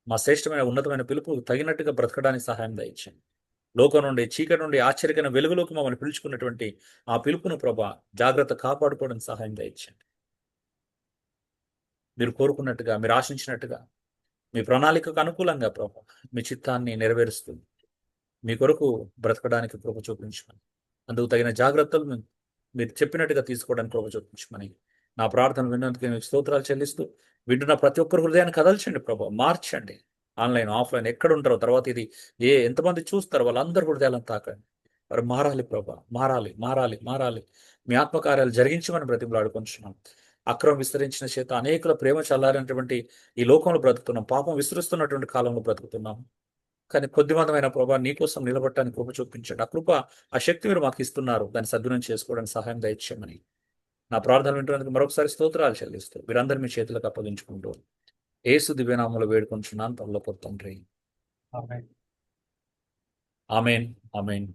మా శ్రేష్టమైన ఉన్నతమైన పిలుపు తగినట్టుగా బ్రతకడానికి సహాయం దయచేయండి. లోకం నుండి, చీకటి నుండి ఆశ్చర్యకరమైన వెలుగులోకి మమ్మల్ని పిలుచుకున్నటువంటి ఆ పిలుపును ప్రభా జాగ్రత్త కాపాడుకోవడానికి సహాయం దయచేయండి. మీరు కోరుకున్నట్టుగా, మీరు ఆశించినట్టుగా, మీ ప్రణాళికకు అనుకూలంగా ప్రభా మీ చిత్తాన్ని నెరవేరుస్తూ మీ కొరకు బ్రతకడానికి కృప చూపించమని, అందుకు తగిన జాగ్రత్తలు మీరు చెప్పినట్టుగా తీసుకోవడానికి కృప చూపించమని నా ప్రార్థన విన్నందుకు మీకు స్తోత్రాలు చెల్లిస్తూ, వింటున్న ప్రతి ఒక్కరి హృదయాన్ని కదల్చండి ప్రభా, మార్చండి. ఆన్లైన్, ఆఫ్లైన్ ఎక్కడ ఉంటారో, తర్వాత ఇది ఎంతమంది చూస్తారో వాళ్ళందరూ హృదయాలను తాకండి. వారు మారాలి ప్రభా, మారాలి, మారాలి, మారాలి. మీ ఆత్మకార్యాలు జరిగించమని బ్రతిమలాడుకుంటున్నాం. అక్రమం విస్తరించిన చేత అనేకుల ప్రేమ చల్లారినటువంటి ఈ లోకంలో బ్రతుకుతున్నాం, పాపం విస్తరిస్తున్నటువంటి కాలంలో బ్రతుకుతున్నాం. కానీ కొద్దిమందమైన ప్రభా నీకోసం నిలబడటానికి కృప చూపించండి. ఆ కృప, ఆ శక్తి మీరు మాకు ఇస్తున్నారు, దాన్ని సద్వినియోగం చేసుకోవడానికి సహాయం దయచేయమని నా ప్రార్థన వింటున్నందుకు మరొకసారి స్తోత్రాలు చెల్లిస్తూ మీరందరూ మీ చేతులకు అప్పగించుకుంటూ యేసు దివ్యనామంలో వేడుకొంచున్నాను పరలోకపు తండ్రి. ఆమేన్, ఆమేన్.